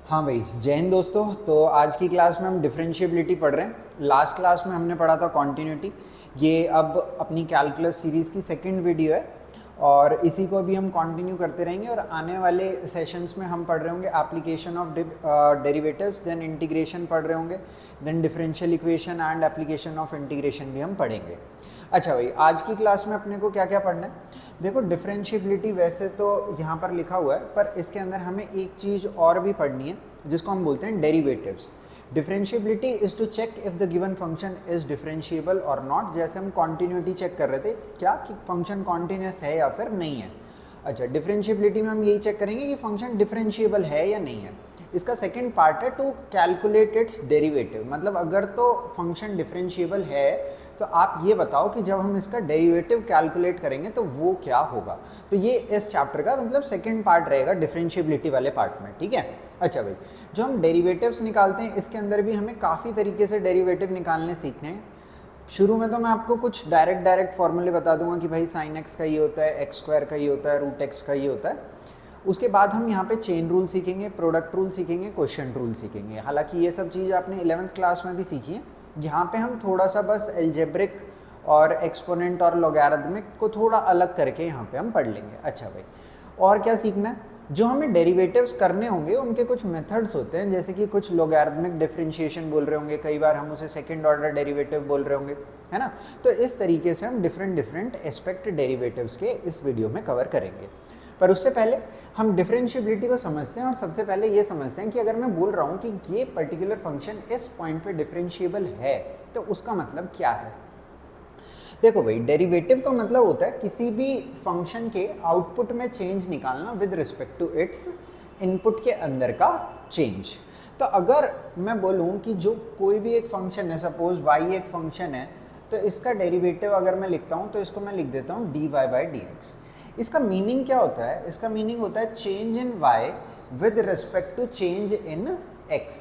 हाँ भाई, जय हिंद दोस्तों। तो आज की क्लास में हम डिफरेंशिएबिलिटी पढ़ रहे हैं। लास्ट क्लास में हमने पढ़ा था कॉन्टिन्यूटी। ये अब अपनी कैलकुलस सीरीज़ की सेकंड वीडियो है और इसी को अभी हम कंटिन्यू करते रहेंगे। और आने वाले सेशंस में हम पढ़ रहे होंगे application of derivatives, then integration पढ़ रहे होंगे, then differential equation and application of integration भी हम पढ़ेंगे। अच्छा भाई, आज की क्लास में अपने को क्या क्या पढ़ना है? देखो, डिफरेंशिएबिलिटी वैसे तो यहाँ पर लिखा हुआ है, पर इसके अंदर हमें एक चीज़ और भी पढ़नी है जिसको हम बोलते हैं derivatives. Differentiability is to check if the given function is differentiable और नॉट। जैसे हम कॉन्टिन्यूटी चेक कर रहे थे क्या कि फंक्शन कॉन्टिन्यूस है या फिर नहीं है। अच्छा, डिफरेंशिएबिलिटी में हम यही चेक करेंगे कि फंक्शन डिफरेंशिएबल है या नहीं है। इसका सेकंड पार्ट है टू कैलकुलेट इट्स डेरिवेटिव। मतलब अगर तो फंक्शन डिफरेंशिएबल है तो आप ये बताओ कि जब हम इसका डेरिवेटिव कैलकुलेट करेंगे तो वो क्या होगा। तो ये इस चैप्टर का मतलब सेकंड पार्ट रहेगा डिफरेंशिएबिलिटी वाले पार्ट में, ठीक है। अच्छा भाई, जो हम डेरिवेटिव्स निकालते हैं इसके अंदर भी हमें काफ़ी तरीके से डेरिवेटिव निकालने सीखने हैं। शुरू में तो मैं आपको कुछ डायरेक्ट फॉर्मूले बता दूंगा कि भाई साइन एक्स का ये होता है, एक्स स्क्वायर का ये होता है, रूट एक्स का ये होता है। उसके बाद हम यहाँ पे चेन रूल सीखेंगे, प्रोडक्ट रूल सीखेंगे, क्वोशिएंट रूल सीखेंगे। हालांकि ये सब चीज़ आपने 11th क्लास में भी सीखी है। यहाँ पे हम थोड़ा सा बस एल्जेब्रिक और एक्सपोनेंट और लॉगरिथमिक को थोड़ा अलग करके यहाँ पे हम पढ़ लेंगे। अच्छा भाई, और क्या सीखना है? जो हमें डेरिवेटिव्स करने होंगे उनके कुछ मेथड्स होते हैं, जैसे कि कुछ लॉगरिथमिक डिफरेंशिएशन बोल रहे होंगे, कई बार हम उसे सेकंड ऑर्डर डेरिवेटिव बोल रहे होंगे, है ना। तो इस तरीके से हम डिफरेंट एस्पेक्ट डेरिवेटिव्स के इस वीडियो में कवर करेंगे। पर उससे पहले हम डिफरेंशिएबिलिटी को समझते हैं और सबसे पहले ये समझते हैं कि अगर मैं बोल रहा हूँ कि ये पर्टिकुलर फंक्शन इस पॉइंट पे डिफरेंशिएबल है तो उसका मतलब क्या है। देखो भाई, डेरिवेटिव का मतलब होता है किसी भी फंक्शन के आउटपुट में चेंज निकालना with respect to its input के अंदर का चेंज। तो अगर मैं बोलूँ कि जो कोई भी एक फंक्शन है, सपोज y एक फंक्शन है, तो इसका डेरिवेटिव अगर मैं लिखता हूँ तो इसको मैं लिख देता हूँ dy/dx। इसका मीनिंग क्या होता है? इसका मीनिंग होता है change in y with respect to change in x।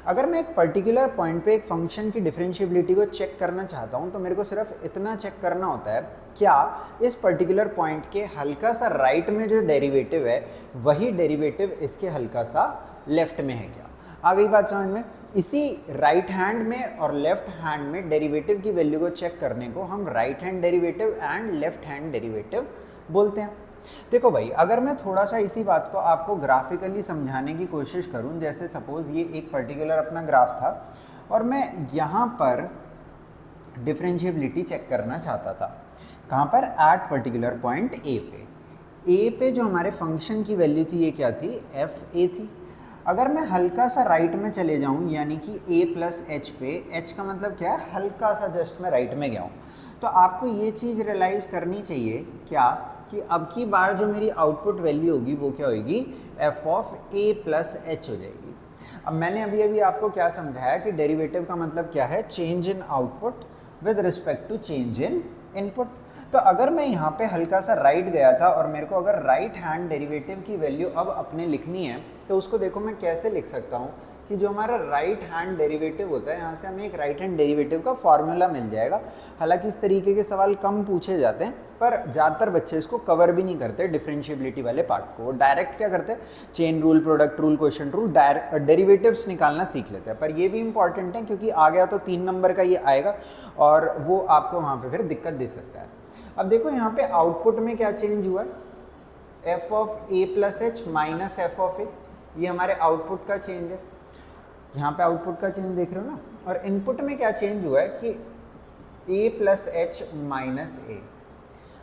अगर मैं एक पर्टिकुलर पॉइंट पे एक फंक्शन की डिफरेंशिएबिलिटी को चेक करना चाहता हूँ तो मेरे को सिर्फ इतना चेक करना होता है, क्या इस पर्टिकुलर पॉइंट के हल्का सा राइट में जो डेरिवेटिव है वही डेरिवेटिव इसके हल्का सा लेफ्ट में है क्या। आ गई बात समझ में? इसी राइट हैंड में और लेफ्ट हैंड में डेरिवेटिव की वैल्यू को चेक करने को हम right hand derivative and left hand derivative बोलते हैं। देखो भाई, अगर मैं थोड़ा सा इसी बात को आपको ग्राफिकली समझाने की कोशिश करूं, जैसे सपोज ये एक पर्टिकुलर अपना ग्राफ था और मैं यहाँ पर डिफरेंशिएबिलिटी चेक करना चाहता था। कहाँ पर? एट पर्टिकुलर पॉइंट ए पे जो हमारे फंक्शन की वैल्यू थी ये क्या थी? एफ ए थी। अगर मैं हल्का सा राइट में चले जाऊँ यानी कि a प्लस एच पे, एच का मतलब क्या है? हल्का सा जस्ट मैं राइट में गया हूँ, तो आपको ये चीज़ रियलाइज़ करनी चाहिए क्या कि अब की बार जो मेरी आउटपुट वैल्यू होगी वो क्या होगी? F of a plus H हो जाएगी। अब मैंने अभी आपको क्या समझाया कि डेरिवेटिव का मतलब क्या है? Change in output with respect to change in input. तो अगर मैं यहाँ पे हल्का सा राइट गया था और मेरे को अगर राइट हैंड डेरिवेटिव की वैल्यू अब अपने लिखनी है तो उसको देखो मैं कैसे लिख सकता हूँ कि जो हमारा राइट हैंड डेरिवेटिव होता है, यहाँ से हमें एक राइट हैंड डेरिवेटिव का फॉर्मूला मिल जाएगा। हालांकि इस तरीके के सवाल कम पूछे जाते हैं, पर ज़्यादातर बच्चे इसको कवर भी नहीं करते डिफरेंशिएबिलिटी वाले पार्ट को। डायरेक्ट क्या करते हैं? Chain rule, product rule, quotient rule, derivatives निकालना सीख लेते हैं। पर ये भी इंपॉर्टेंट है क्योंकि आ गया तो 3 नंबर का ये आएगा और वो आपको वहाँ पर फिर दिक्कत दे सकता है। अब देखो यहाँ पे आउटपुट में क्या चेंज हुआ है? F of a plus h minus F of a, ये हमारे आउटपुट का चेंज है। यहाँ पे आउटपुट का चेंज देख रहे हो ना। और इनपुट में क्या चेंज हुआ है कि a plus h minus A.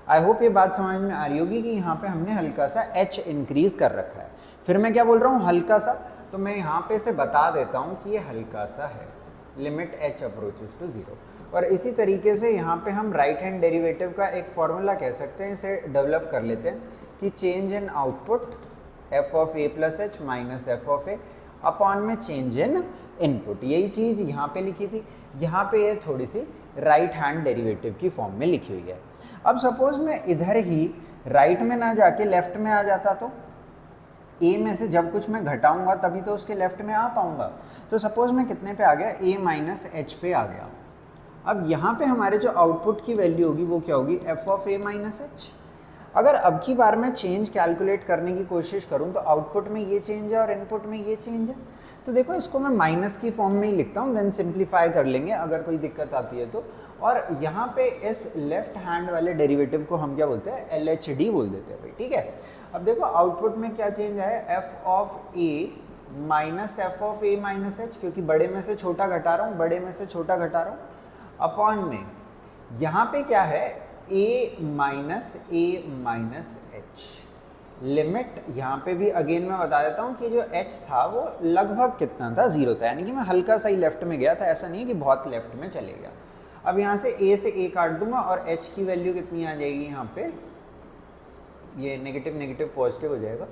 I hope ये बात समझ में आ रही होगी कि यहाँ पे हमने हल्का सा h इंक्रीज कर रखा है। फिर मैं क्या बोल रहा हूँ? हल्का सा। तो मैं यहाँ पे से बता देता हूँ कि ये हल्का सा है, लिमिट h अप्रोचेस टू 0। और इसी तरीके से यहाँ पे हम राइट हैंड डेरिवेटिव का एक फॉर्मूला कह सकते हैं, इसे डेवलप कर लेते हैं कि change in output F of a plus h minus F of A upon में चेंज इन इनपुट। यही चीज़ यहाँ पे लिखी थी, यहाँ पे ये थोड़ी सी राइट हैंड डेरिवेटिव की फॉर्म में लिखी हुई है। अब सपोज मैं इधर ही राइट में ना जाके लेफ्ट में आ जाता तो a में से जब कुछ मैं घटाऊंगा तभी तो उसके लेफ्ट में आ पाऊंगा। तो सपोज मैं कितने पे आ गया? a माइनस एच पे आ गया। अब यहाँ पे हमारे जो आउटपुट की वैल्यू होगी वो क्या होगी? F of A minus H. अगर अब की बार मैं चेंज कैलकुलेट करने की कोशिश करूं तो आउटपुट में ये चेंज है और इनपुट में ये चेंज है। तो देखो इसको मैं माइनस की फॉर्म में ही लिखता हूं, देन सिंप्लीफाई कर लेंगे अगर कोई दिक्कत आती है तो। और यहाँ पे इस लेफ्ट हैंड वाले डेरिवेटिव को हम क्या बोलते हैं, LHD बोल देते हैं भाई, ठीक है। अब देखो आउटपुट में क्या चेंज आया, f of a minus F of a minus H, क्योंकि बड़े में से छोटा घटा रहा हूँ, बड़े में से छोटा घटा रहा हूँ, अपॉन में यहाँ पे क्या है a माइनस एच। लिमिट यहाँ पे भी अगेन मैं बता देता हूँ कि जो h था वो लगभग कितना था, 0 था, यानी कि मैं हल्का सा ही लेफ्ट में गया था, ऐसा नहीं है कि बहुत लेफ्ट में चले गया। अब यहाँ से a से a काट दूंगा और h की वैल्यू कितनी आ जाएगी, यहाँ पे ये नेगेटिव नेगेटिव पॉजिटिव हो जाएगा,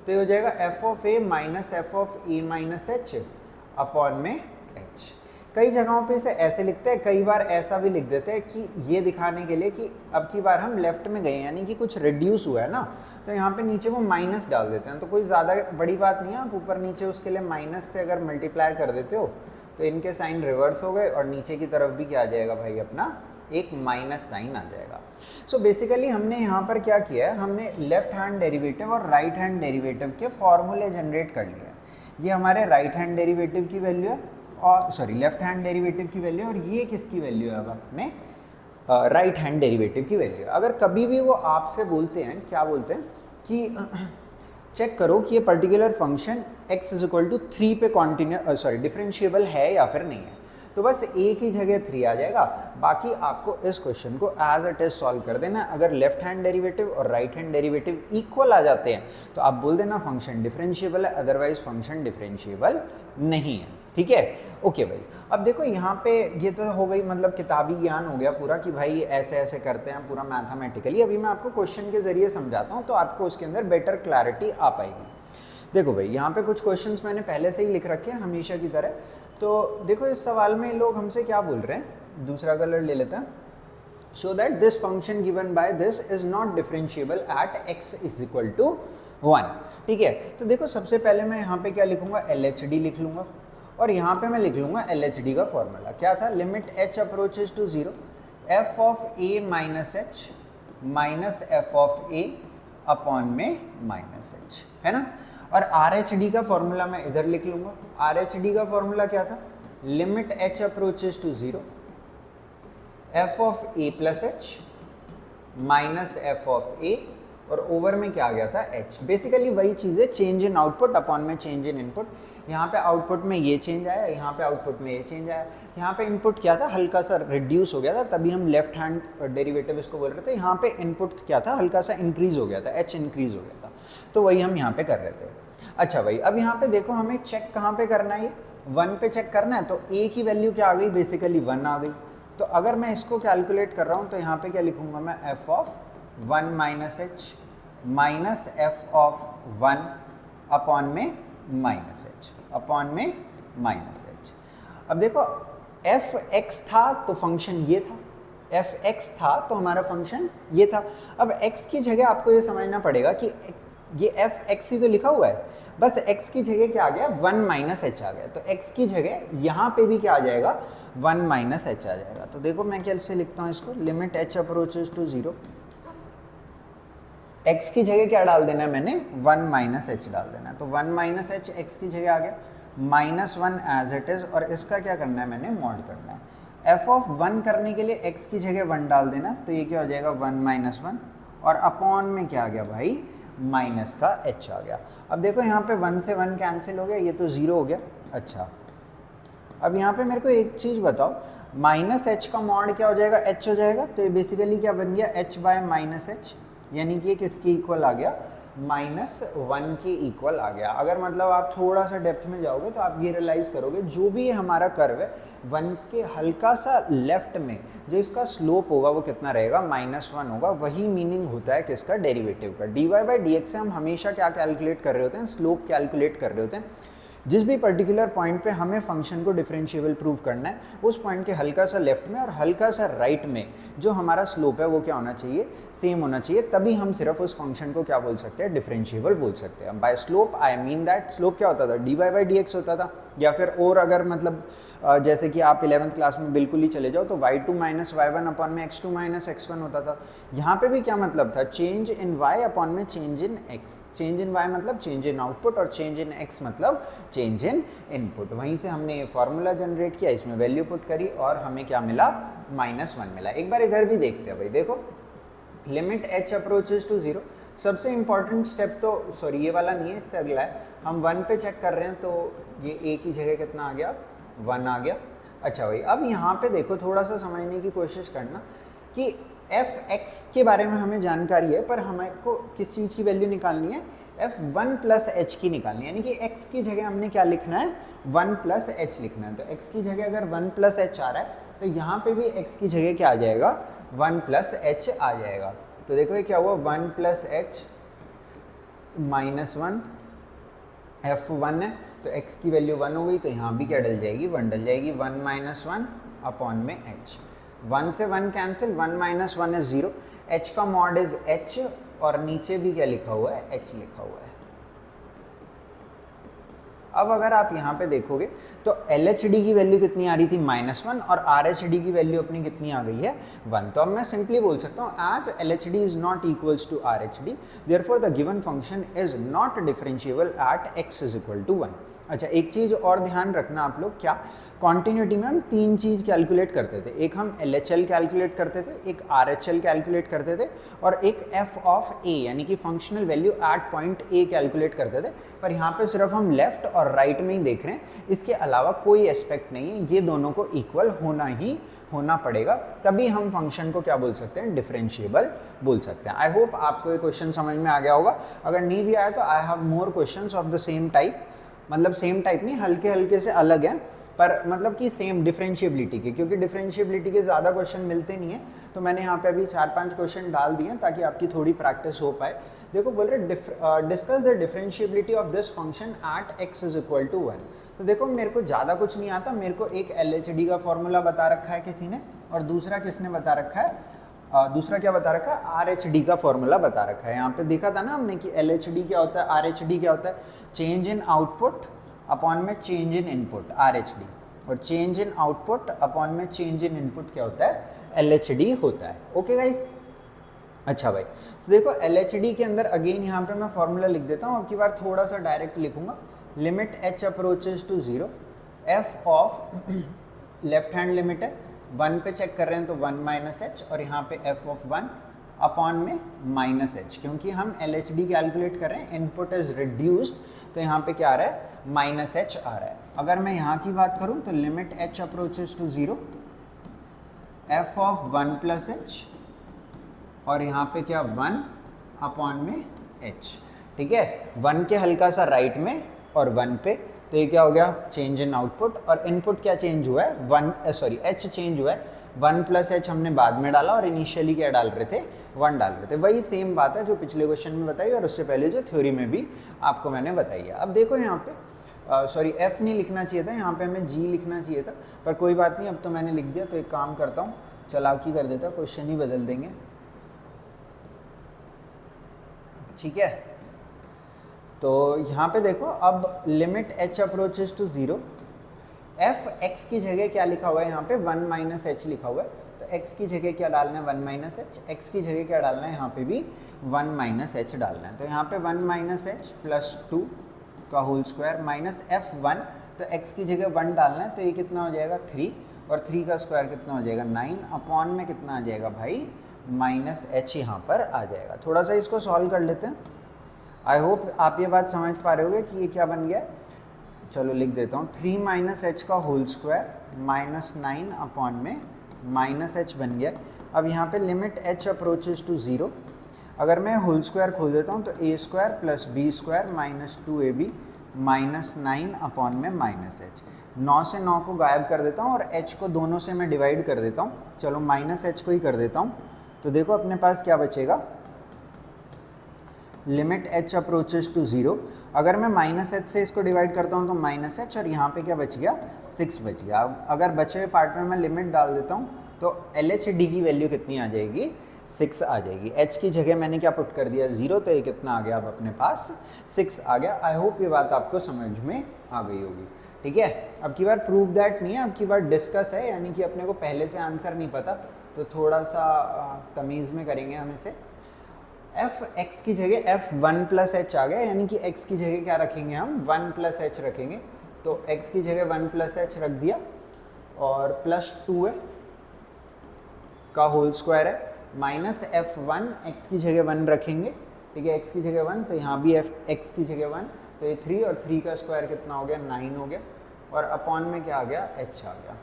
तो ये हो जाएगा f of a minus F of a minus H upon में h। कई जगहों पे इसे ऐसे लिखते हैं, कई बार ऐसा भी लिख देते हैं कि ये दिखाने के लिए कि अब की बार हम लेफ्ट में गए, यानी कि कुछ रिड्यूस हुआ है ना, तो यहाँ पे नीचे वो माइनस डाल देते हैं। तो कोई ज़्यादा बड़ी बात नहीं है, आप ऊपर नीचे उसके लिए माइनस से अगर मल्टीप्लाई कर देते हो तो इनके साइन रिवर्स हो गए और नीचे की तरफ भी क्या आ जाएगा भाई, अपना एक माइनस साइन आ जाएगा। सो बेसिकली हमने यहाँ पर क्या किया है, हमने लेफ्ट हैंड डेरिवेटिव और राइट हैंड डेरिवेटिव के फॉर्मूले जनरेट कर लिए हैं। ये हमारे राइट हैंड डेरिवेटिव की वैल्यू है, और सॉरी लेफ्ट हैंड डेरिवेटिव की वैल्यू, और ये किसकी वैल्यू है, अब अपने राइट हैंड डेरिवेटिव की वैल्यू। अगर कभी भी वो आपसे बोलते हैं, क्या बोलते हैं कि चेक करो कि ये particular function x is equal to 3 पे कॉन्टिन्यू सॉरी डिफरेंशिएबल है या फिर नहीं है, तो बस a की जगह 3 आ जाएगा। बाकी आपको इस क्वेश्चन को एज अ टेस्ट सॉल्व कर देना। अगर लेफ्ट हैंड डेरिवेटिव और राइट हैंड डेरिवेटिव इक्वल आ जाते हैं तो आप बोल देना फंक्शन डिफरेंशिएबल है, अदरवाइज फंक्शन डिफरेंशिएबल नहीं है, ठीक है। ओके भाई, अब देखो यहाँ पे ये तो हो गई मतलब किताबी ज्ञान हो गया पूरा कि भाई ऐसे ऐसे करते हैं पूरा मैथमेटिकली। अभी मैं आपको क्वेश्चन के जरिए समझाता हूँ तो आपको उसके अंदर बेटर क्लैरिटी आ पाएगी। देखो भाई यहाँ पे कुछ क्वेश्चंस मैंने पहले से ही लिख रखे हैं हमेशा की तरह। तो देखो इस सवाल में लोग हमसे क्या बोल रहे हैं, दूसरा कलर ले लेते हैं। Show that this function given by this is not differentiable at x is equal to 1, ठीक है। तो देखो सबसे पहले मैं यहाँ पे क्या लिखूंगा, LHD लिख लूंगा, और यहाँ पे मैं लिख लूंगा LHD का फॉर्मूला क्या था, limit h approaches to 0 f of a minus H minus F of a upon में माइनस h, है ना। और RHD का फॉर्मूला मैं इधर लिख लूंगा। RHD का फॉर्मूला क्या था, limit h approaches to 0 f of a plus h minus F of a, और ओवर में क्या आ गया था h। बेसिकली वही चीज़ें, चेंज इन आउटपुट अपॉन में चेंज इन इनपुट। यहाँ पे आउटपुट में ये चेंज आया, यहाँ पे आउटपुट में ये चेंज आया। यहाँ पे इनपुट क्या था, हल्का सा रिड्यूस हो गया था, तभी हम लेफ्ट हैंड डेरिवेटिव इसको बोल रहे थे। यहाँ पे इनपुट क्या था, हल्का सा इंक्रीज हो गया था, h इंक्रीज हो गया था, तो वही हम यहाँ पे कर रहे थे। अच्छा भाई, अब यहाँ पे देखो हमें चेक कहाँ पे करना है, 1 पे चेक करना है। तो a की वैल्यू क्या आ गई, बेसिकली 1 आ गई। तो अगर मैं इसको कैलकुलेट कर रहा हूँ तो यहाँ पे क्या लिखूंगा मैं, f of 1 minus H minus F of 1 upon में माइनस एच, अपॉन में माइनस एच। अब देखो एफ एक्स था तो फंक्शन ये था, एफ एक्स था तो हमारा फंक्शन ये था। अब एक्स की जगह आपको ये समझना पड़ेगा कि ये एफ एक्स ही तो लिखा हुआ है, बस एक्स की जगह क्या आ गया, 1 माइनस एच आ गया। तो एक्स की जगह यहाँ पे भी क्या आ जाएगा, 1 माइनस एच आ जाएगा। तो देखो मैं कैसे लिखता हूँ इसको, limit H approaches to 0, x की जगह क्या डाल देना है मैंने, 1 माइनस एच डाल देना है। तो 1 माइनस एच एक्स की जगह आ गया, -1 एज इट इज़, और इसका क्या करना है मैंने, मॉड करना है। f ऑफ 1 करने के लिए x की जगह 1 डाल देना, तो ये क्या हो जाएगा 1 माइनस 1, और अपॉन में क्या आ गया भाई, माइनस का h आ गया। अब देखो यहाँ पे 1 से 1 कैंसिल हो गया, ये तो 0 हो गया। अच्छा अब यहाँ पे मेरे को एक चीज़ बताओ, माइनस एच का मॉड क्या हो जाएगा, h हो जाएगा। तो ये बेसिकली क्या बन गया, h बाय माइनस एच, यानी कि ये किसके इक्वल आ गया, -1 के इक्वल आ गया। अगर मतलब आप थोड़ा सा डेप्थ में जाओगे तो आप ये रियलाइज़ करोगे जो भी ये हमारा कर्व है 1 के हल्का सा लेफ्ट में जो इसका स्लोप होगा वो कितना रहेगा, -1 होगा। वही मीनिंग होता है किसका, डेरिवेटिव का। dy बाई dx से हम हमेशा क्या कैलकुलेट कर रहे होते हैं, स्लोप कैलकुलेट कर रहे होते हैं। जिस भी पर्टिकुलर पॉइंट पे हमें फंक्शन को डिफरेंशिएबल प्रूव करना है, उस पॉइंट के हल्का सा लेफ्ट में और हल्का सा राइट में जो हमारा स्लोप है वो क्या होना चाहिए, सेम होना चाहिए, तभी हम सिर्फ उस फंक्शन को क्या बोल सकते हैं, डिफरेंशिएबल बोल सकते हैं। By slope I mean that slope क्या होता था, dy बाई dx होता था, या फिर और अगर मतलब जैसे कि आप 11th क्लास में बिल्कुल ही चले जाओ तो y2 माइनस y1 अपॉन में x2 माइनस x1 होता था। यहाँ पे भी क्या मतलब था, चेंज इन y अपॉन में change in x। Change in y मतलब चेंज इन आउटपुट और चेंज इन x मतलब चेंज इन इनपुट। वहीं से हमने ये फॉर्मूला जनरेट किया, इसमें वैल्यू पुट करी और हमें क्या मिला, -1 मिला। एक बार इधर भी देखते हैं भाई, देखो लिमिट h अप्रोचेज टू 0। सबसे इंपॉर्टेंट स्टेप तो सॉरी ये वाला नहीं है, इससे अगला है। हम 1 पे चेक कर रहे हैं तो ये a की जगह कितना आ गया, 1 आ गया। अच्छा भाई अब यहाँ पे देखो थोड़ा सा समझने की कोशिश करना कि f(x) के बारे में हमें जानकारी है, पर हमें को किस चीज़ की वैल्यू निकालनी है, f1 प्लस h की निकालनी है। यानी कि x की जगह हमने क्या लिखना है, 1 प्लस h लिखना है। तो x की जगह अगर 1 प्लस h आ रहा है तो यहाँ पे भी x की जगह क्या आ जाएगा, 1 प्लस h आ जाएगा। तो देखो ये क्या हुआ, 1 प्लस h -1 f1 है तो x की वैल्यू 1 हो गई, तो यहाँ भी क्या डल जाएगी, 1 डल जाएगी। 1 - 1 अपॉन में h, 1 से 1 कैंसिल, 1 - 1 इज 0, h का मॉड इज h और नीचे भी क्या लिखा हुआ है, h लिखा हुआ है। अब अगर आप यहाँ पे देखोगे तो LHD की वैल्यू कितनी आ रही थी, -1, और RHD की वैल्यू अपनी कितनी आ गई है, 1। तो अब मैं सिंपली बोल सकता हूँ as LHD is not equals to RHD, therefore the given function is not differentiable at x is equal to 1। अच्छा एक चीज़ और ध्यान रखना आप लोग, क्या कॉन्टिन्यूटी में हम 3 चीज़ कैलकुलेट करते थे, एक हम LHL कैलकुलेट करते थे, एक RHL कैलकुलेट करते थे, और एक f ऑफ a यानी कि functional value at point a calculate करते थे। पर यहाँ पे सिर्फ हम लेफ्ट और राइट में ही देख रहे हैं, इसके अलावा कोई एस्पेक्ट नहीं है। ये दोनों को इक्वल होना पड़ेगा, तभी हम फंक्शन को क्या बोल सकते हैं, डिफरेंशिएबल बोल सकते हैं। आई होप आपको ये क्वेश्चन समझ में आ गया होगा। अगर नहीं भी आया तो I have more questions of the same type, मतलब सेम टाइप नहीं, हल्के हल्के से अलग हैं, पर मतलब कि सेम डिफरेंशिएबिलिटी के, क्योंकि डिफरेंशिएबिलिटी के ज़्यादा क्वेश्चन मिलते नहीं हैं, तो मैंने यहाँ पे अभी 4-5 क्वेश्चन डाल दिए ताकि आपकी थोड़ी प्रैक्टिस हो पाए। देखो बोल रहे discuss the differentiability of this function at x is equal to 1। तो देखो मेरे को ज़्यादा कुछ नहीं आता, मेरे को एक LHD का फॉर्मूला बता रखा है किसी ने, और दूसरा किसने बता रखा है, दूसरा क्या बता रखा है, RHD का फॉर्मूला बता रखा है। यहाँ पे देखा था ना हमने कि LHD क्या होता है, RHD क्या होता है, चेंज इन आउटपुट अपॉन में चेंज इन इनपुट RHD, और चेंज इन आउटपुट अपॉन में चेंज इन इनपुट क्या होता है, LHD होता है। Okay guys. अच्छा भाई तो देखो LHD के अंदर अगेन यहाँ पे मैं फॉर्मूला लिख देता हूँ, अब की बार थोड़ा सा डायरेक्ट लिखूंगा। Limit h approaches to 0, f of left hand limit है, 1 पे चेक कर रहे हैं तो 1 - h, और यहाँ पे f ऑफ 1 अपॉन में -h, क्योंकि हम LHD कैलकुलेट कर रहे हैं, इनपुट इज रिड्यूस्ड, तो यहाँ पे क्या आ रहा है, -h आ रहा है। अगर मैं यहाँ की बात करूँ तो limit h approaches to 0, f of 1 plus h, और यहाँ पे क्या 1 अपॉन में h, ठीक है, 1 के हल्का सा राइट में और 1 पे, तो ये क्या हो गया, चेंज इन आउटपुट, और इनपुट क्या चेंज हुआ है, h चेंज हुआ है, 1 प्लस h हमने बाद में डाला, और इनिशियली क्या डाल रहे थे, 1 डाल रहे थे। वही सेम बात है जो पिछले क्वेश्चन में बताई और उससे पहले जो थ्योरी में भी आपको मैंने बताई है। अब देखो यहाँ पे सॉरी f नहीं लिखना चाहिए था, यहाँ पे हमें g लिखना चाहिए था, पर कोई बात नहीं, अब तो मैंने लिख दिया। तो एक काम करता हूँ, चालाकी कर देता, क्वेश्चन ही बदल देंगे, ठीक है। तो यहाँ पे देखो अब limit h approaches to 0, f x की जगह क्या लिखा हुआ है, यहाँ पे 1 - h लिखा हुआ है, तो x की जगह क्या डालना है, 1 - h, x की जगह क्या डालना है, यहाँ पे भी 1 - h डालना है। तो यहाँ पे 1 - h प्लस 2 का होल स्क्वायर माइनस f1, तो x की जगह 1 डालना है, तो ये कितना हो जाएगा 3, और 3 का स्क्वायर कितना हो जाएगा 9, अपॉन में कितना आ जाएगा भाई -h यहाँ पर आ जाएगा। थोड़ा सा इसको सॉल्व कर लेते हैं। आई होप आप ये बात समझ पा रहे होगे कि ये क्या बन गया। चलो लिख देता हूँ, 3 - h का होल स्क्वायर -9 अपॉन में -h बन गया। अब यहाँ पे लिमिट h अप्रोचेज टू 0, अगर मैं होल स्क्वायर खोल देता हूँ तो a square plus b square minus 2ab -9 upon में -h, 9 से 9 को गायब कर देता हूँ और h को दोनों से मैं डिवाइड कर देता हूँ। चलो -h को ही कर देता हूँ, तो देखो अपने पास क्या बचेगा, लिमिट h अप्रोचेस टू 0। अगर मैं -h से इसको डिवाइड करता हूँ तो -h, और यहाँ पे क्या बच गया, 6 बच गया। अब अगर बचे हुए पार्ट में मैं लिमिट डाल देता हूँ तो LHD की वैल्यू कितनी आ जाएगी, 6 आ जाएगी। h की जगह मैंने क्या पुट कर दिया, 0, तो ये कितना आ गया अब अपने पास, 6 आ गया। आई होप ये बात आपको समझ में आ गई होगी। ठीक है, अब की बार प्रूव दैट नहीं है, अब की बार डिस्कस है, यानी कि अपने को पहले से आंसर नहीं पता तो थोड़ा सा तमीज़ में करेंगे हम इसे। x की जगह f1 प्लस h आ गया, यानी कि x की जगह क्या रखेंगे हम, 1 प्लस h रखेंगे। तो x की जगह 1 प्लस h रख दिया, और प्लस 2 है का होल स्क्वायर है, माइनस f1, x की जगह 1 रखेंगे। ठीक है, x की जगह 1, तो यहाँ भी x की जगह 1, तो ये 3, और 3 का स्क्वायर कितना हो गया, 9 हो गया, और अपॉन में क्या आ गया, h आ गया।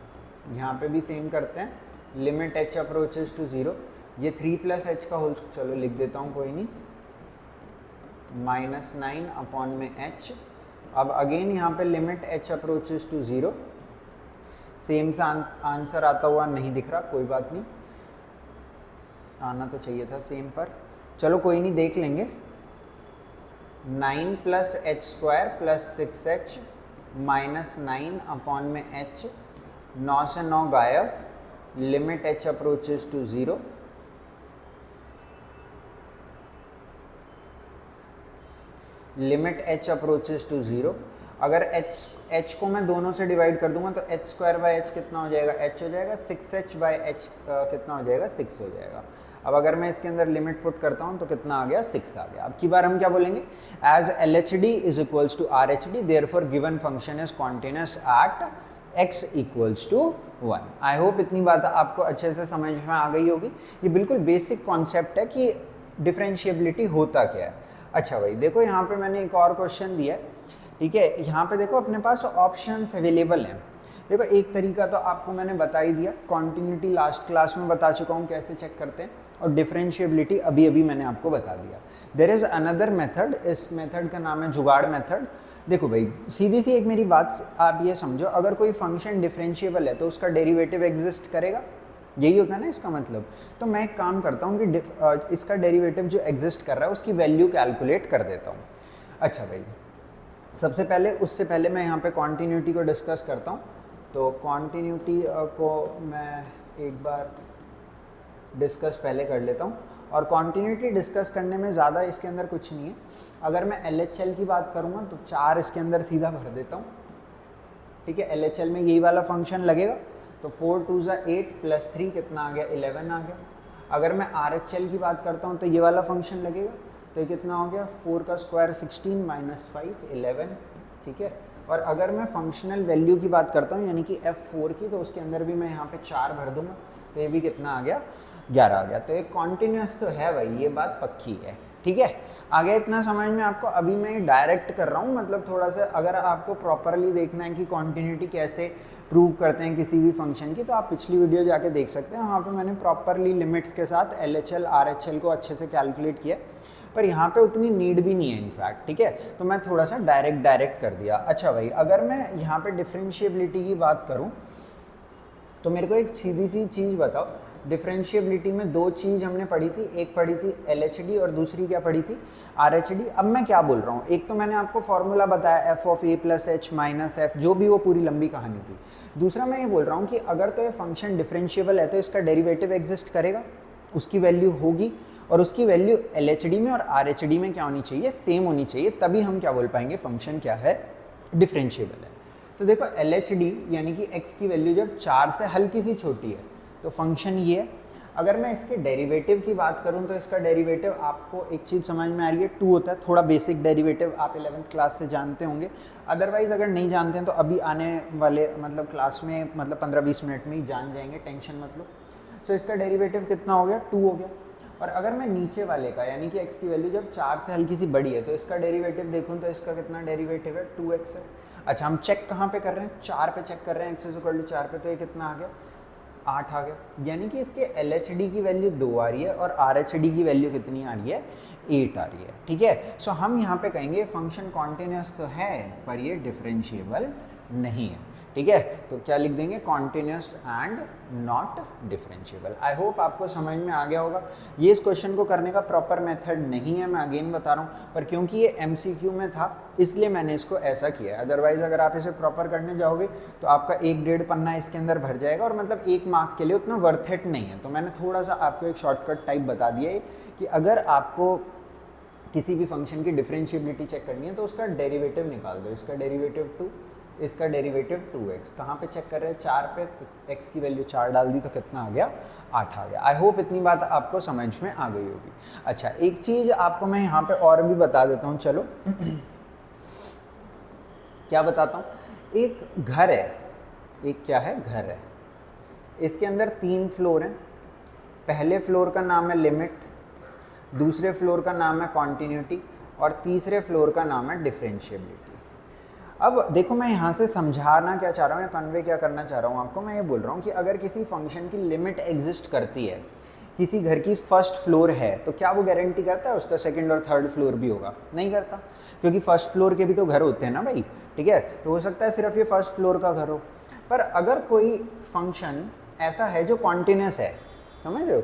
यहाँ पे भी सेम करते हैं, लिमिट h अप्रोचेस टू 0, ये 3 प्लस h का होल, चलो लिख देता हूँ कोई नहीं, -9 अपॉन में h। अब अगेन यहाँ पे limit h approaches to 0, same सा आंसर आता हुआ नहीं दिख रहा, कोई बात नहीं, आना तो चाहिए था सेम पर, चलो कोई नहीं, देख लेंगे। 9 plus h square plus 6h minus 9 upon में h, 9 से 9 गायब, limit h approaches to 0, limit h approaches to 0। अगर h को मैं दोनों से डिवाइड कर दूंगा तो h स्क्वायर बाई h कितना हो जाएगा, h हो जाएगा, 6h बाई h कितना हो जाएगा, 6 हो जाएगा। अब अगर मैं इसके अंदर लिमिट पुट करता हूँ तो कितना आ गया, 6 आ गया। अब की बार हम क्या बोलेंगे, as LHD is equals to RHD, therefore given function is continuous at x equals to 1। I hope इतनी बात आपको अच्छे से समझ में आ गई होगी। ये बिल्कुल बेसिक कॉन्सेप्ट है कि डिफरेंशिएबिलिटी होता क्या है। अच्छा भाई देखो, यहाँ पे मैंने एक और क्वेश्चन दिया है। ठीक है, यहाँ पे देखो अपने पास ऑप्शंस अवेलेबल हैं। देखो एक तरीका तो आपको मैंने बता ही दिया, कॉन्टिन्यूटी लास्ट क्लास में बता चुका हूँ कैसे चेक करते हैं, और डिफरेंशिएबिलिटी अभी अभी मैंने आपको बता दिया। देयर इज़ अनदर मेथड, इस मेथड का नाम है जुगाड़ मेथड। देखो भाई सीधी सी एक मेरी बात आप ये समझो, अगर कोई फंक्शन डिफरेंशिएबल है तो उसका डेरिवेटिव एग्जिस्ट करेगा, यही होता है ना इसका मतलब। तो मैं एक काम करता हूँ कि इसका डेरिवेटिव जो एग्जिस्ट कर रहा है उसकी वैल्यू कैलकुलेट कर देता हूँ। अच्छा भाई, सबसे पहले उससे पहले मैं यहाँ पे कॉन्टिन्यूटी को डिस्कस करता हूँ। तो कॉन्टिन्यूटी को मैं एक बार डिस्कस पहले कर लेता हूँ, और कॉन्टिन्यूटी डिस्कस करने में ज़्यादा इसके अंदर कुछ नहीं है। अगर मैं LHL की बात करूँगा तो 4 इसके अंदर सीधा भर देता हूँ। ठीक है, LHL में यही वाला फंक्शन लगेगा, तो 4 2 8 प्लस 3 कितना आ गया, 11 आ गया। अगर मैं RHL की बात करता हूँ तो ये वाला फंक्शन लगेगा, तो ये कितना हो गया, 4 का स्क्वायर 16 माइनस 5 11। ठीक है, और अगर मैं फंक्शनल वैल्यू की बात करता हूँ यानी कि F4 की, तो उसके अंदर भी मैं यहाँ पे 4 भर दूंगा, तो ये भी कितना आ गया, 11 आ गया। तो ये कॉन्टिन्यूस तो है भाई, ये बात पक्की है। ठीक है, आगे इतना समझ में आपको। अभी मैं डायरेक्ट कर रहा हूँ, मतलब थोड़ा सा अगर आपको प्रॉपरली देखना है कि कॉन्टिन्यूटी कैसे प्रूव करते हैं किसी भी फंक्शन की, तो आप पिछली वीडियो जाके देख सकते हैं, वहाँ पे मैंने प्रॉपरली लिमिट्स के साथ LHL RHL को अच्छे से कैलकुलेट किया, पर यहाँ पे उतनी नीड भी नहीं है इनफैक्ट। ठीक है, तो मैं थोड़ा सा डायरेक्ट कर दिया। अच्छा भाई, अगर मैं यहाँ पे डिफरेंशिएबिलिटी की बात करूँ तो मेरे को एक सीधी सी चीज़ बताओ, डिफरेंशिएबिलिटी में 2 चीज़ हमने पढ़ी थी, एक पढ़ी थी LHD और दूसरी क्या पढ़ी थी, RHD। अब मैं क्या बोल रहा हूँ, एक तो मैंने आपको फॉर्मूला बताया f of a plus h minus f, जो भी वो पूरी लंबी कहानी थी। दूसरा मैं ये बोल रहा हूँ कि अगर तो ये फंक्शन डिफरेंशिएबल है तो इसका डेरिवेटिव एग्जिस्ट करेगा, उसकी वैल्यू होगी, और उसकी वैल्यू LHD में और RHD में क्या होनी चाहिए, सेम होनी चाहिए, तभी हम क्या बोल पाएंगे फंक्शन क्या है, डिफरेंशिएबल है। तो देखो LHD यानी कि x की वैल्यू जब 4 से हल्की सी छोटी है तो फंक्शन ये है। अगर मैं इसके डेरिवेटिव की बात करूं तो इसका डेरिवेटिव आपको एक चीज़ समझ में आ रही है, 2 होता है। थोड़ा बेसिक डेरिवेटिव आप 11th क्लास से जानते होंगे, अदरवाइज़ अगर नहीं जानते हैं तो अभी आने वाले मतलब क्लास में मतलब 15-20 मिनट में ही जान जाएंगे, टेंशन मत लो। सो इसका डेरिवेटिव कितना हो गया, 2 हो गया। और अगर मैं नीचे वाले का यानी कि x की वैल्यू जब 4 से हल्की सी बड़ी है तो इसका डेरिवेटिव देखूँ तो इसका कितना डेरिवेटिव है, 2x है। अच्छा, हम चेक कहाँ पे कर रहे हैं, 4 पे चेक कर रहे हैं, x इज इक्वल टू 4 पे, तो ये कितना आ गया, 8 आ गया। यानी कि इसके LHD की वैल्यू 2 आ रही है और RHD की वैल्यू कितनी आ रही है, 8 आ रही है। ठीक है, सो हम यहाँ पे कहेंगे फंक्शन कॉन्टिन्यूस तो है पर ये डिफरेंशिएबल नहीं है। ठीक है, तो क्या लिख देंगे, continuous and not differentiable. I hope आपको समझ में आ गया होगा। ये इस क्वेश्चन को करने का प्रॉपर मेथड नहीं है, मैं अगेन बता रहा हूँ, पर क्योंकि ये एमसीक्यू में था इसलिए मैंने इसको ऐसा किया है। अदरवाइज अगर आप इसे प्रॉपर करने जाओगे तो आपका 1-1.5 पन्ना इसके अंदर भर जाएगा और मतलब 1 मार्क के लिए उतना वर्थ इट नहीं है। तो मैंने थोड़ा सा आपको एक शॉर्टकट टाइप बता दिया है कि अगर आपको किसी भी फंक्शन की डिफरेंशिएबिलिटी चेक करनी है तो उसका डेरिवेटिव निकाल दो, इसका डेरिवेटिव 2, इसका डेरिवेटिव 2x। कहाँ पे चेक कर रहे हैं, 4 पे, तो x की वैल्यू 4 डाल दी तो कितना आ गया, 8 आ गया। आई होप इतनी बात आपको समझ में आ गई होगी। अच्छा, एक चीज़ आपको मैं यहाँ पे और भी बता देता हूँ, चलो क्या बताता हूँ। एक घर है, एक क्या है, घर है, इसके अंदर 3 फ्लोर हैं। पहले फ्लोर का नाम है लिमिट, दूसरे फ्लोर का नाम है कॉन्टिन्यूटी और तीसरे फ्लोर का नाम है डिफरेंशिएबिलिटी। अब देखो मैं यहाँ से समझाना क्या चाह रहा हूँ या कन्वे क्या करना चाह रहा हूँ आपको, मैं ये बोल रहा हूँ कि अगर किसी फंक्शन की लिमिट एग्जिस्ट करती है, किसी घर की फर्स्ट फ्लोर है, तो क्या वो गारंटी करता है उसका सेकंड और थर्ड फ्लोर भी होगा? नहीं करता, क्योंकि फर्स्ट फ्लोर के भी तो घर होते हैं ना भाई, ठीक है। तो हो सकता है सिर्फ ये फर्स्ट फ्लोर का घर हो, पर अगर कोई फंक्शन ऐसा है जो कॉन्टिन्यूस है, समझ रहे हो,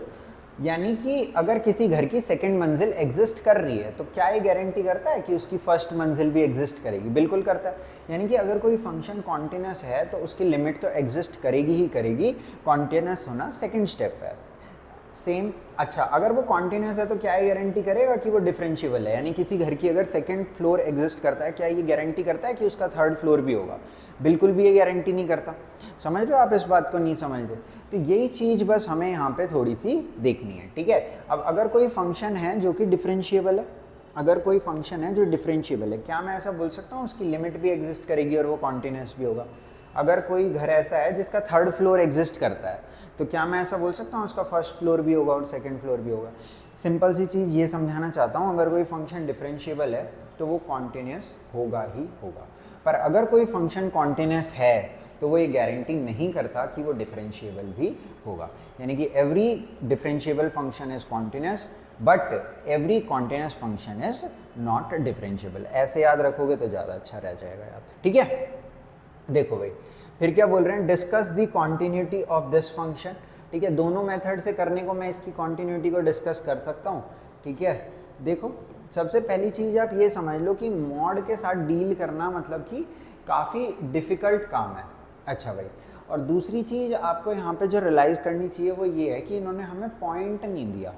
यानी कि अगर किसी घर की सेकंड मंजिल एग्जिस्ट कर रही है तो क्या ये गारंटी करता है कि उसकी फर्स्ट मंजिल भी एग्जिस्ट करेगी? बिल्कुल करता है। यानी कि अगर कोई फंक्शन कॉन्टिन्यूस है तो उसकी लिमिट तो एग्जिस्ट करेगी ही करेगी, कॉन्टिन्यूस होना सेकंड स्टेप है। सेम, अच्छा अगर वो कॉन्टिन्यूस है तो क्या ये गारंटी करेगा कि वो डिफरेंशिएबल है? यानी किसी घर की अगर सेकंड फ्लोर एग्जिस्ट करता है, क्या ये गारंटी करता है कि उसका थर्ड फ्लोर भी होगा? बिल्कुल भी ये गारंटी नहीं करता। समझ रहे हो आप इस बात को? नहीं समझ रहे? तो यही चीज़ बस हमें यहाँ पे थोड़ी सी देखनी है, ठीक है। अब अगर कोई फंक्शन है जो कि डिफरेंशिएबल है, अगर कोई फंक्शन है जो डिफरेंशिएबल है, क्या मैं ऐसा बोल सकता हूँ उसकी लिमिट भी एग्जिस्ट करेगी और वो कॉन्टिन्यूस भी होगा? अगर कोई घर ऐसा है जिसका थर्ड फ्लोर एग्जिस्ट करता है, तो क्या मैं ऐसा बोल सकता हूँ उसका फर्स्ट फ्लोर भी होगा और सेकंड फ्लोर भी होगा? सिंपल सी चीज़ ये समझाना चाहता हूँ, अगर कोई फंक्शन डिफरेंशिएबल है तो वो कॉन्टिन्यूस होगा ही होगा। पर अगर कोई फंक्शन कॉन्टिन्यूस है तो वो ये गारंटी नहीं करता कि वो डिफरेंशिएबल भी होगा। यानी कि every differentiable function is continuous but every continuous function is not differentiable. ऐसे याद रखोगे तो ज़्यादा अच्छा रह जाएगा याद, ठीक है। देखो भाई, फिर क्या बोल रहे हैं, discuss the continuity of this function, ठीक है। दोनों मेथड से करने को मैं इसकी कॉन्टिन्यूटी को डिस्कस कर सकता हूँ, ठीक है। देखो सबसे पहली चीज़ आप ये समझ लो कि मॉड के साथ डील करना मतलब कि काफ़ी डिफ़िकल्ट काम है। अच्छा भाई, और दूसरी चीज़ आपको यहाँ पे जो रियलाइज़ करनी चाहिए वो ये है कि इन्होंने हमें पॉइंट नहीं दिया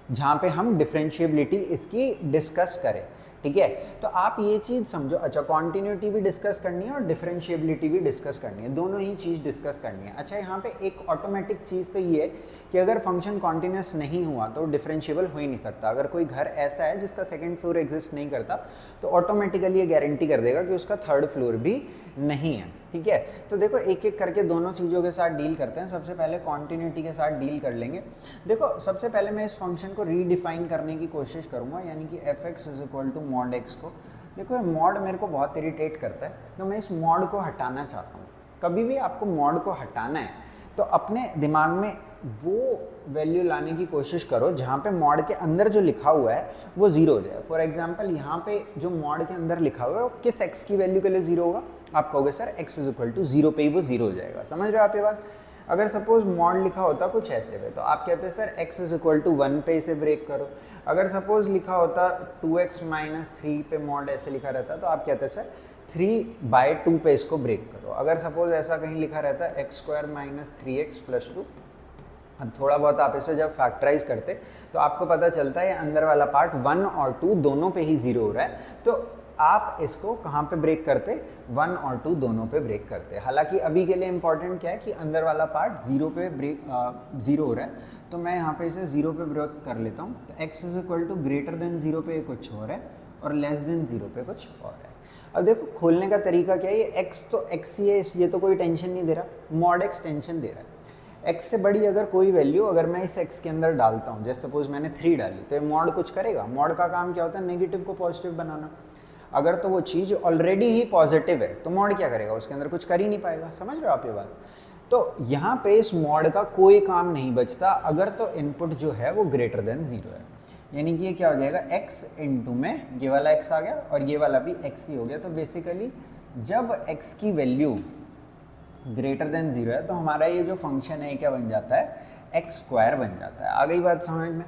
जहाँ पे हम डिफरेंशिएबिलिटी इसकी डिस्कस करें, ठीक है। तो आप ये चीज़ समझो, अच्छा कॉन्टिन्यूटी भी डिस्कस करनी है और डिफरेंशिएबिलिटी भी डिस्कस करनी है, दोनों ही चीज़ डिस्कस करनी है। अच्छा यहाँ पे एक ऑटोमेटिक चीज़ तो ये है कि अगर फंक्शन कॉन्टिन्यूस नहीं हुआ तो डिफरेंशिएबल हो ही नहीं सकता। अगर कोई घर ऐसा है जिसका सेकंड फ्लोर एग्जिस्ट नहीं करता तो ऑटोमेटिकली ये गारंटी कर देगा कि उसका थर्ड फ्लोर भी नहीं है, ठीक है। तो देखो एक एक करके दोनों चीज़ों के साथ डील करते हैं। सबसे पहले कॉन्टिन्यूटी के साथ डील कर लेंगे। देखो सबसे पहले मैं इस फंक्शन को रीडिफाइन करने की कोशिश करूँगा, यानी कि fx is equal to mod x को। देखो मॉड मेरे को बहुत इरिटेट करता है, तो मैं इस मॉड को हटाना चाहता हूँ। कभी भी आपको मॉड को हटाना है तो अपने दिमाग में वो वैल्यू लाने की कोशिश करो जहाँ पे मॉड के अंदर जो लिखा हुआ है वो जीरो हो जाए। फॉर एग्जांपल यहाँ पे जो मॉड के अंदर लिखा हुआ है वो किस x की वैल्यू के लिए जीरो होगा? आप कहोगे sir x is equal to 0 पे ही वो जीरो हो जाएगा। समझ रहे हो आप ये बात? अगर सपोज मॉड लिखा होता कुछ ऐसे पे तो आप कहते sir x is equal to 1 पे इसे ब्रेक करो। अगर सपोज लिखा होता 2x माइनस 3 पे मॉड ऐसे लिखा रहता तो आप कहते सर 3/2 पे इसको ब्रेक करो। अगर सपोज ऐसा कहीं लिखा रहता x² माइनस 3x प्लस 2, अब थोड़ा बहुत आप इसे जब फैक्टराइज करते तो आपको पता चलता है अंदर वाला पार्ट 1 और 2 दोनों पे ही जीरो हो रहा है, तो आप इसको कहाँ पे ब्रेक करते? 1 और 2 दोनों पे ब्रेक करते। हालांकि अभी के लिए इंपॉर्टेंट क्या है कि अंदर वाला पार्ट 0 पे ब्रेक जीरो हो रहा है, तो मैं यहाँ पे इसे 0 पे ब्रेक कर लेता हूँ। तो x is equal to greater than 0 पे कुछ और है और लेस देन 0 पे कुछ और है। अब देखो खोलने का तरीका क्या है, ये x तो x ही है, ये तो कोई टेंशन नहीं दे रहा, मॉड x टेंशन दे रहा है। x से बड़ी अगर कोई वैल्यू अगर मैं इस x के अंदर डालता हूँ, जैसे सपोज मैंने 3 डाली, तो ये मॉड कुछ करेगा? मॉड का काम क्या होता है? नेगेटिव को पॉजिटिव बनाना। अगर तो वो चीज़ ऑलरेडी ही पॉजिटिव है तो मॉड क्या करेगा? उसके अंदर कुछ कर ही नहीं पाएगा। समझ रहे हो आप ये बात? तो यहाँ पे इस मॉड का कोई काम नहीं बचता अगर तो इनपुट जो है वो ग्रेटर देन 0 है। यानी कि ये क्या हो जाएगा? x इंटू में ये वाला x आ गया और ये वाला भी x ही हो गया। तो बेसिकली जब x की वैल्यू ग्रेटर देन 0 है, तो हमारा ये जो फंक्शन है क्या बन जाता है, एक्स स्क्वायर बन जाता है। आ गई बात समझ में।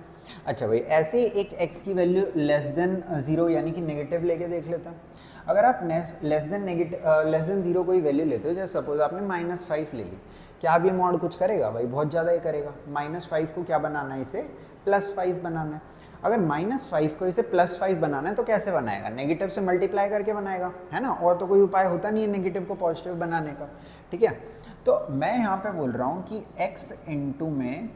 अच्छा भाई, ऐसे ही एक x की वैल्यू लेस देन 0 यानी कि नेगेटिव लेके देख लेते हैं। अगर आप लेस देन 0 कोई वैल्यू लेते हो, जैसे सपोज आपने -5 ले ली, क्या अब ये मॉड कुछ करेगा भाई, बहुत ज़्यादा ही करेगा। -5 को क्या बनाना है, इसे +5 बनाना है। अगर -5 को इसे +5 बनाना है तो कैसे बनाएगा, नेगेटिव से मल्टीप्लाई करके बनाएगा, है ना, और तो कोई उपाय होता नहीं है नेगेटिव को पॉजिटिव बनाने का, ठीक है। तो मैं यहाँ पे बोल रहा हूँ कि x इंटू में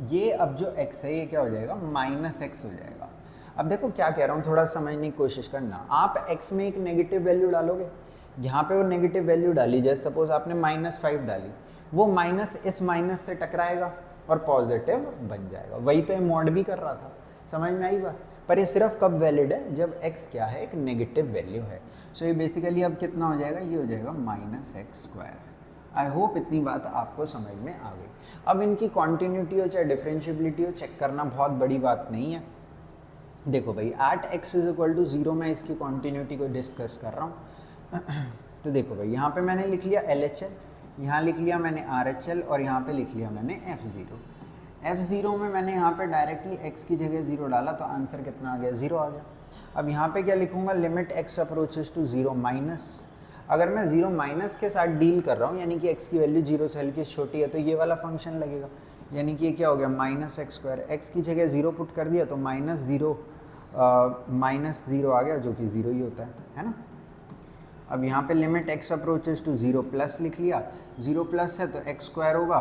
ये अब जो x है ये क्या हो जाएगा, -x हो जाएगा। अब देखो क्या कह रहा हूँ, थोड़ा समझने की कोशिश करना। आप x में एक नेगेटिव वैल्यू डालोगे, यहाँ पे वो नेगेटिव वैल्यू डाली, जैसे सपोज आपने -5 डाली, वो माइनस इस माइनस से टकराएगा और पॉजिटिव बन जाएगा। वही तो ये मॉड भी कर रहा था, समझ में आई बात। पर ये सिर्फ कब वैलिड है, जब x क्या है, एक नेगेटिव वैल्यू है। सो ये बेसिकली अब कितना हो जाएगा, ये हो जाएगा -x²। आई होप इतनी बात आपको समझ में आ गई। अब इनकी कॉन्टिन्यूटी हो चाहे डिफरेंशिएबिलिटी हो, चेक करना बहुत बड़ी बात नहीं है। देखो भाई, एट x = 0 मैं इसकी कॉन्टिन्यूटी को डिस्कस कर रहा हूँ। तो देखो भाई, यहाँ पे मैंने लिख लिया LHL, यहाँ लिख लिया मैंने RHL और यहाँ पे लिख लिया मैंने F0 में मैंने यहाँ पे डायरेक्टली x की जगह 0 डाला, तो आंसर कितना आ गया, 0 आ गया। अब यहाँ पे क्या लिखूँगा, limit x approaches to 0 minus. अगर मैं 0 माइनस के साथ डील कर रहा हूँ, यानी कि x की वैल्यू 0 से हल्की छोटी है, तो ये वाला फंक्शन लगेगा, यानी कि ये क्या हो गया, -x²। x की जगह 0 पुट कर दिया तो -0 आ गया, जो कि 0 ही होता है ना। अब यहाँ पे limit x approaches to 0 plus लिख लिया, 0 प्लस है तो x² होगा,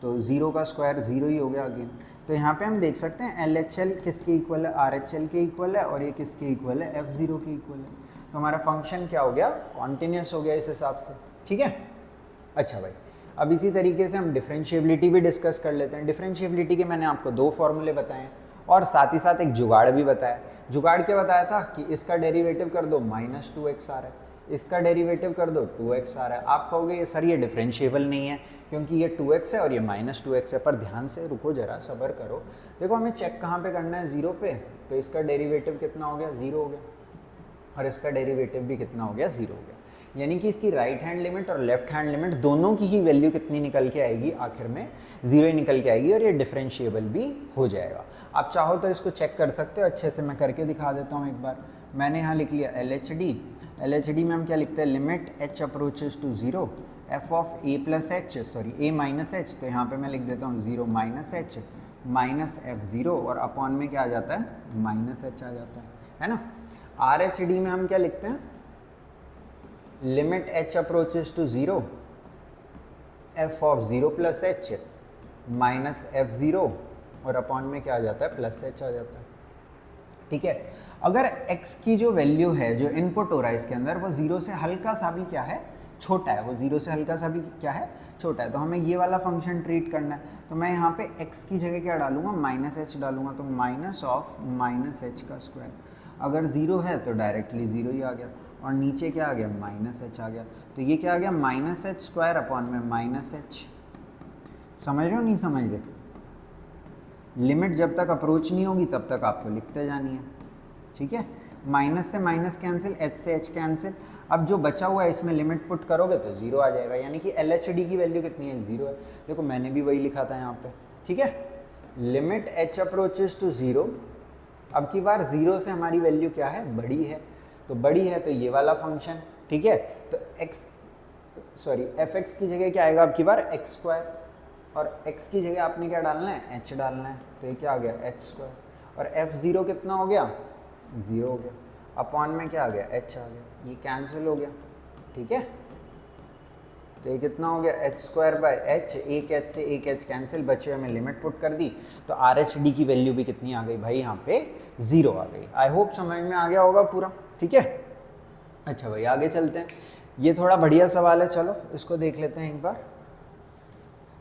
तो 0 का स्क्वायर 0 ही हो गया अगेन। तो यहाँ पे हम देख सकते हैं LHL किसके इक्वल है, RHL के इक्वल है, और ये किसके इक्वल है, F0 के इक्वल है। तो हमारा फंक्शन क्या हो गया, कॉन्टिन्यूस हो गया इस हिसाब से, ठीक है। अच्छा भाई, अब इसी तरीके से हम डिफरेंशिएबिलिटी भी डिस्कस कर लेते हैं। डिफरेंशिएबिलिटी के मैंने आपको 2 फॉर्मूले बताए हैं और साथ ही साथ एक जुगाड़ भी बताया। जुगाड़ क्या बताया था कि इसका डेरिवेटिव कर दो, -2x आ रहा है, इसका डेरिवेटिव कर दो, 2x आ रहा है। आप कहोगे ये सर ये डिफरेंशिएबल नहीं है क्योंकि ये 2x है और ये -2x है, पर ध्यान से रुको जरा, सब्र करो। देखो हमें चेक कहाँ पे करना है, 0 पे, तो इसका डेरिवेटिव कितना हो गया, 0 हो गया, और इसका डेरिवेटिव भी कितना हो गया, 0 हो गया। यानी कि इसकी राइट हैंड लिमिट और लेफ्ट हैंड लिमिट दोनों की ही वैल्यू कितनी निकल के आएगी, आखिर में 0 ही निकल के आएगी, और ये डिफरेंशिएबल भी हो जाएगा। आप चाहो तो इसको चेक कर सकते हो, अच्छे से मैं करके दिखा देता हूँ एक बार। मैंने यहाँ लिख लिया LHD में हम क्या लिखते हैं, limit h approaches to 0 f of a plus h, sorry a minus h, तो यहाँ पे मैं लिख देता हूँ 0 माइनस एच माइनस F0, और अपॉन में क्या आ जाता है, -h आ जाता है ना। RHD में हम क्या लिखते हैं, limit h approaches to 0 f of 0 plus h minus F0, और अपॉन में क्या आ जाता है, +h आ जाता है, ठीक है। अगर x की जो वैल्यू है, जो इनपुट हो रहा है इसके अंदर, वो 0 से हल्का सा भी क्या है, छोटा है, वो 0 से हल्का सा भी क्या है, छोटा है, तो हमें ये वाला फंक्शन ट्रीट करना है। तो मैं यहाँ पे x की जगह क्या डालूंगा, -h डालूंगा, तो -h²। अगर 0 है तो डायरेक्टली 0 ही आ गया, और नीचे क्या आ गया, -h आ गया, तो ये क्या आ गया, -h² अपॉन में -h। समझ रहे हो, नहीं समझ रहे, लिमिट जब तक अप्रोच नहीं होगी तब तक आपको लिखते जानी है, ठीक है। माइनस से माइनस कैंसिल, h से h कैंसिल। अब जो बचा हुआ है इसमें लिमिट पुट करोगे तो 0 आ जाएगा, यानी कि LHD की वैल्यू कितनी है, 0 है। देखो मैंने भी वही लिखा था यहाँ पे, ठीक है। लिमिट h अप्रोचेस टू 0, अब की बार 0 से हमारी वैल्यू क्या है, बड़ी है, तो बड़ी है तो ये वाला फंक्शन, ठीक है। तो fx की जगह क्या आएगा अब की बार, x², और x की जगह आपने क्या डालना है, h डालना है, तो ये क्या आ गया, h², और F0 कितना हो गया, 0 हो गया, अपॉन में क्या आ गया, h आ गया, ये कैंसिल हो गया, ठीक है। तो ये कितना हो गया, h²/h, एक h से एक h कैंसिल, बचे हमें लिमिट पुट कर दी, तो RHD की वैल्यू भी कितनी आ गई भाई, यहाँ पे 0 आ गई। आई होप समझ में आ गया होगा पूरा, ठीक है। अच्छा भाई आगे चलते हैं, ये थोड़ा बढ़िया सवाल है, चलो इसको देख लेते हैं एक बार।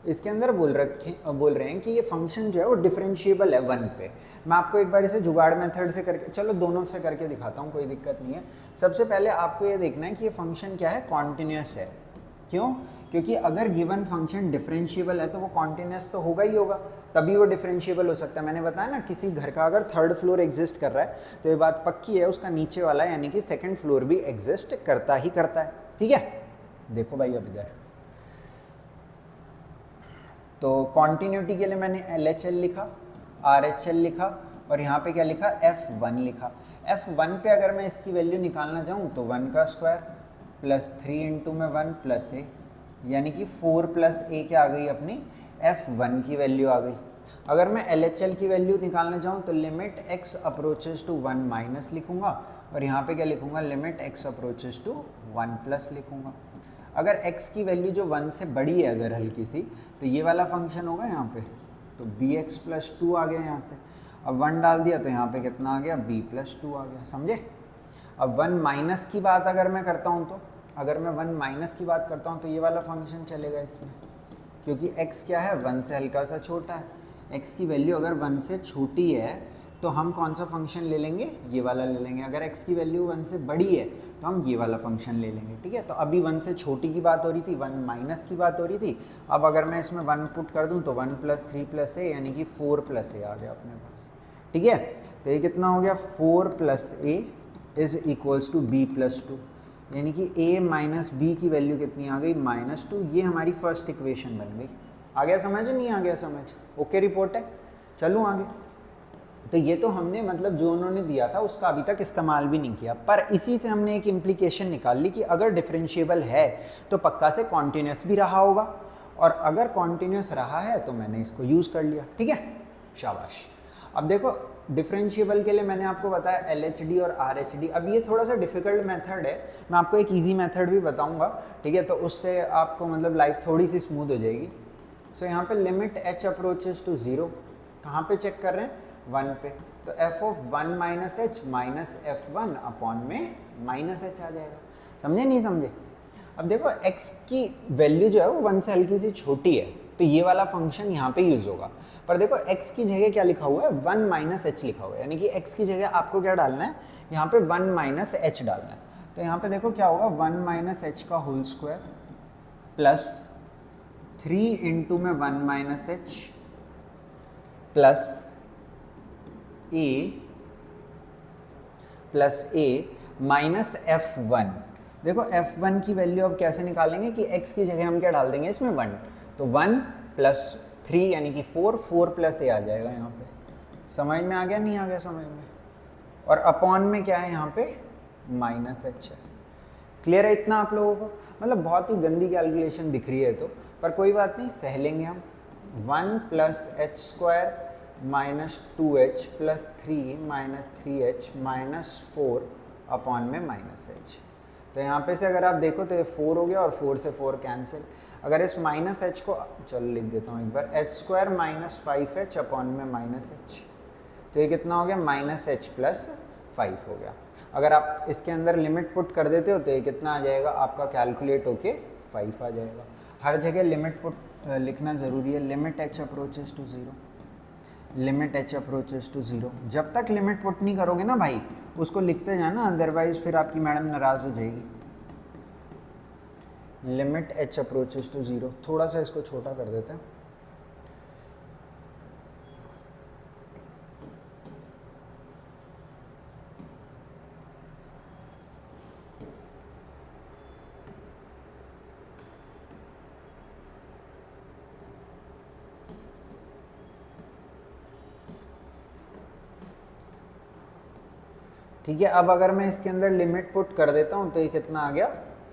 इसके अंदर बोल रहे हैं कि ये फंक्शन जो है वो डिफरेंशिएबल है 1 पे। मैं आपको एक बार इसे जुगाड़ मेथड से करके, चलो दोनों से करके दिखाता हूँ, कोई दिक्कत नहीं है। सबसे पहले आपको ये देखना है कि ये फंक्शन क्या है, कॉन्टिन्यूस है। क्यों? क्योंकि अगर गिवन फंक्शन डिफरेंशिएबल है तो वो कॉन्टिन्यूस तो होगा ही होगा, तभी वो डिफरेंशिएबल हो सकता है। मैंने बताया ना, किसी घर का अगर 3rd फ्लोर एग्जिस्ट कर रहा है तो ये बात पक्की है उसका नीचे वाला यानी कि 2nd फ्लोर भी एग्जिस्ट करता ही करता है, ठीक है। देखो भाई अब इधर तो कॉन्टीन्यूटी के लिए मैंने LHL लिखा, RHL लिखा और यहाँ पे क्या लिखा, F1 लिखा। F1 पे अगर मैं इसकी वैल्यू निकालना चाहूँ तो 1 का स्क्वायर प्लस 3 इंटू में 1 प्लस a, यानी कि 4 प्लस a क्या आ गई अपनी F1 की वैल्यू आ गई। अगर मैं LHL की वैल्यू निकालना चाहूँ तो limit x approaches to 1 minus लिखूंगा और यहाँ पे क्या लिखूंगा, limit x approaches to 1 plus लिखूंगा। अगर x की वैल्यू जो 1 से बड़ी है अगर हल्की सी, तो ये वाला फंक्शन होगा यहाँ पे, तो bx प्लस 2 आ गया यहाँ से। अब 1 डाल दिया तो यहाँ पे कितना आ गया, b प्लस 2 आ गया, समझे। अब 1 माइनस की बात अगर मैं करता हूँ तो, अगर मैं 1 माइनस की बात करता हूँ तो ये वाला फंक्शन चलेगा इसमें, क्योंकि x क्या है, 1 से हल्का सा छोटा है। x की वैल्यू अगर 1 से छोटी है तो हम कौन सा फंक्शन ले लेंगे, ये वाला ले लेंगे। अगर x की वैल्यू 1 से बड़ी है तो हम ये वाला फंक्शन ले लेंगे, ठीक है। तो अभी 1 से छोटी की बात हो रही थी, 1 माइनस की बात हो रही थी। अब अगर मैं इसमें 1 पुट कर दूं तो 1 प्लस 3 प्लस a यानी कि 4 प्लस a आ गया अपने पास, ठीक है। तो ये कितना हो गया, 4 plus a is equals to b plus 2, यानी कि a माइनस b की वैल्यू कितनी आ गई, -2। ये हमारी फर्स्ट इक्वेशन बन गई। आ गया समझ, नहीं आ गया समझ, ओके रिपोर्ट है। चलूँ आगे। तो ये तो हमने मतलब जो उन्होंने दिया था उसका अभी तक इस्तेमाल भी नहीं किया, पर इसी से हमने एक इम्प्लीकेशन निकाल ली कि अगर डिफरेंशिएबल है तो पक्का से कॉन्टिन्यूस भी रहा होगा, और अगर कॉन्टिन्यूस रहा है तो मैंने इसको यूज़ कर लिया, ठीक है, शाबाश। अब देखो डिफरेंशिएबल के लिए मैंने आपको बताया LHD और RHD। अब ये थोड़ा सा डिफ़िकल्ट मेथड है, मैं आपको एक ईजी मेथड भी बताऊँगा, ठीक है, तो उससे आपको मतलब लाइफ थोड़ी सी स्मूथ हो जाएगी। सो यहाँ पे लिमिट h अप्रोचेस टू 0, कहाँ पे चेक कर रहे हैं, 1 पे, तो f of 1 minus H minus F1 upon में माइनस h आ जाएगा, समझे नहीं समझे। अब देखो x की वैल्यू जो है वो 1 से हल्की सी छोटी है, तो ये वाला फंक्शन यहाँ पे यूज़ होगा। पर देखो x की जगह क्या लिखा हुआ है, 1 माइनस एच लिखा हुआ है, यानी कि x की जगह आपको क्या डालना है, यहाँ पे 1 माइनस एच डालना है। तो यहाँ पे देखो क्या होगा, 1 माइनस एच का होल स्क्वायर प्लस 3 इंटू में 1 minus H plus a minus F1। देखो F1 की वैल्यू अब कैसे निकालेंगे कि x की जगह हम क्या डाल देंगे इसमें 1, तो 1 प्लस 3 यानी कि 4 प्लस a आ जाएगा यहाँ पे। समझ में आ गया, नहीं आ गया समझ में। और अपॉन में क्या है यहाँ पे, माइनस h है। क्लियर है इतना आप लोगों को, मतलब बहुत ही गंदी कैलकुलेशन दिख रही है तो, पर कोई बात नहीं, सह लेंगे हम। 1 plus H square minus 2h plus 3 minus 3h minus 4 upon में माइनस h। तो यहाँ पे से अगर आप देखो तो ये 4 हो गया और 4 से 4 कैंसिल। अगर इस माइनस h को, चलो लिख देता हूँ एक बार, h square minus 5h upon में माइनस h, तो ये कितना हो गया, माइनस h प्लस 5 हो गया। अगर आप इसके अंदर लिमिट पुट कर देते हो तो ये कितना आ जाएगा आपका, कैलकुलेट होके 5 आ जाएगा। हर जगह लिमिट पुट लिखना ज़रूरी है। Limit h approaches to 0, limit h approaches to 0। जब तक लिमिट पुट नहीं करोगे ना भाई, उसको लिखते जाना, अदरवाइज फिर आपकी मैडम नाराज़ हो जाएगी। लिमिट h अप्रोचेस टू 0, थोड़ा सा इसको छोटा कर देते हैं। ठीक है, अब अगर मैं इसके अंदर लिमिट पुट कर देता हूँ तो ये कितना आ गया,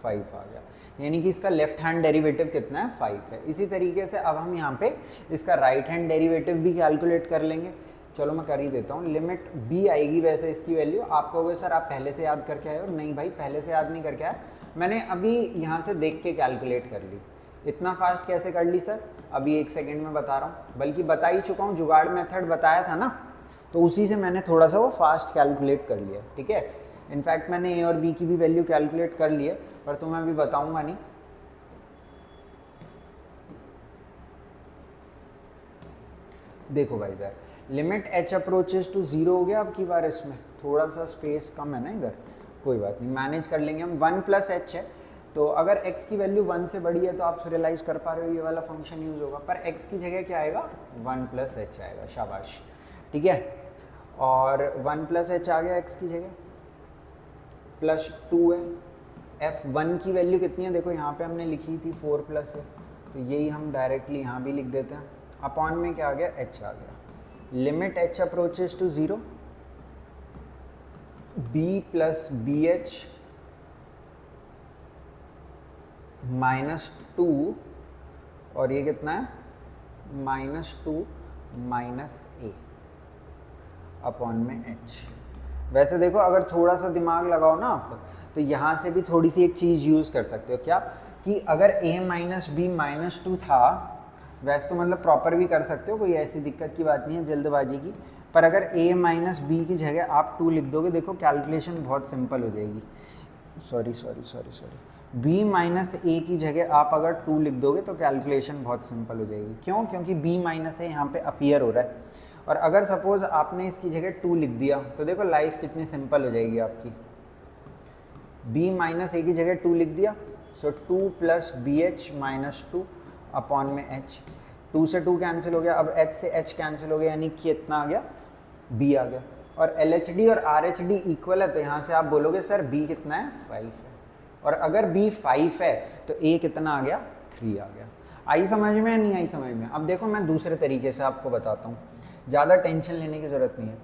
5 आ गया, यानी कि इसका लेफ्ट हैंड डेरिवेटिव कितना है, 5 है। इसी तरीके से अब हम यहाँ पे इसका राइट हैंड डेरिवेटिव भी कैलकुलेट कर लेंगे। चलो मैं कर ही देता हूँ। लिमिट b आएगी वैसे इसकी वैल्यू, आप कहोगे सर आप पहले से याद करके आए हो, नहीं भाई पहले से याद नहीं करके आया, मैंने अभी यहाँ से देख के कैलकुलेट कर ली। इतना फास्ट कैसे कर ली सर, अभी 1 सेकेंड में बता रहा हूँ, बल्कि बता ही चुका हूँ, जुगाड़ मेथड बताया था ना, तो उसी से मैंने थोड़ा सा वो फास्ट कैलकुलेट कर लिया, ठीक है। इनफैक्ट मैंने a और b की भी वैल्यू कैलकुलेट कर ली है, पर तो मैं अभी बताऊंगा नहीं। देखो भाई इधर लिमिट h अप्रोचेस टू 0 हो गया। अब की बार इसमें थोड़ा सा स्पेस कम है ना इधर, कोई बात नहीं, मैनेज कर लेंगे हम। 1 प्लस एच है, तो अगर x की वैल्यू 1 से बड़ी है तो आप रियलाइज़ कर पा रहे हो ये वाला फंक्शन यूज़ होगा, पर x की जगह क्या आएगा, 1 प्लस एच आएगा, शाबाश, ठीक है। और 1 प्लस एच आ गया x की जगह, प्लस 2 है। F1 की वैल्यू कितनी है, देखो यहाँ पे हमने लिखी थी 4 प्लस है, तो यही हम डायरेक्टली यहाँ भी लिख देते हैं। अपॉन में क्या आ गया, h आ गया। Limit h approaches to 0, b plus b h -2, और ये कितना है, -2 माइनस ए अपॉन में h। वैसे देखो अगर थोड़ा सा दिमाग लगाओ ना आप, तो यहाँ से भी थोड़ी सी एक चीज़ यूज़ कर सकते हो, क्या कि अगर a माइनस बी -2 था, वैसे तो मतलब प्रॉपर भी कर सकते हो, कोई ऐसी दिक्कत की बात नहीं है जल्दबाजी की, पर अगर a माइनस बी की जगह आप 2 लिख दोगे, देखो कैलकुलेशन बहुत सिंपल हो जाएगी। सॉरी b माइनस ए की जगह आप अगर 2 लिख दोगे तो कैलकुलेशन बहुत सिंपल हो जाएगी। क्यों? क्योंकि b माइनस ए यहाँ पे अपीयर हो रहा है, और अगर सपोज आपने इसकी जगह 2 लिख दिया तो देखो लाइफ कितनी सिंपल हो जाएगी आपकी। b माइनस ए की जगह 2 लिख दिया, सो 2 प्लस बी एच -2 अपॉन में h। 2 से 2 कैंसिल हो गया, अब h से h कैंसिल हो गया, यानी कि इतना आ गया, b आ गया। और LHD और RHD इक्वल है, तो यहाँ से आप बोलोगे सर b कितना है, 5 है। और अगर b 5 है तो a कितना आ गया, 3 आ गया। आई समझ में या नहीं आई समझ में? अब देखो मैं दूसरे तरीके से आपको बताता हूँ, ज़्यादा टेंशन लेने की ज़रूरत नहीं है।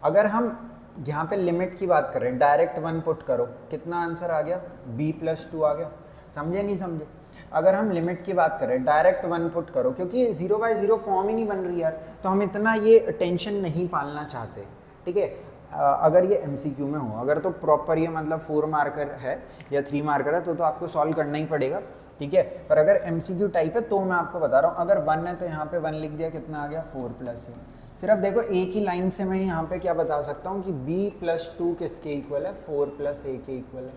अगर हम यहाँ पे लिमिट की बात करें, डायरेक्ट 1 पुट करो, कितना आंसर आ गया, b + 2 आ गया। समझे नहीं समझे? अगर हम लिमिट की बात करें, डायरेक्ट 1 पुट करो, क्योंकि 0/0 फॉर्म ही नहीं बन रही यार, तो हम इतना ये टेंशन नहीं पालना चाहते, ठीक है। अगर ये MCQ में हो, अगर तो प्रॉपर ये मतलब 4 मार्कर है या 3 मार्कर है, तो आपको सॉल्व करना ही पड़ेगा, ठीक है। पर अगर MCQ टाइप है तो मैं आपको बता रहा हूँ, अगर 1 है तो यहाँ पे 1 लिख दिया, कितना आ गया, 4 + a। सिर्फ देखो एक ही लाइन से मैं यहाँ पे क्या बता सकता हूँ कि b + 2 किसके इक्वल है, 4 + a के इक्वल है।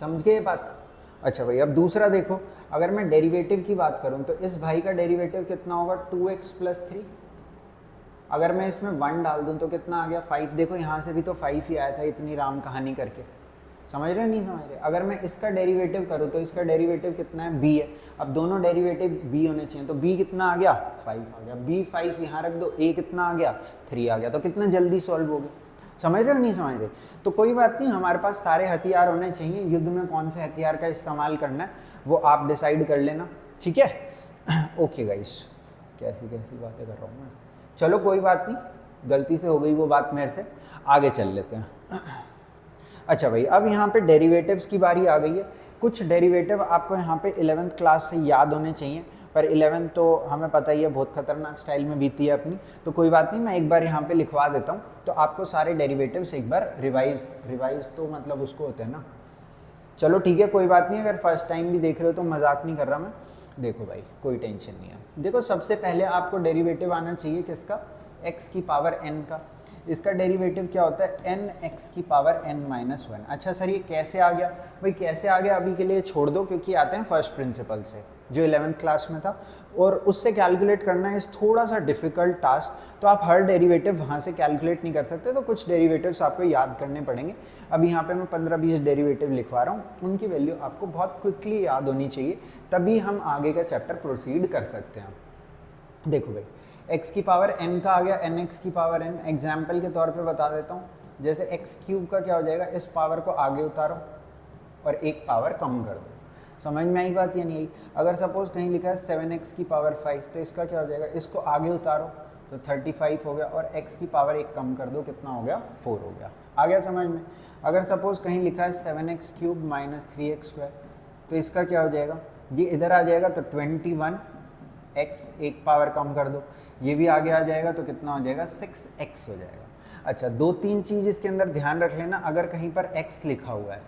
समझ गए ये बात? अच्छा भाई, अब दूसरा देखो, अगर मैं डेरिवेटिव की बात करूँ तो इस भाई का डेरिवेटिव कितना होगा, 2x + 3। अगर मैं इसमें 1 डाल दूँ तो कितना आ गया, 5। देखो यहाँ से भी तो 5 ही आया था, इतनी राम कहानी करके। समझ रहे नहीं समझ रहे? अगर मैं इसका डेरिवेटिव करूँ तो इसका डेरिवेटिव कितना है, b है। अब दोनों डेरिवेटिव b होने चाहिए, तो b कितना आ गया, 5 आ गया। b 5 यहाँ रख दो, a कितना आ गया, 3 आ गया। तो कितना जल्दी सॉल्व हो गया। समझ रहे हो नहीं समझ रहे? तो कोई बात नहीं, हमारे पास सारे हथियार होने चाहिए। युद्ध में कौन से हथियार का इस्तेमाल करना है वो आप डिसाइड कर लेना, ठीक है। ओके गाइस, कैसी कैसी बातें कर रहा हूँ मैं। चलो कोई बात नहीं, गलती से हो गई वो बात मेरे से, आगे चल लेते हैं। अच्छा भाई, अब यहाँ पे डेरिवेटिव्स की बारी आ गई है। कुछ डेरिवेटिव आपको यहाँ पे 11th क्लास से याद होने चाहिए, पर 11 तो हमें पता ही है बहुत खतरनाक स्टाइल में बीती है अपनी, तो कोई बात नहीं, मैं एक बार यहाँ पे लिखवा देता हूँ, तो आपको सारे डेरिवेटिव्स एक बार रिवाइज तो मतलब उसको होता है ना। चलो ठीक है, कोई बात नहीं, अगर फर्स्ट टाइम भी देख रहे हो तो मजाक नहीं कर रहा मैं। देखो भाई, कोई टेंशन नहीं है। देखो सबसे पहले आपको डेरिवेटिव आना चाहिए किसका, x की पावर n का। इसका डेरिवेटिव क्या होता है, n(x की पावर n-1)। अच्छा सर, ये कैसे आ गया? भाई कैसे आ गया अभी के लिए छोड़ दो, क्योंकि आते हैं फर्स्ट प्रिंसिपल से, जो 11th क्लास में था, और उससे कैलकुलेट करना है थोड़ा सा डिफिकल्ट टास्क। तो आप हर डेरिवेटिव वहाँ से कैलकुलेट नहीं कर सकते, तो कुछ डेरिवेटिव्स आपको याद करने पड़ेंगे। अब यहाँ पे मैं 15-20 डेरिवेटिव लिखवा रहा हूँ, उनकी वैल्यू आपको बहुत क्विकली याद होनी चाहिए, तभी हम आगे का चैप्टर प्रोसीड कर सकते हैं। देखो भाई, x की पावर n का आ गया, nx की पावर n। एग्जाम्पल के तौर पे बता देता हूँ, जैसे x³ का क्या हो जाएगा, इस पावर को आगे उतारो और एक पावर कम कर दो। समझ में आई बात या नहीं आई? अगर सपोज कहीं लिखा है 7x की पावर 5, तो इसका क्या हो जाएगा, इसको आगे उतारो तो 35 हो गया, और x की पावर 1 कम कर दो, कितना हो गया, 4 हो गया। आ गया समझ में? अगर सपोज कहीं लिखा है 7x³ - 3x², तो इसका क्या हो जाएगा, ये इधर आ जाएगा तो 21x, एक पावर कम कर दो, ये भी आगे आ जाएगा तो कितना हो जाएगा, 6x हो जाएगा। अच्छा, 2-3 चीज़ इसके अंदर ध्यान रख लेना। अगर कहीं पर x लिखा हुआ है,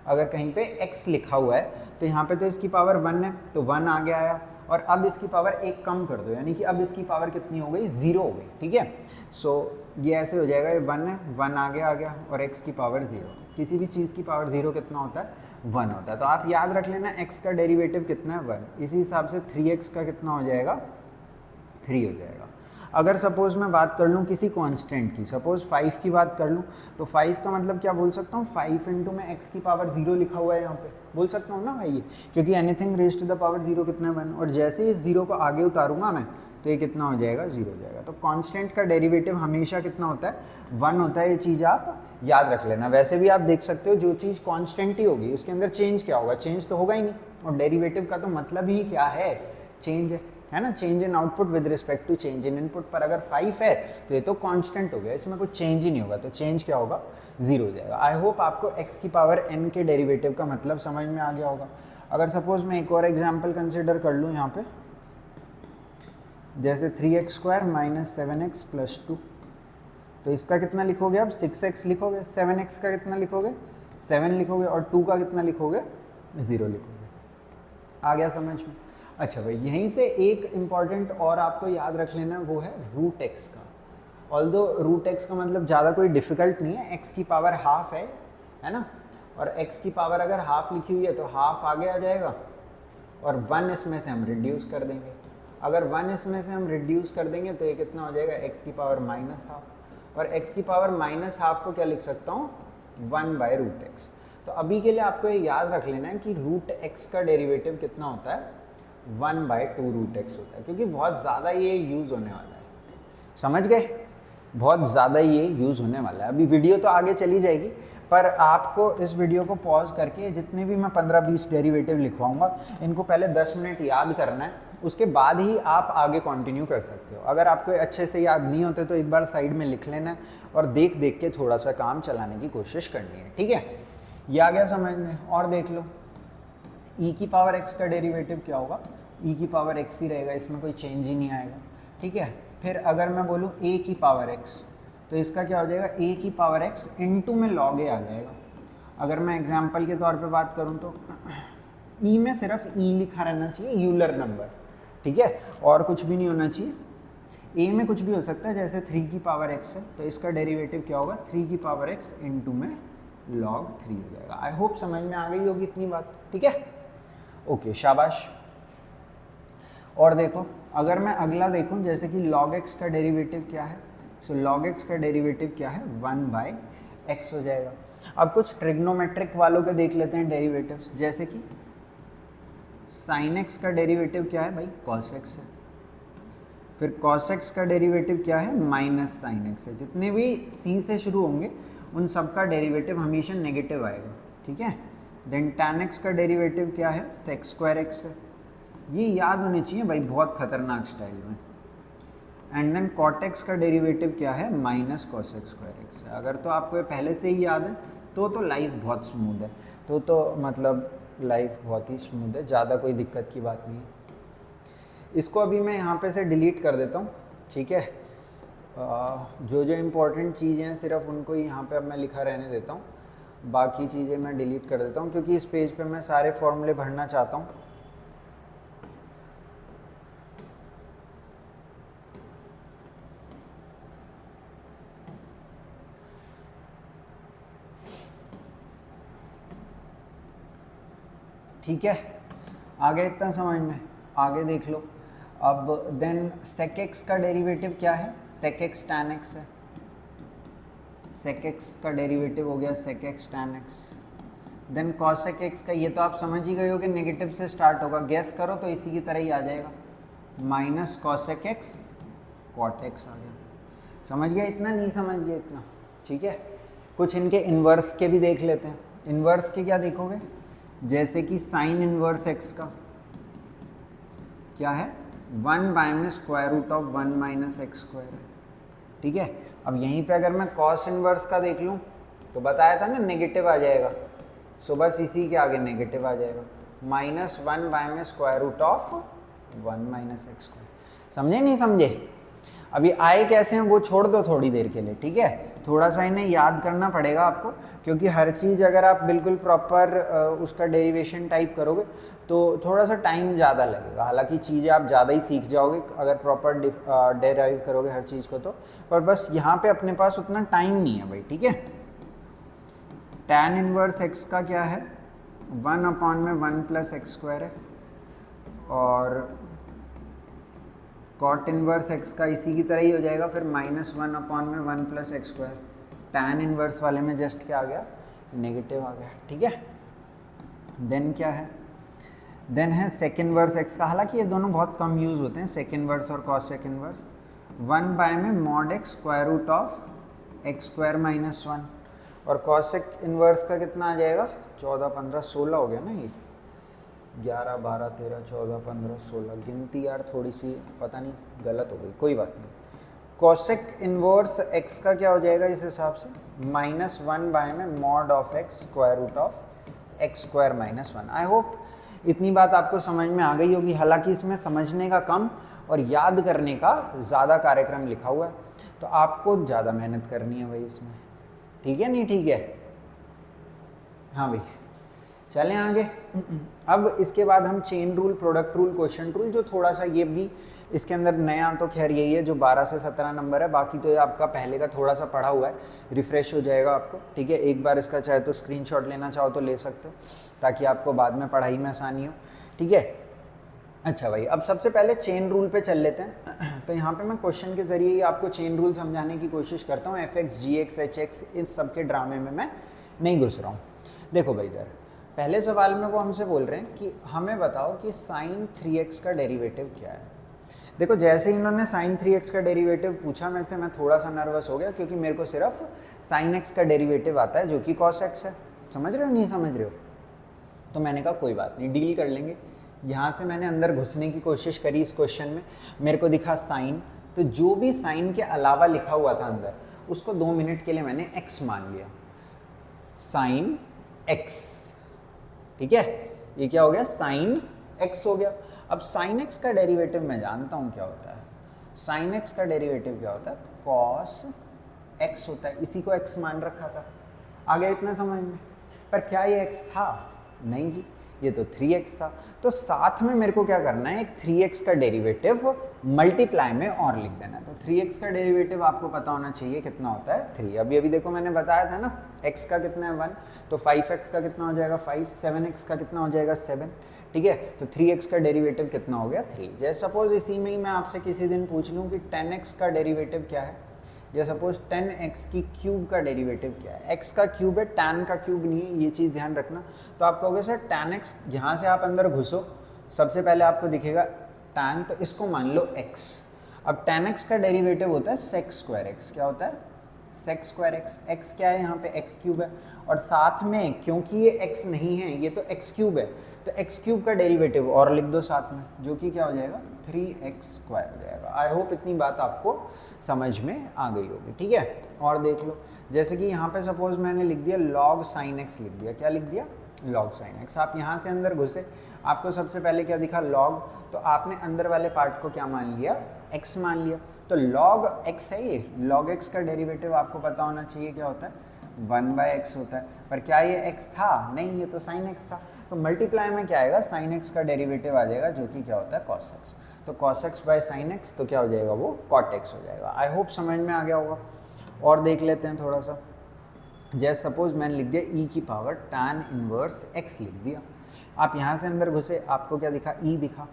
अगर कहीं पे x लिखा हुआ है, तो यहाँ पे तो इसकी पावर 1 है, तो 1 आगे आया, और अब इसकी पावर 1 कम कर दो, यानी कि अब इसकी पावर कितनी हो गई, 0 हो गई, ठीक है। सो ये ऐसे हो जाएगा, ये 1 है, 1 आगे आ गया, और x की पावर 0। किसी भी चीज़ की पावर 0 कितना होता है, 1 होता है। तो आप याद रख लेना, x का डेरिवेटिव कितना है, 1। इसी हिसाब से 3x का कितना हो जाएगा, 3 हो जाएगा। अगर सपोज मैं बात कर लूँ किसी कांस्टेंट की, सपोज 5 की बात कर लूँ, तो 5 का मतलब क्या बोल सकता हूँ, 5 इंटू में x की पावर 0 लिखा हुआ है यहाँ पे, बोल सकता हूँ ना भाई ये, क्योंकि anything raise to the power 0 कितना है, 1। और जैसे ही इस 0 को आगे उतारूंगा मैं, तो ये कितना हो जाएगा, 0 हो जाएगा। तो कांस्टेंट का डेरिवेटिव हमेशा कितना होता है, 1 होता है। ये चीज़ आप याद रख लेना। वैसे भी आप देख सकते हो, जो चीज़ कांस्टेंट ही होगी उसके अंदर चेंज क्या होगा, चेंज तो होगा ही नहीं, और डेरिवेटिव का तो मतलब ही क्या है, चेंज है ना, change in output with respect to change in input. पर अगर 5 है तो ये तो कांस्टेंट हो गया, इसमें कुछ चेंज ही नहीं होगा, तो चेंज क्या होगा, 0 हो जाएगा। आई होप आपको x की पावर n के डेरिवेटिव का मतलब समझ में आ गया होगा। अगर सपोज मैं एक और एग्जांपल कंसिडर कर लूँ यहाँ पे, जैसे 3x² - 7x + 2, तो इसका कितना लिखोगे आप, 6x लिखोगे, 7x का कितना लिखोगे, 7 लिखोगे, और 2 का कितना लिखोगे, 0 लिखोगे। आ गया समझ में। अच्छा भाई, यहीं से एक इम्पॉर्टेंट और आपको याद रख लेना, वो है रूट एक्स का। ऑल्दो रूट एक्स का मतलब ज़्यादा कोई डिफ़िकल्ट नहीं है, एक्स की पावर हाफ है ना, और एक्स की पावर अगर हाफ लिखी हुई है तो हाफ आगे आ जाएगा, और 1 इसमें से हम रिड्यूस कर देंगे। अगर 1 इसमें से हम रिड्यूस कर देंगे तो ये कितना हो जाएगा, एक्स की पावर -हाफ, और एक्स की पावर -हाफ को क्या लिख सकता हूँ, 1/√x। तो अभी के लिए आपको ये याद रख लेना है कि रूट एक्स का डेरिवेटिव कितना होता है, 1/2√x होता है, क्योंकि बहुत ज़्यादा ये यूज़ होने वाला है, समझ गए, बहुत ज़्यादा ये यूज़ होने वाला है। अभी वीडियो तो आगे चली जाएगी, पर आपको इस वीडियो को पॉज करके जितने भी मैं 15-20 डेरिवेटिव लिखवाऊंगा, इनको पहले 10 मिनट याद करना है, उसके बाद ही आप आगे कंटिन्यू कर सकते हो। अगर आपको अच्छे से याद नहीं होते तो एक बार साइड में लिख लेना है और देख देख के थोड़ा सा काम चलाने की कोशिश करनी है, ठीक है। ये आ गया समझ में। और देख लो, e की पावर x का डेरिवेटिव क्या होगा, e की पावर x ही रहेगा, इसमें कोई चेंज ही नहीं आएगा, ठीक है। फिर अगर मैं बोलूँ a की पावर x, तो इसका क्या हो जाएगा, a की पावर x इनटू में log a आ जाएगा। अगर मैं एग्जांपल के तौर पे बात करूँ तो e में सिर्फ e लिखा रहना चाहिए, यूलर नंबर, ठीक है, और कुछ भी नहीं होना चाहिए। a में कुछ भी हो सकता है, जैसे 3 की पावर x है, तो इसका डेरिवेटिव क्या होगा, 3 की पावर x इनटू में log 3 हो जाएगा। आई होप समझ में आ गई होगी इतनी बात, ठीक है, ओके, शाबाश। और देखो, अगर मैं अगला देखूं, जैसे कि log x का डेरिवेटिव क्या है, सो log x का डेरिवेटिव क्या है, 1/x हो जाएगा। अब कुछ ट्रिग्नोमेट्रिक वालों के देख लेते हैं डेरिवेटिव्स, जैसे कि sin x का डेरिवेटिव क्या है भाई, cos x है। फिर cos x का डेरिवेटिव क्या है, -sin x है। जितने भी c से शुरू होंगे उन सब का डेरिवेटिव हमेशा नेगेटिव आएगा, ठीक है। देन tan x का डेरिवेटिव क्या है, sec² x है। ये याद होनी चाहिए भाई, बहुत खतरनाक स्टाइल में। एंड देन cot x का डेरिवेटिव क्या है, -cos x²x है। अगर तो आपको ये पहले से ही याद है तो लाइफ बहुत स्मूथ है, तो मतलब लाइफ बहुत ही स्मूथ है, ज़्यादा कोई दिक्कत की बात नहीं है। इसको अभी मैं यहाँ पे से डिलीट कर देता हूँ, ठीक है। जो जो इम्पोर्टेंट चीज़ें हैं सिर्फ उनको ही यहाँ पे अब मैं लिखा रहने देता हूँ, बाकी चीज़ें मैं डिलीट कर देता हूँ, क्योंकि इस पेज पे मैं सारे फॉर्मूले भरना चाहता हूँ। ठीक है, आगे इतना समझ में, आगे देख लो। अब देन sec x का डेरिवेटिव क्या है, sec x tan x है। sec x का डेरिवेटिव हो गया sec x tan x। Then cosec x का, ये तो आप समझ ही गए हो कि नेगेटिव से स्टार्ट होगा, गैस करो तो इसी की तरह ही आ जाएगा, -cosec x cot x आ गया। समझ गया इतना, नहीं समझ गया इतना, ठीक है। कुछ इनके इन्वर्स के भी देख लेते हैं। इन्वर्स के क्या देखोगे, जैसे कि साइन इन्वर्स x का क्या है, 1/√1 - x², ठीक है। अब यहीं पे अगर मैं cos इन्वर्स का देख लूँ तो बताया था ना नेगेटिव आ जाएगा, सो बस इसी के आगे नेगेटिव आ जाएगा, -1/√1 - x²। समझे नहीं समझे? अभी आए कैसे हैं वो छोड़ दो थोड़ी देर के लिए, ठीक है। थोड़ा सा इन्हें याद करना पड़ेगा आपको, क्योंकि हर चीज़ अगर आप बिल्कुल प्रॉपर उसका डेरिवेशन टाइप करोगे तो थोड़ा सा टाइम ज़्यादा लगेगा। हालांकि चीज़ें आप ज़्यादा ही सीख जाओगे अगर प्रॉपर डेराइव करोगे हर चीज़ को तो, पर बस यहाँ पे अपने पास उतना टाइम नहीं है भाई, ठीक है। tan इनवर्स x का क्या है, 1/1 + x² है, और cot इनवर्स x का इसी की तरह ही हो जाएगा, फिर -1/1 + x²। tan इनवर्स वाले में जस्ट क्या आ गया, नेगेटिव आ गया, ठीक है। देन क्या है, देन है sec इनवर्स x का। हालांकि ये दोनों बहुत कम यूज़ होते हैं, sec इनवर्स और cosec inverse. 1/mod x (x² - 1), और cosec इनवर्स का कितना आ जाएगा, 14, 15, 16 हो गया ना ये, 11 12 13 14 15 16 गिनती यार थोड़ी सी पता नहीं गलत हो गई, कोई बात नहीं। कोसेक इन्वर्स एक्स का क्या हो जाएगा इस हिसाब से, -1 बाय में mod of x square root of x square -1। I hope इतनी बात आपको समझ में आ गई होगी। हालांकि इसमें समझने का कम और याद करने का ज़्यादा कार्यक्रम लिखा हुआ है, तो आपको ज़्यादा मेहनत करनी है भाई इसमें, ठीक है नहीं ठीक है? हाँ भाई चलें आगे। अब इसके बाद हम chain rule, product rule, question rule, जो थोड़ा सा ये भी इसके अंदर नया तो खैर यही है जो 12 से 17 नंबर है, बाकी तो ये आपका पहले का थोड़ा सा पढ़ा हुआ है, रिफ्रेश हो जाएगा आपको, ठीक है। एक बार इसका चाहे तो स्क्रीनशॉट लेना चाहो तो ले सकते हो, ताकि आपको बाद में पढ़ाई में आसानी हो, ठीक है। अच्छा भाई, अब सबसे पहले चेन रूल पे चल लेते हैं। तो यहाँ पे मैं क्वेश्चन के जरिए ही आपको चेन रूल समझाने की कोशिश करता हूँ। fx, gx, hx इन सब के ड्रामे में मैं नहीं घुस रहा हूँ। देखो भाई इधर पहले सवाल में वो हमसे बोल रहे हैं कि हमें बताओ कि sin 3x का डेरिवेटिव क्या है। देखो जैसे ही इन्होंने sin 3x का डेरिवेटिव पूछा मेरे से, मैं थोड़ा सा नर्वस हो गया, क्योंकि मेरे को सिर्फ sin x का डेरिवेटिव आता है जो कि cos x है। समझ रहे हो नहीं समझ रहे हो? तो मैंने कहा कोई बात नहीं, डील कर लेंगे। यहाँ से मैंने अंदर घुसने की कोशिश करी इस क्वेश्चन में, मेरे को दिखा साइन, तो जो भी साइन के अलावा लिखा हुआ था अंदर उसको 2 मिनट के लिए मैंने x मान लिया, साइन x, ठीक है। ये क्या हो गया, साइन x हो गया। अब साइन x का डेरिवेटिव मैं जानता हूँ क्या होता है, साइन x का डेरिवेटिव क्या होता है, कॉस x होता है, इसी को x मान रखा था। आ गया इतना समझ में? पर क्या ये x था? नहीं जी, ये तो 3x था। तो साथ में मेरे को क्या करना है, एक 3x का डेरिवेटिव मल्टीप्लाई में और लिख देना है। तो 3x का डेरिवेटिव आपको पता होना चाहिए कितना होता है, 3। अभी देखो मैंने बताया था ना, x का कितना है 1, तो 5x का कितना हो जाएगा 5, 7x का कितना हो जाएगा 7, ठीक है। तो 3x का डेरिवेटिव कितना हो गया 3। जैसे सपोज इसी में ही मैं आपसे किसी दिन पूछ लूँ कि 10x का डेरिवेटिव क्या है, या सपोज 10x की क्यूब का डेरिवेटिव क्या है। x का क्यूब है, tan का क्यूब नहीं है, ये चीज़ ध्यान रखना। तो आप कहोगे सर tan x, यहाँ से आप अंदर घुसो, सबसे पहले आपको दिखेगा tan, तो इसको मान लो x। अब tan x का डेरिवेटिव होता है sec स्क्वायर x। क्या होता है, sec स्क्वायर x। x क्या है यहाँ पे, x क्यूब है, और साथ में क्योंकि ये x नहीं है, ये तो x क्यूब है, तो x क्यूब का डेरिवेटिव और लिख दो साथ में, जो कि क्या हो जाएगा 3x स्क्वायर हो जाएगा। आई होप इतनी बात आपको समझ में आ गई होगी, ठीक है। और देख लो, जैसे कि यहाँ पे सपोज मैंने लिख दिया log sin x, लिख दिया, क्या लिख दिया, log sin x। आप यहाँ से अंदर घुसे, आपको सबसे पहले क्या दिखा, log, तो आपने अंदर वाले पार्ट को क्या मान लिया, x मान लिया। तो log x है ये, log x का डेरिवेटिव आपको पता होना चाहिए क्या होता है, 1/x होता है। पर क्या ये x था? नहीं, ये तो sin x था। तो मल्टीप्लाई में क्या आएगा, sin x का डेरिवेटिव आ जाएगा, जो कि क्या होता है cos x। तो cos x by sin x, तो क्या हो जाएगा वो cot x हो जाएगा। आई होप समझ में आ गया होगा। और देख लेते हैं थोड़ा सा। जैसे सपोज मैंने लिख दिया e की पावर tan इनवर्स x लिख दिया। आप यहाँ से अंदर घुसे, आपको क्या दिखा, e दिखा,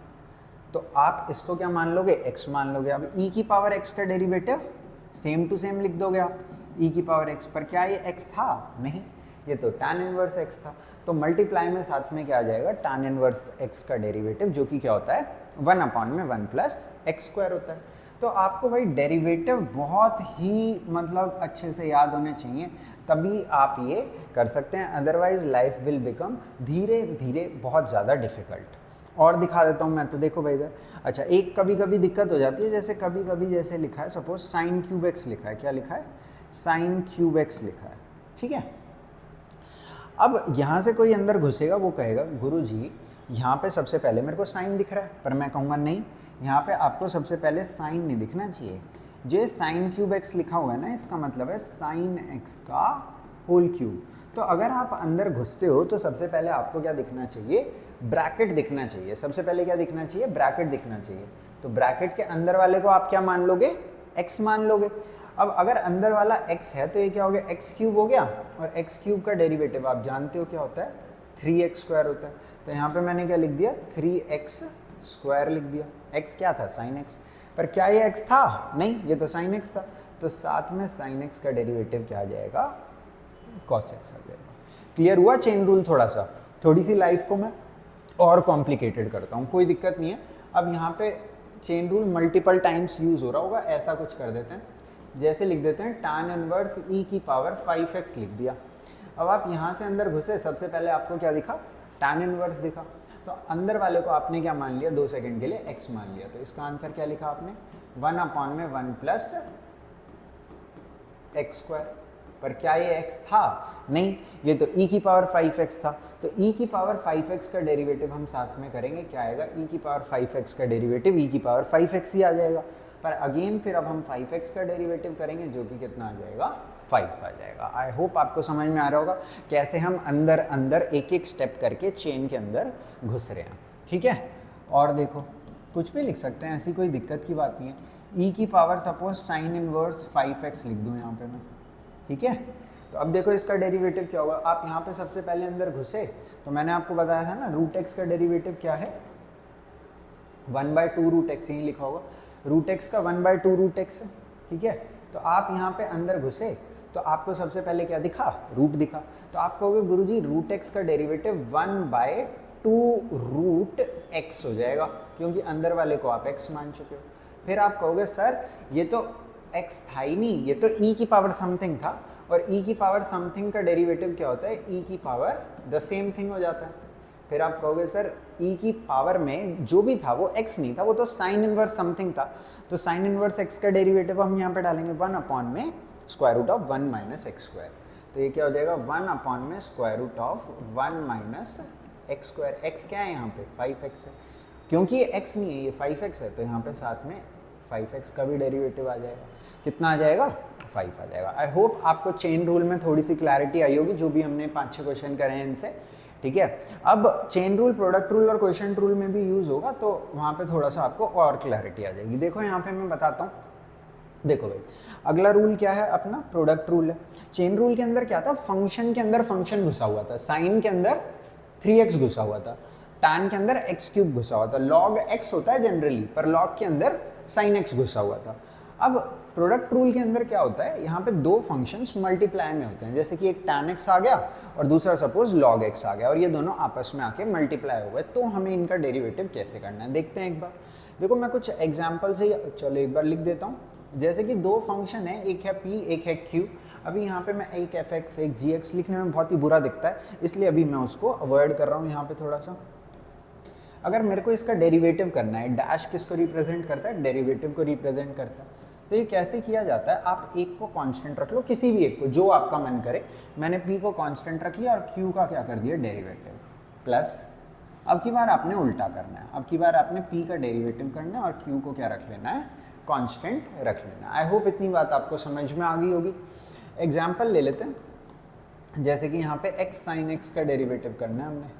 तो आप इसको क्या मान लोगे, x मान लोगे। अब e की पावर x का डेरिवेटिव सेम टू सेम लिख दोगे आप, e की पावर x। पर क्या ये x था? नहीं, ये तो tan इनवर्स x था। तो मल्टीप्लाई में साथ में क्या आ जाएगा, tan इनवर्स x का डेरिवेटिव, जो कि क्या होता है 1/1 प्लस x स्क्वायर होता है। तो आपको भाई डेरिवेटिव बहुत ही मतलब अच्छे से याद होने चाहिए, तभी आप ये कर सकते हैं, अदरवाइज लाइफ विल बिकम धीरे धीरे बहुत ज़्यादा डिफिकल्ट। और दिखा देता हूँ मैं, तो देखो भाई इधर, अच्छा एक कभी कभी दिक्कत हो जाती है, जैसे कभी कभी जैसे लिखा है, सपोज साइन क्यूब एक्स लिखा है, क्या लिखा है, साइन क्यूब एक्स लिखा है, ठीक है। अब यहाँ से कोई अंदर घुसेगा, वो कहेगा गुरुजी यहाँ पे सबसे पहले मेरे को साइन दिख रहा है, पर मैं कहूँगा नहीं, यहाँ पे आपको सबसे पहले साइन नहीं दिखना चाहिए। जो साइन क्यूब एक्स लिखा हुआ है ना, इसका मतलब है साइन एक्स का होल क्यूब। तो अगर आप अंदर घुसते हो तो सबसे पहले आपको क्या दिखना चाहिए, ब्रैकेट दिखना चाहिए। सबसे पहले क्या दिखना चाहिए, ब्रैकेट दिखना चाहिए। तो ब्रैकेट के अंदर वाले को आप क्या मान लोगे, x मान लोगे। अब अगर अंदर वाला x है तो ये क्या हो गया, x क्यूब हो गया, और x क्यूब का डेरिवेटिव आप जानते हो क्या होता है, 3x स्क्वायर होता है। तो यहाँ पे मैंने क्या लिख दिया, 3x स्क्वायर लिख दिया। x क्या था, साइन x। पर क्या ये x था? नहीं, ये तो साइन x था। तो साथ में साइन x का डेरिवेटिव क्या आ जाएगा, cos x आ जाएगा। क्लियर हुआ चेन रूल? थोड़ी सी लाइफ को मैं और कॉम्प्लिकेटेड करता हूँ, कोई दिक्कत नहीं है। अब यहाँ पे chain rule multiple times use हो रहा होगा, ऐसा कुछ कर देते हैं, जैसे लिख देते हैं tan इनवर्स e की पावर 5x लिख दिया। अब आप यहाँ से अंदर घुसे, सबसे पहले आपको क्या दिखा, tan इनवर्स दिखा, तो अंदर वाले को आपने क्या मान लिया, 2 सेकंड के लिए x मान लिया, तो इसका आंसर क्या लिखा आपने, 1/1 प्लस एक्स स्क्वायर। पर क्या ये x था, नहीं, ये तो e की पावर 5x था, तो e की पावर 5x का डेरिवेटिव हम साथ में करेंगे, क्या आएगा, e की पावर 5x का डेरिवेटिव e की पावर 5x ही आ जाएगा। पर अगेन फिर अब हम 5x का डेरिवेटिव करेंगे जो कि कितना आ जाएगा, 5 आ जाएगा। आई होप आपको समझ में आ रहा होगा कैसे हम अंदर अंदर एक एक स्टेप करके चेन के अंदर घुस रहे हैं, ठीक है। और देखो कुछ भी लिख सकते हैं, ऐसी कोई दिक्कत की बात नहीं है। e की power suppose sine inverse 5x लिख दूँ यहाँ पे मैं, ठीक है। तो अब देखो इसका डेरिवेटिव क्या होगा, आप यहाँ पे सबसे पहले अंदर घुसे तो मैंने आपको बताया था ना रूट एक्स का डेरिवेटिव क्या है, 1/2 रूट एक्स, यही लिखा होगा, रूट एक्स का 1/2 रूट एक्स, ठीक है। तो आप यहाँ पे अंदर घुसे तो आपको सबसे पहले क्या दिखा, रूट दिखा, तो आप कहोगे गुरुजी रूट एक्स का डेरिवेटिव 1/2 रूट एक्स हो जाएगा, क्योंकि अंदर वाले को आप x मान चुके हो। फिर आप कहोगे सर ये तो x था ही नहीं, ये तो e की पावर समथिंग था, और e की पावर समथिंग का डेरिवेटिव क्या होता है, e की पावर द सेम थिंग हो जाता है। फिर आप कहोगे सर e की पावर में जो भी था वो x नहीं था, वो तो साइन इनवर्स समथिंग था, तो साइन इनवर्स x का डेरिवेटिव हम यहाँ पे डालेंगे 1/1 में square root of 1 minus x square, तो ये क्या हो जाएगा 1/1 में square root of 1 minus x square. x क्या है यहाँ पे, 5x है, क्योंकि ये x नहीं है ये 5x है, तो यहाँ पे साथ में 5x का भी डेरिवेटिव आ जाएगा, कितना आ जाएगा, 5 आ जाएगा। आई होप आपको चेन रूल में थोड़ी सी क्लैरिटी आई होगी, जो भी हमने 5-6 क्वेश्चन करे हैं इनसे, ठीक है। अब चेन रूल, प्रोडक्ट रूल और क्वेश्चन रूल में भी यूज़ होगा, तो वहाँ पे थोड़ा सा आपको और क्लैरिटी आ जाएगी। देखो यहाँ पे मैं बताता हूँ, देखो भाई अगला रूल क्या है अपना, प्रोडक्ट रूल है। चेन रूल के अंदर क्या था, फंक्शन के अंदर फंक्शन घुसा हुआ था, साइन के अंदर 3x घुसा हुआ था, tan के अंदर x³ घुसा हुआ था, log x होता है जनरली, पर log के अंदर sin x घुसा हुआ था। अब प्रोडक्ट रूल के अंदर क्या होता है, यहाँ पे दो फंक्शंस मल्टीप्लाई में होते हैं, जैसे कि एक tan x आ गया और दूसरा सपोज log x आ गया, और ये दोनों आपस में आके मल्टीप्लाई हो गए, तो हमें इनका डेरिवेटिव कैसे करना है देखते हैं एक बार। देखो मैं कुछ एग्जाम्पल से, चलो एक बार लिख देता हूँ। जैसे कि दो फंक्शन है, एक है p एक है q। अभी यहाँ पे मैं एक fx एक gx लिखने में बहुत ही बुरा दिखता है, इसलिए अभी मैं उसको अवॉइड कर रहा हूँ यहाँ पे थोड़ा सा। अगर मेरे को इसका डेरिवेटिव करना है, डैश किसको रिप्रेजेंट करता है, डेरिवेटिव को रिप्रेजेंट करता है, तो ये कैसे किया जाता है, आप एक को कांस्टेंट रख लो, किसी भी एक को जो आपका मन करे। मैंने p को कांस्टेंट रख लिया और q का क्या कर दिया, डेरिवेटिव, प्लस अब की बार आपने उल्टा करना है, अब की बार आपने p का डेरिवेटिव करना है और q को क्या रख लेना है, कांस्टेंट रख लेना। आई होप इतनी बात आपको समझ में आ गई होगी। एग्जाम्पल ले लेते हैं, जैसे कि यहाँ पे x sin x का डेरिवेटिव करना है हमने,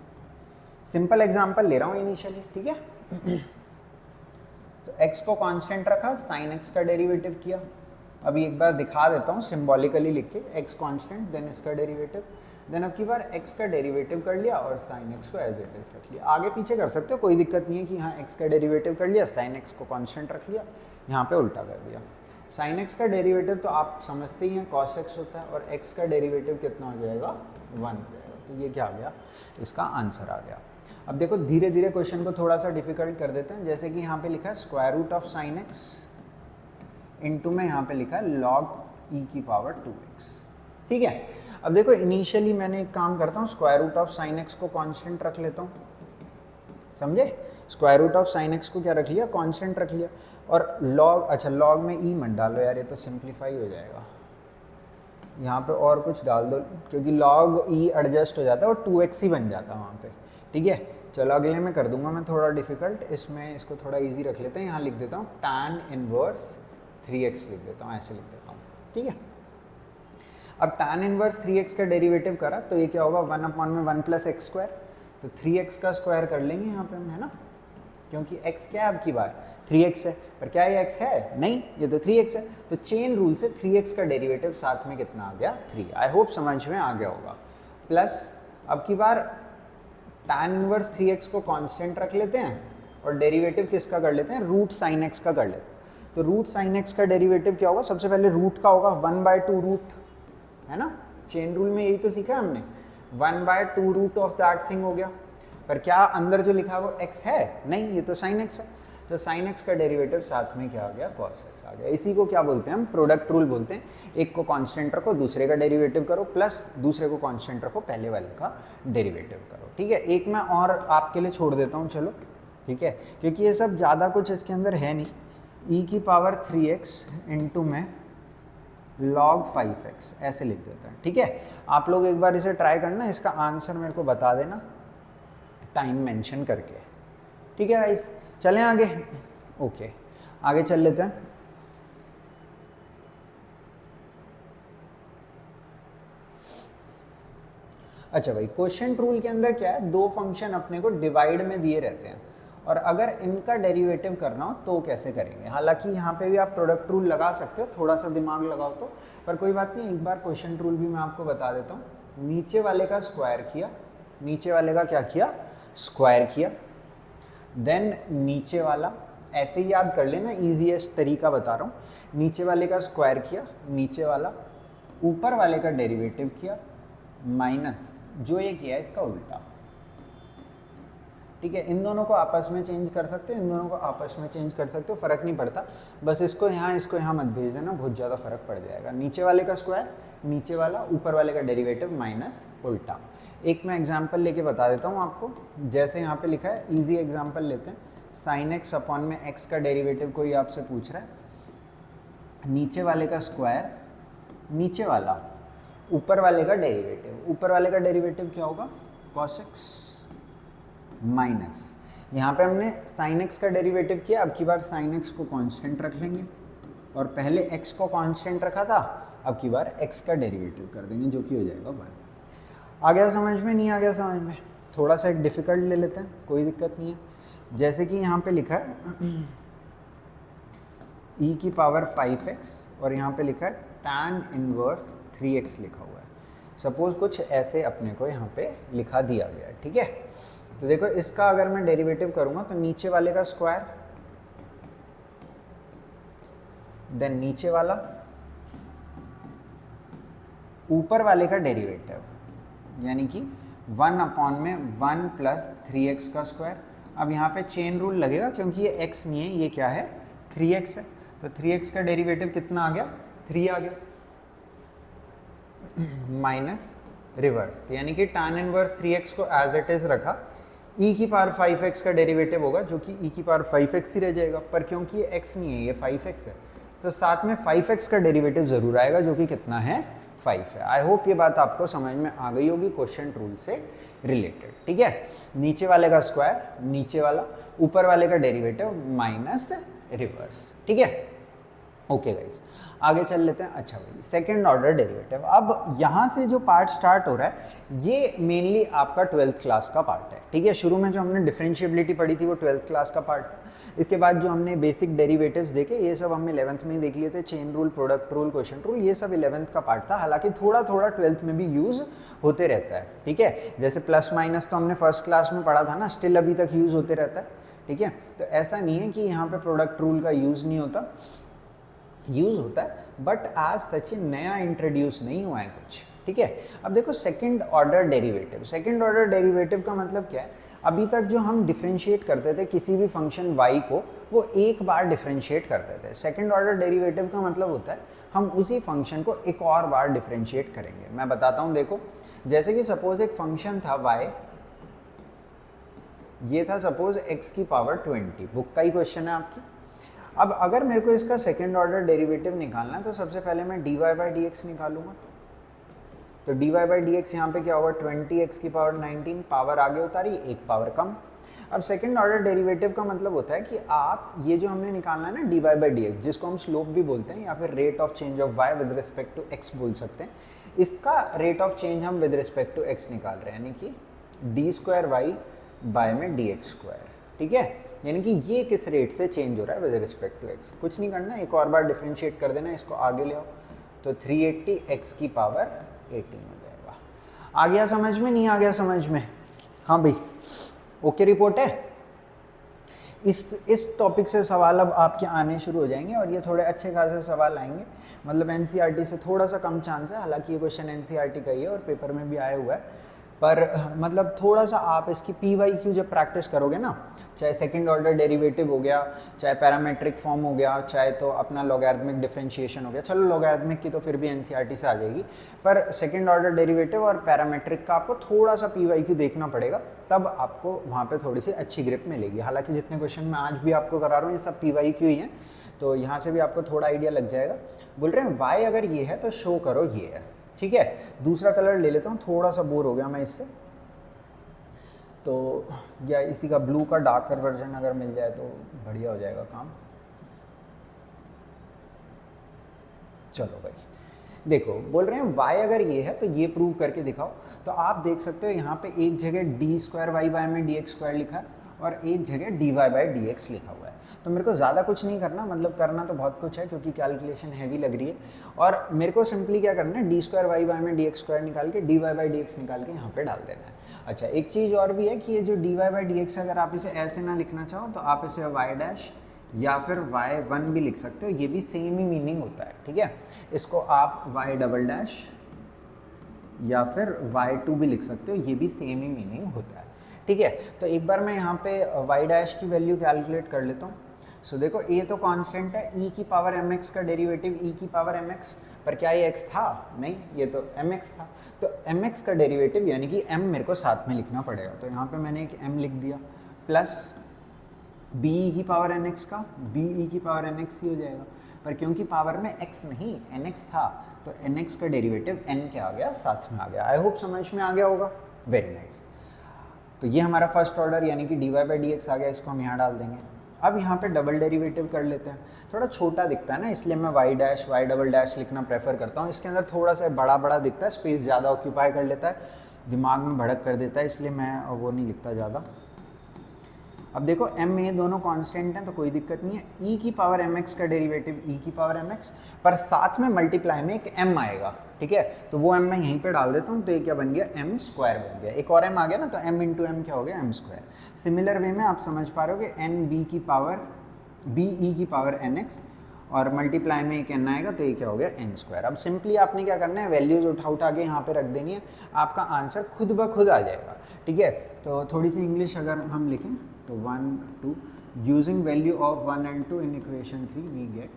सिंपल एग्जाम्पल ले रहा हूँ इनिशियली, ठीक है। तो x को कांस्टेंट रखा, sin x का डेरिवेटिव किया। अभी एक बार दिखा देता हूँ सिंबॉलिकली लिख के, x कांस्टेंट देन इसका डेरिवेटिव, देन अब की बार x का डेरिवेटिव कर लिया और sin x को एज इट इज रख लिया। आगे पीछे कर सकते हो, कोई दिक्कत नहीं है कि हाँ x का डेरिवेटिव कर लिया, sin x को कांस्टेंट रख लिया, यहाँ पे उल्टा कर दिया। sin x का डेरिवेटिव तो आप समझते ही हैं cos x होता है, और x का डेरिवेटिव कितना हो जाएगा, 1 हो जाएगा। तो ये क्या आ गया, इसका आंसर आ गया। अब देखो धीरे धीरे क्वेश्चन को थोड़ा सा डिफिकल्ट कर देते हैं। जैसे कि यहाँ पे लिखा है square root of sin x, into में यहाँ पे लिखा है log e की पावर 2x, ठीक है। अब देखो इनिशियली मैंने एक काम करता हूँ, square root of sin x को कांस्टेंट रख लेता हूँ, समझे। Square root of sin x को क्या रख लिया, कांस्टेंट रख लिया, और log, अच्छा log में e मत डालो यार, ये तो सिंप्लीफाई हो जाएगा, यहाँ पे और कुछ डाल दो, क्योंकि log e एडजस्ट हो जाता है और 2x ही बन जाता है वहाँ पे, ठीक है। चलो अगले में कर दूंगा मैं थोड़ा डिफिकल्ट, इसमें इसको थोड़ा इजी रख लेते हैं। यहाँ लिख देता हूँ tan इनवर्स 3x लिख देता हूँ, ऐसे लिख देता हूँ, ठीक है। अब tan इनवर्स 3x का डेरिवेटिव करा तो ये क्या होगा, 1/1 प्लस एक्स स्क्वायर, तो 3x का स्क्वायर कर लेंगे यहाँ पे हम, है ना, क्योंकि x क्या है अब की बार 3x है, पर क्या ये x है, नहीं, ये तो 3x है। तो चेन रूल से 3x का डेरिवेटिव साथ में कितना आ गया, 3। आई होप समझ में आ गया होगा। प्लस अब की बार tan इनवर्स 3x को कांस्टेंट रख लेते हैं और डेरिवेटिव किसका कर लेते हैं, रूट sin x का कर लेते हैं। तो रूट sin x का डेरिवेटिव क्या होगा, सबसे पहले रूट का होगा 1/2 रूट, है ना, चेन रूल में यही तो सीखा हमने, 1/2 रूट ऑफ दैट थिंग हो गया। पर क्या अंदर जो लिखा है वो x है, नहीं, ये तो sin x है। तो साइन एक्स का डेरिवेटिव साथ में क्या आ गया, कॉस एक्स आ गया। इसी को क्या बोलते हैं हम, प्रोडक्ट रूल बोलते हैं। एक को कांस्टेंट रखो, दूसरे का डेरिवेटिव करो, प्लस दूसरे को कांस्टेंट रखो, पहले वाले का डेरिवेटिव करो। ठीक है, एक मैं और आपके लिए छोड़ देता हूँ, चलो ठीक है, क्योंकि ये सब ज़्यादा कुछ इसके अंदर है नहीं। e की पावर 3x इंटू में log 5x ऐसे लिख देता है। ठीक है, आप लोग एक बार इसे ट्राई करना, इसका आंसर मेरे को बता देना टाइम मेंशन करके। ठीक है गाइस, चलें आगे। ओके, आगे चल लेते हैं। अच्छा भाई, क्वोशिएंट रूल के अंदर क्या है, दो फंक्शन अपने को डिवाइड में दिए रहते हैं और अगर इनका डेरिवेटिव करना हो तो कैसे करेंगे। हालांकि यहाँ पे भी आप प्रोडक्ट रूल लगा सकते हो, थोड़ा सा दिमाग लगाओ तो, पर कोई बात नहीं, एक बार क्वोशिएंट रूल भी मैं आपको बता देता हूँ। नीचे वाले का स्क्वायर किया, नीचे वाले का क्या किया, स्क्वायर किया, देन नीचे वाला, ऐसे ही याद कर लेना, ईजीएस्ट तरीका बता रहा हूँ। नीचे वाले का स्क्वायर किया, नीचे वाला, ऊपर वाले का डेरिवेटिव किया, माइनस जो ये किया इसका उल्टा। ठीक है, इन दोनों को आपस में चेंज कर सकते हो, इन दोनों को आपस में चेंज कर सकते हो, फर्क नहीं पड़ता। बस इसको यहाँ मत भेज देना, बहुत ज़्यादा फर्क पड़ जाएगा। नीचे वाले का स्क्वायर, नीचे वाला, ऊपर वाले का डेरिवेटिव माइनस उल्टा। एक मैं एग्जांपल लेके बता देता हूँ आपको, जैसे यहाँ पे लिखा है, इजी एग्जांपल लेते हैं। साइन एक्स अपॉन में एक्स का डेरिवेटिव कोई आपसे पूछ रहा है, नीचे वाले का स्क्वायर, नीचे वाला, ऊपर वाले का डेरिवेटिव। ऊपर वाले का डेरिवेटिव क्या होगा, कॉस एक्स माइनस, यहाँ पे हमने साइन एक्स का डेरिवेटिव किया, अब की बार साइन एक्स को कांस्टेंट रख लेंगे और पहले एक्स को कांस्टेंट रखा था, अब की बार एक्स का डेरिवेटिव कर देंगे, जो कि हो जाएगा 1। आ गया समझ में, नहीं आ गया समझ में? थोड़ा सा एक डिफ़िकल्ट ले लेते हैं, कोई दिक्कत नहीं है। जैसे कि यहाँ पे लिखा है e की पावर 5x और यहाँ पे लिखा है tan इनवर्स 3x लिखा हुआ है। सपोज कुछ ऐसे अपने को यहाँ पे लिखा दिया गया है। ठीक है, तो देखो इसका अगर मैं डेरिवेटिव करूँगा तो नीचे वाले का स्क्वायर, देन नीचे वाला, ऊपर वाले का डेरिवेटिव, यानी कि 1 अपॉन में 1 प्लस 3x का स्क्वायर। अब यहाँ पे चेन रूल लगेगा क्योंकि ये x नहीं है, ये क्या है, 3x है, तो 3x का डेरिवेटिव कितना आ गया, 3 आ गया, माइनस रिवर्स, यानी कि tan इनवर्स 3x को एज इट इज रखा, e की पावर 5x का डेरिवेटिव होगा जो कि e की पावर 5x ही रह जाएगा, पर क्योंकि ये x नहीं है, ये 5x है, तो साथ में 5x का डेरिवेटिव जरूर आएगा जो कि कितना है, 5 है। आई होप ये बात आपको समझ में आ गई होगी क्वोशिएंट रूल से रिलेटेड। ठीक है, नीचे वाले का स्क्वायर, नीचे वाला, ऊपर वाले का डेरिवेटिव माइनस रिवर्स। ठीक है, ओके गाइस, आगे चल लेते हैं। अच्छा भाई, सेकंड ऑर्डर डेरिवेटिव। अब यहाँ से जो पार्ट स्टार्ट हो रहा है ये मेनली आपका 12th क्लास का पार्ट है। ठीक है, शुरू में जो हमने डिफरेंशिएबिलिटी पढ़ी थी वो 12th क्लास का पार्ट था। इसके बाद जो हमने बेसिक डेरिवेटिव्स देखे ये सब हमने 11th में ही देख लिए थे, chain rule, product rule, quotient rule, ये सब 11th का पार्ट था। हालांकि थोड़ा थोड़ा 12th में भी यूज़ होते रहता है। ठीक है, जैसे प्लस माइनस तो हमने फर्स्ट क्लास में पढ़ा था ना, स्टिल अभी तक यूज़ होते रहता है। ठीक है, तो ऐसा नहीं है कि यहाँ पर प्रोडक्ट रूल का यूज़ नहीं होता, यूज़ होता है, बट आज सच नया इंट्रोड्यूस नहीं हुआ है कुछ। ठीक है, अब देखो second order derivative. Second order derivative का मतलब क्या है, अभी तक जो हम डिफरेंशिएट करते थे किसी भी फंक्शन y को, वो एक बार डिफरेंशिएट करते थे। सेकंड ऑर्डर डेरिवेटिव का मतलब होता है हम उसी फंक्शन को एक और बार डिफरेंशिएट करेंगे। मैं बताता हूँ, देखो जैसे कि सपोज एक फंक्शन था y, ये था सपोज x की पावर 20, बुक का ही क्वेश्चन है आपकी। अब अगर मेरे को इसका सेकेंड ऑर्डर डेरिवेटिव निकालना है तो सबसे पहले मैं dy बाई डी एक्स निकालूंगा। तो dy बाई डी एक्स यहाँ पे क्या होगा, 20x की पावर 19, पावर आगे उतारी, एक पावर कम। अब सेकेंड ऑर्डर डेरिवेटिव का मतलब होता है कि आप ये जो हमने निकालना है ना dy बाई डी एक्स, जिसको हम स्लोप भी बोलते हैं या फिर rate of change of y with respect to x बोल सकते हैं, इसका रेट ऑफ चेंज हम विद रिस्पेक्ट टू x निकाल रहे हैं, यानी कि डी स्क्वायर वाई बाय में डी एक्स स्क्वायर। ठीक है, यानी कि ये किस रेट से चेंज हो रहा है विद रिस्पेक्ट टू x। कुछ नहीं करना, एक और बार डिफरेंशिएट कर देना, इसको आगे ले आओ तो 380 x की पावर 18 हो जाएगा। आ गया समझ में, नहीं आ गया समझ में? हाँ भाई, ओके रिपोर्ट है। इस टॉपिक से सवाल अब आपके आने शुरू हो जाएंगे और ये थोड़े अच्छे खासे सवाल आएंगे, मतलब एनसीईआरटी से थोड़ा सा कम चांस है, हालांकि ये क्वेश्चन एनसीईआरटी का ही है और पेपर में भी आया हुआ है, पर मतलब थोड़ा सा आप इसकी पी वाई क्यू जब प्रैक्टिस करोगे ना, चाहे सेकंड ऑर्डर डेरिवेटिव हो गया, चाहे पैरामेट्रिक फॉर्म हो गया, चाहे तो अपना लॉगरिथमिक डिफरेंशिएशन हो गया, चलो लॉगरिथमिक की तो फिर भी एनसीईआरटी से आ जाएगी, पर सेकंड ऑर्डर डेरिवेटिव और पैरामेट्रिक का आपको थोड़ा सा पी वाई क्यू देखना पड़ेगा, तब आपको वहाँ पे थोड़ी सी अच्छी ग्रिप मिलेगी। हालांकि जितने क्वेश्चन मैं आज भी आपको करा रहा हूँ ये सब पी वाई क्यू ही हैं, तो यहाँ से भी आपको थोड़ा आइडिया लग जाएगा। बोल रहे हैं वाई अगर ये है तो शो करो ये है, ठीक है। दूसरा कलर ले लेता हूँ, थोड़ा सा बोर हो गया मैं इससे, तो या इसी का ब्लू का डार्कर वर्जन अगर मिल जाए तो बढ़िया हो जाएगा काम। चलो भाई देखो, बोल रहे हैं y अगर ये है तो ये प्रूव करके दिखाओ। तो आप देख सकते हो यहाँ पे एक जगह डी स्क्वायर वाई बाय में डी एक्स स्क्वायर लिखा है और एक जगह d y by D x लिखा हुआ है। तो मेरे को ज़्यादा कुछ नहीं करना, मतलब करना तो बहुत कुछ है क्योंकि कैलकुलेशन हैवी लग रही है, और मेरे को सिंपली क्या करना है, डी स्क्वायर वाई बाय में डी एक्स स्क्वायर निकाल के d y by D x निकाल के यहाँ पे डाल देना है। अच्छा, एक चीज़ और भी है कि ये जो d y by D x अगर आप इसे ऐसे ना लिखना चाहो तो आप इसे वाई डैश या फिर y1 भी लिख सकते हो, ये भी सेम ही मीनिंग होता है, ठीक है। इसको आप y डबल डैश या फिर y2 भी लिख सकते हो, ये भी सेम ही मीनिंग होता है, ठीक है। तो एक बार मैं यहाँ पे y डैश की वैल्यू कैलकुलेट कर लेता हूँ। सो देखो ये तो कांस्टेंट है, e की पावर mx का डेरिवेटिव e की पावर mx, पर क्या ये x था? नहीं, ये तो mx था। तो mx का डेरिवेटिव यानी कि m मेरे को साथ में लिखना पड़ेगा, तो यहाँ पे मैंने एक m लिख दिया, प्लस बी ई की पावर एन एक्स का बी ई की पावर एन एक्स ही हो जाएगा, पर क्योंकि पावर में x नहीं एन एक्स था तो एन एक्स का डेरिवेटिव n क्या आ गया, साथ में आ गया। आई होप समझ में आ गया होगा, वेरी नाइस। तो ये हमारा फर्स्ट ऑर्डर यानी कि d y by D x आ गया, इसको हम यहाँ डाल देंगे। अब यहाँ पे डबल डेरिवेटिव कर लेते हैं, थोड़ा छोटा दिखता है ना, इसलिए मैं y dash y double dash लिखना प्रेफर करता हूँ। इसके अंदर थोड़ा सा बड़ा बड़ा दिखता है, स्पेस ज़्यादा ऑक्यूपाई कर लेता है, दिमाग में भड़क कर देता है, इसलिए मैं वो नहीं लिखता ज़्यादा। अब देखो m ए दोनों कांस्टेंट हैं तो कोई दिक्कत नहीं है, e की पावर mx का डेरिवेटिव e की पावर mx, पर साथ में मल्टीप्लाई में एक m आएगा, ठीक है। तो वो m मैं यहीं पे डाल देता हूँ, तो ये क्या बन गया, m स्क्वायर बन गया। एक और m आ गया ना, तो m इंटू m क्या हो गया, m स्क्वायर। सिमिलर वे में आप समझ पा रहे हो कि n b की पावर b e की पावर nx और मल्टीप्लाई में एक n आएगा, तो ये क्या हो गया, n स्क्वायर। अब सिंपली आपने क्या करना है, वैल्यूज उठा के यहाँ पे रख देनी है, आपका आंसर खुद ब खुद आ जाएगा, ठीक है। तो थोड़ी सी इंग्लिश अगर हम लिखें तो 1 2 using value of 1 and 2 in equation 3 we get,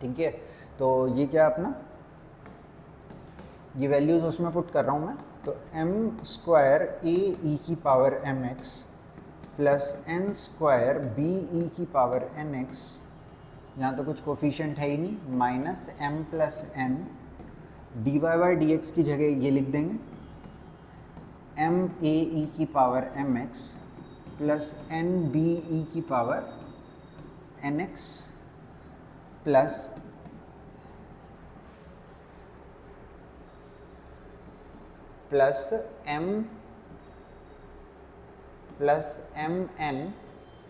ठीक है। तो ये क्या अपना, ये वैल्यूज उसमें पुट कर रहा हूँ मैं, तो m स्क्वायर ए ई की power m x plus n square b e की पावर एन एक्स, यहाँ तो कुछ कोफिशिएंट है ही नहीं, minus m plus n d y by D x की जगह ये लिख देंगे m ए ई की power m x plus n b e की power n x plus m n,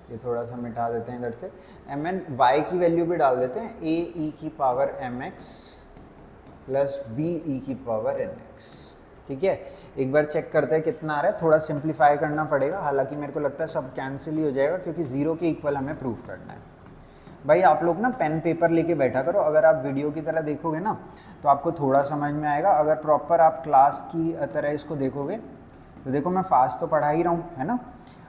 ये थोड़ा सा मिटा देते हैं इधर से, एम एन वाई की वैल्यू भी डाल देते हैं, ए ई की power m x plus b e की पावर एन एक्स, ठीक है। एक बार चेक करते हैं कितना आ रहा है, थोड़ा सिंप्लीफाई करना पड़ेगा, हालांकि मेरे को लगता है सब कैंसिल ही हो जाएगा क्योंकि जीरो के इक्वल हमें प्रूव करना है। भाई आप लोग ना पेन पेपर लेके बैठा करो, अगर आप वीडियो की तरह देखोगे ना तो आपको थोड़ा समझ में आएगा, अगर प्रॉपर आप क्लास की तरह इसको देखोगे तो देखो मैं फास्ट तो पढ़ा ही रहा हूँ, है ना,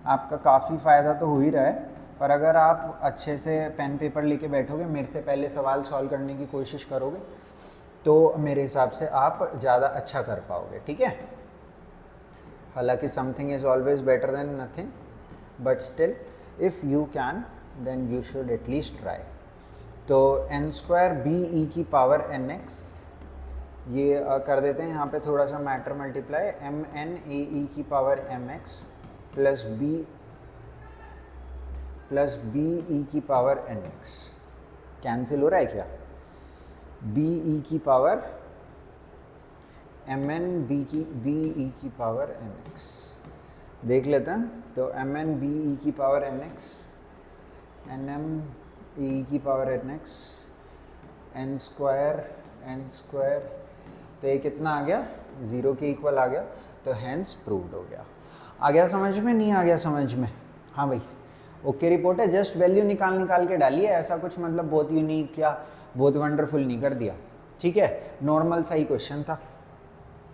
आपका काफ़ी फ़ायदा तो हो ही रहा है, पर अगर आप अच्छे से पेन पेपर लेके बैठोगे, मेरे से पहले सवाल सॉल्व करने की कोशिश करोगे, तो मेरे हिसाब से आप ज़्यादा अच्छा कर पाओगे, ठीक है। हालांकि something is always better than nothing, but still if you can then you should at least try. तो एन स्क्वायर बी ई की पावर एन एक्स, ये कर देते हैं यहाँ पे थोड़ा सा matter multiply, m n a e की power m x plus b e की पावर एन एक्स, कैंसिल हो रहा है क्या, बी ई की power m n b e की पावर एन एक्स, देख लेते हैं। तो एम एन बी ई की power n x, n m e की power n x, n square, तो ये कितना आ गया, ज़ीरो के इक्वल आ गया, तो हैंस प्रूव्ड हो गया। आ गया समझ में, नहीं आ गया समझ में? हाँ भाई, ओके रिपोर्ट है, जस्ट वैल्यू निकाल के डाली है, ऐसा कुछ मतलब बहुत यूनिक या बहुत वंडरफुल नहीं कर दिया, ठीक है, नॉर्मल सा ही क्वेश्चन था।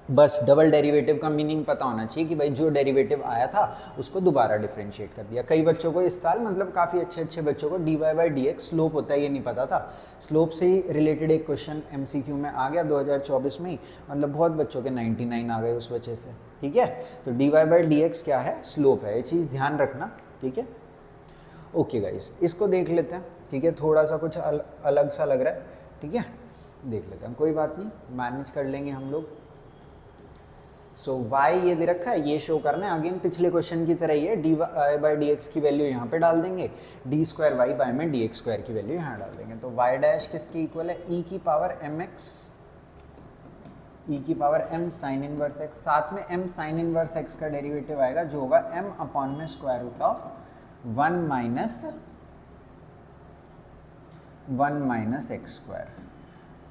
बस डबल डेरिवेटिव का मीनिंग पता होना चाहिए कि भाई जो डेरिवेटिव आया था उसको दोबारा डिफरेंशिएट कर दिया। कई बच्चों को इस साल मतलब काफ़ी अच्छे अच्छे बच्चों को dy by D x slope होता है ये नहीं पता था। स्लोप से ही रिलेटेड एक क्वेश्चन MCQ में आ गया 2024 में ही, मतलब बहुत बच्चों के 99 आ गए उस वजह से। ठीक है, तो dy बाई डी एक्स क्या है, स्लोप है, ये चीज़ ध्यान रखना। ठीक है, ओके गाइस, इसको देख लेते हैं। ठीक है, थोड़ा सा कुछ अलग सा लग रहा है। ठीक है, देख लेते हैं, कोई बात नहीं, मैनेज कर लेंगे हम लोग। सो y ये दे रखा है, ये शो करना है। अगेन पिछले क्वेश्चन की तरह ही है, dy बाई डी एक्स की वैल्यू यहाँ पे डाल देंगे, डी स्क्वायर वाई बाय में डी एक्स स्क्वायर की वैल्यू यहाँ डाल देंगे। तो y डैश किसकी इक्वल है, e की पावर mx, e की power m sine inverse x, साथ में m साइन इनवर्स x का डेरिवेटिव आएगा जो होगा m अपॉन में square root of 1 minus x square.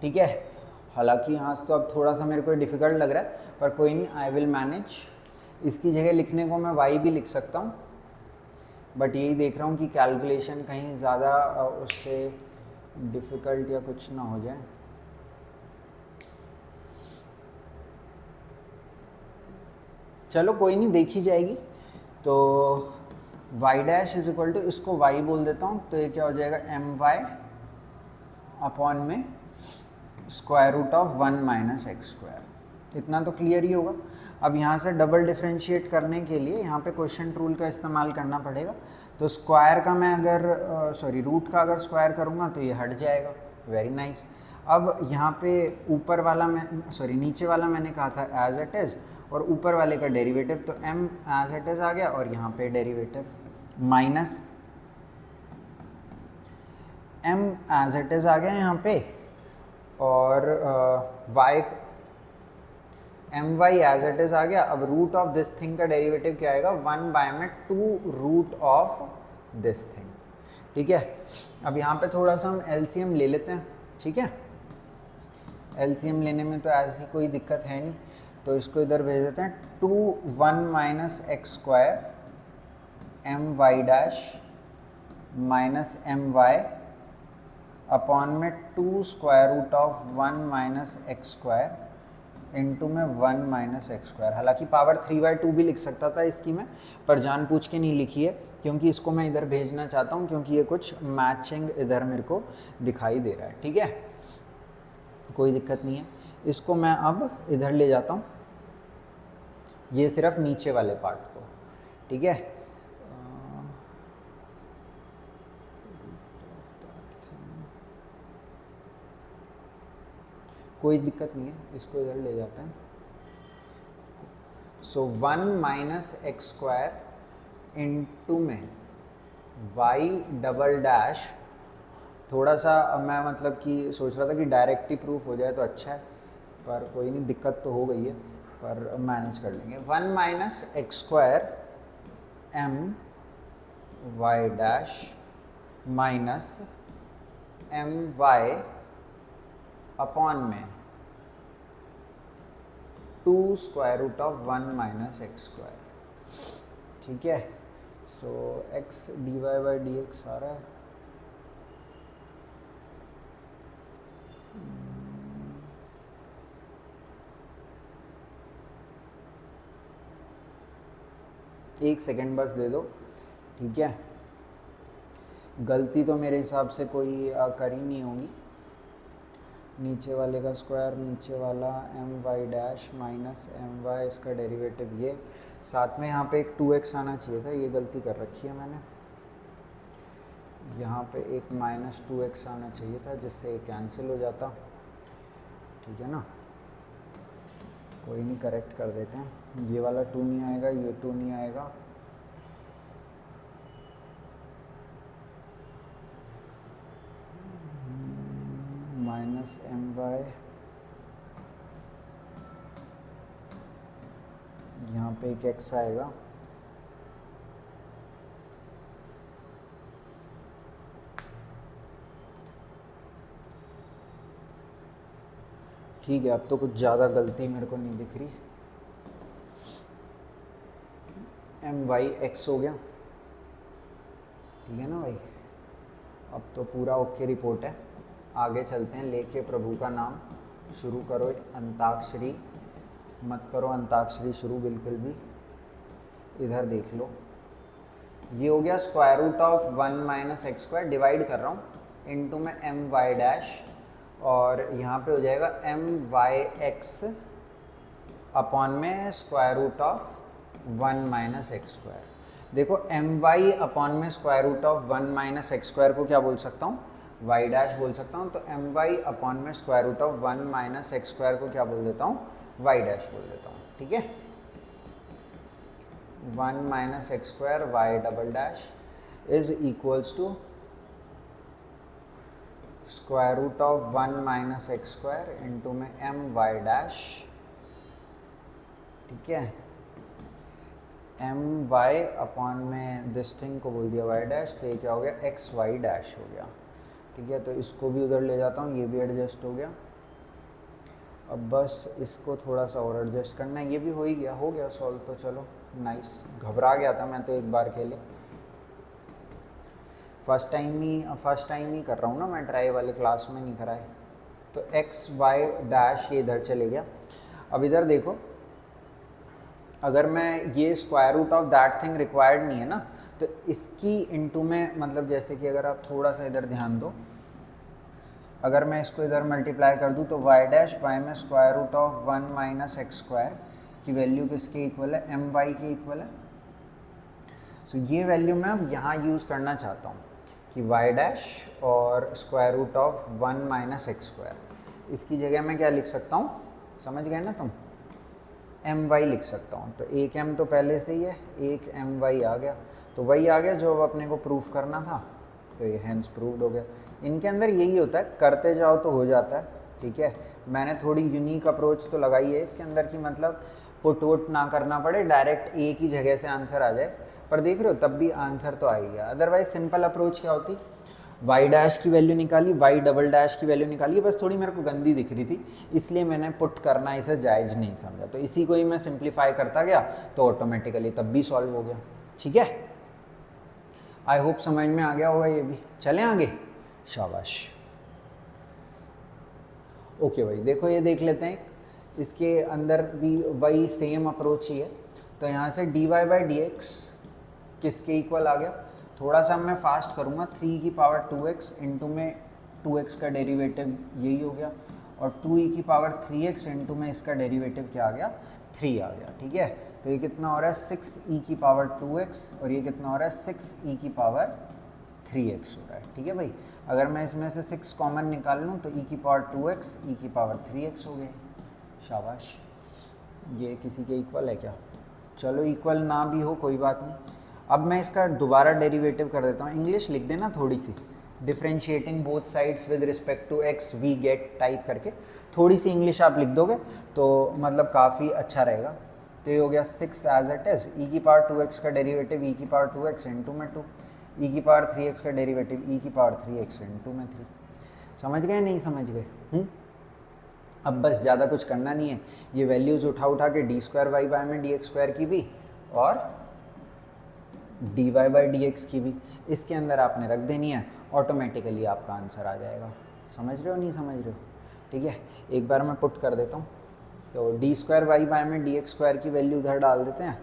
ठीक है, हालांकि यहाँ से तो अब थोड़ा सा मेरे को डिफ़िकल्ट लग रहा है, पर कोई नहीं, आई विल मैनेज। इसकी जगह लिखने को मैं y भी लिख सकता हूँ, बट यही देख रहा हूँ कि कैलकुलेशन कहीं ज़्यादा उससे डिफ़िकल्ट या कुछ ना हो जाए। चलो कोई नहीं, देखी जाएगी। तो y dash is equal to, इसको y बोल देता हूँ, तो ये क्या हो जाएगा, my अपॉन में square root of 1 minus x square. इतना तो क्लियर ही होगा। अब यहाँ से डबल डिफरेंशिएट करने के लिए यहाँ पे क्वोशिएंट रूल का इस्तेमाल करना पड़ेगा। तो स्क्वायर का मैं अगर रूट का अगर स्क्वायर करूँगा तो ये हट जाएगा। Very nice. अब यहाँ पे ऊपर वाला नीचे वाला मैंने कहा था एज इट इज़, और ऊपर वाले का डेरिवेटिव, तो m एज इट इज़ आ गया, और यहाँ पे derivative minus m as it is आ गया यहाँ पे, और my एज इट इज़ आ गया। अब रूट ऑफ दिस थिंग का डेरिवेटिव क्या आएगा, 1 बाय में 2 रूट ऑफ दिस थिंग। ठीक है, अब यहाँ पे थोड़ा सा हम LCM ले लेते हैं। ठीक है, LCM लेने में तो ऐसी कोई दिक्कत है नहीं, तो इसको इधर भेज देते हैं। 2 1 minus x square my dash minus my upon में 2 square root of 1 minus x square into में 1 माइनस एक्स स्क्वायर। हालांकि पावर 3/2 भी लिख सकता था इसकी मैं, पर जानबूझ के नहीं लिखी है, क्योंकि इसको मैं इधर भेजना चाहता हूँ, क्योंकि ये कुछ मैचिंग इधर मेरे को दिखाई दे रहा है। ठीक है, कोई दिक्कत नहीं है। इसको मैं अब इधर ले जाता हूँ, ये सिर्फ नीचे वाले पार्ट को। ठीक है, कोई दिक्कत नहीं है, इसको इधर ले जाते हैं। सो 1 माइनस एक्स स्क्वायर इंटू में y डबल डैश, थोड़ा सा मैं मतलब कि सोच रहा था कि डायरेक्ट ही प्रूफ हो जाए तो अच्छा है, पर कोई नहीं, दिक्कत तो हो गई है, पर मैनेज कर लेंगे। 1 minus x square my dash minus my upon में 2 square root of 1 minus x square. ठीक है, so x dy by D x आ रहा है, एक सेकेंड बस दे दो। ठीक है, गलती तो मेरे हिसाब से कोई करी नहीं होगी। नीचे वाले का स्क्वायर, नीचे वाला my डैश माइनस my, इसका डेरिवेटिव ये, साथ में यहाँ पे एक 2x आना चाहिए था, ये गलती कर रखी है मैंने। यहाँ पे एक माइनस 2x आना चाहिए था, जिससे ये कैंसिल हो जाता। ठीक है ना, कोई नहीं, करेक्ट कर देते हैं। ये वाला 2 नहीं आएगा, ये 2 नहीं आएगा। माइनस my, यहाँ पे एक x आएगा, ठीक है। अब तो कुछ ज़्यादा गलती मेरे को नहीं दिख रही। my x हो गया, ठीक है ना भाई। अब तो पूरा ओके रिपोर्ट है। आगे चलते हैं, लेके प्रभु का नाम, शुरू करो अंताक्षरी। मत करो अंताक्षरी शुरू बिल्कुल भी। इधर देख लो, ये हो गया square root of 1 minus x square, divide कर रहा हूँ इनटू में एम वाई डैश, और यहाँ पे हो जाएगा एम वाई एक्स अपॉन में square root of 1 minus x square. देखो एम वाई अपॉन में square root of 1 minus x square को क्या बोल सकता हूँ, वाई डैश बोल सकता हूँ। तो एम वाई अपॉन में square root of 1 minus x square को क्या बोल देता हूँ, वाई डैश बोल देता हूँ। ठीक है, 1 minus x square y double dash is equals to square root of 1 minus x square into में एम वाई डैश। ठीक है, एम वाई अपॉन में दिस थिंग को बोल दिया वाई डैश, तो ये क्या हो गया, एक्स वाई डैश हो गया। ठीक है, तो इसको भी उधर ले जाता हूँ, ये भी एडजस्ट हो गया। अब बस इसको थोड़ा सा और एडजस्ट करना है, ये भी हो ही गया, हो गया सॉल्व। तो चलो नाइस, घबरा गया था मैं तो एक बार के लिए, फर्स्ट टाइम ही कर रहा हूँ ना मैं, ट्राई वाले क्लास में नहीं कराए। तो एक्स वाई डैश ये इधर चले गया। अब इधर देखो, अगर मैं ये square root of that thing required नहीं है ना, तो इसकी इनटू में, मतलब जैसे कि अगर आप थोड़ा सा इधर ध्यान दो, अगर मैं इसको इधर मल्टीप्लाई कर दूँ तो वाई डैश वाई में square root of 1 minus x square की वैल्यू किसके इक्वल है, एम वाई के इक्वल है। सो ये वैल्यू मैं अब यहाँ यूज़ करना चाहता हूँ कि वाई डैश और square root of 1 minus x square, इसकी जगह मैं क्या लिख सकता हूँ, समझ गए ना तुम, एम वाई लिख सकता हूँ। तो एक एम तो पहले से ही है, एक एम वाई आ गया, तो वही आ गया जो अब अपने को प्रूफ करना था, तो ये हैंस प्रूव्ड हो गया। इनके अंदर यही होता है, करते जाओ तो हो जाता है। ठीक है, मैंने थोड़ी यूनिक अप्रोच तो लगाई है इसके अंदर की, मतलब पुट वुट ना करना पड़े, डायरेक्ट एक ही जगह से आंसर आ जाए, पर देख रहे हो तब भी आंसर तो आ ही गया। अदरवाइज सिंपल अप्रोच क्या होती, वाई डैश की वैल्यू निकाली, वाई डबल डैश की वैल्यू निकाली, बस थोड़ी मेरे को गंदी दिख रही थी इसलिए मैंने पुट करना इसे जायज़ नहीं समझा, तो इसी को ही मैं सिंप्लीफाई करता गया, तो ऑटोमेटिकली तब भी सॉल्व हो गया। ठीक है, आई होप समझ में आ गया होगा ये भी। चलें आगे, शाबाश। ओके भाई, देखो ये देख लेते हैं, इसके अंदर भी वही सेम अप्रोच ही है। तो यहाँ से d y by D x किसके इक्वल आ गया, थोड़ा सा मैं फास्ट करूँगा, 3 की पावर 2x इंटू में 2x का डेरिवेटिव यही हो गया, और 2e की पावर 3x इंटू में इसका डेरिवेटिव क्या आ गया, 3 आ गया। ठीक है, तो ये कितना हो रहा है, 6e की पावर 2x, और ये कितना हो रहा है, 6e की पावर 3x हो रहा है। ठीक है भाई, अगर मैं इसमें से 6 कॉमन निकाल लूँ तो e की पावर 2x, e की पावर 3x हो गई। शाबाश, ये किसी के इक्वल है क्या, चलो इक्वल ना भी हो कोई बात नहीं। अब मैं इसका दोबारा डेरिवेटिव कर देता हूँ, इंग्लिश लिख देना थोड़ी सी, differentiating both sides with respect to x we get type करके थोड़ी सी इंग्लिश आप लिख दोगे तो मतलब काफ़ी अच्छा रहेगा। तो ये हो गया 6 एज इट इज, ई की पावर 2x का डेरिवेटिव ई की पावर 2x इंटू में 2, ई की पावर 3x का डेरिवेटिव ई की पावर 3x इंटू में 3। समझ गए नहीं समझ गए? अब बस ज़्यादा कुछ करना नहीं है, ये वैल्यूज़ उठा के डी स्क्वायर वाई बाय में डी एक्स स्क्वायर की भी और d y by D x की भी इसके अंदर आपने रख देनी है, ऑटोमेटिकली आपका आंसर आ जाएगा। समझ रहे हो नहीं समझ रहे हो? ठीक है, एक बार मैं पुट कर देता हूँ, तो डी स्क्वायर वाई बाय में डी एक्स स्क्वायर की वैल्यू उधर डाल देते हैं,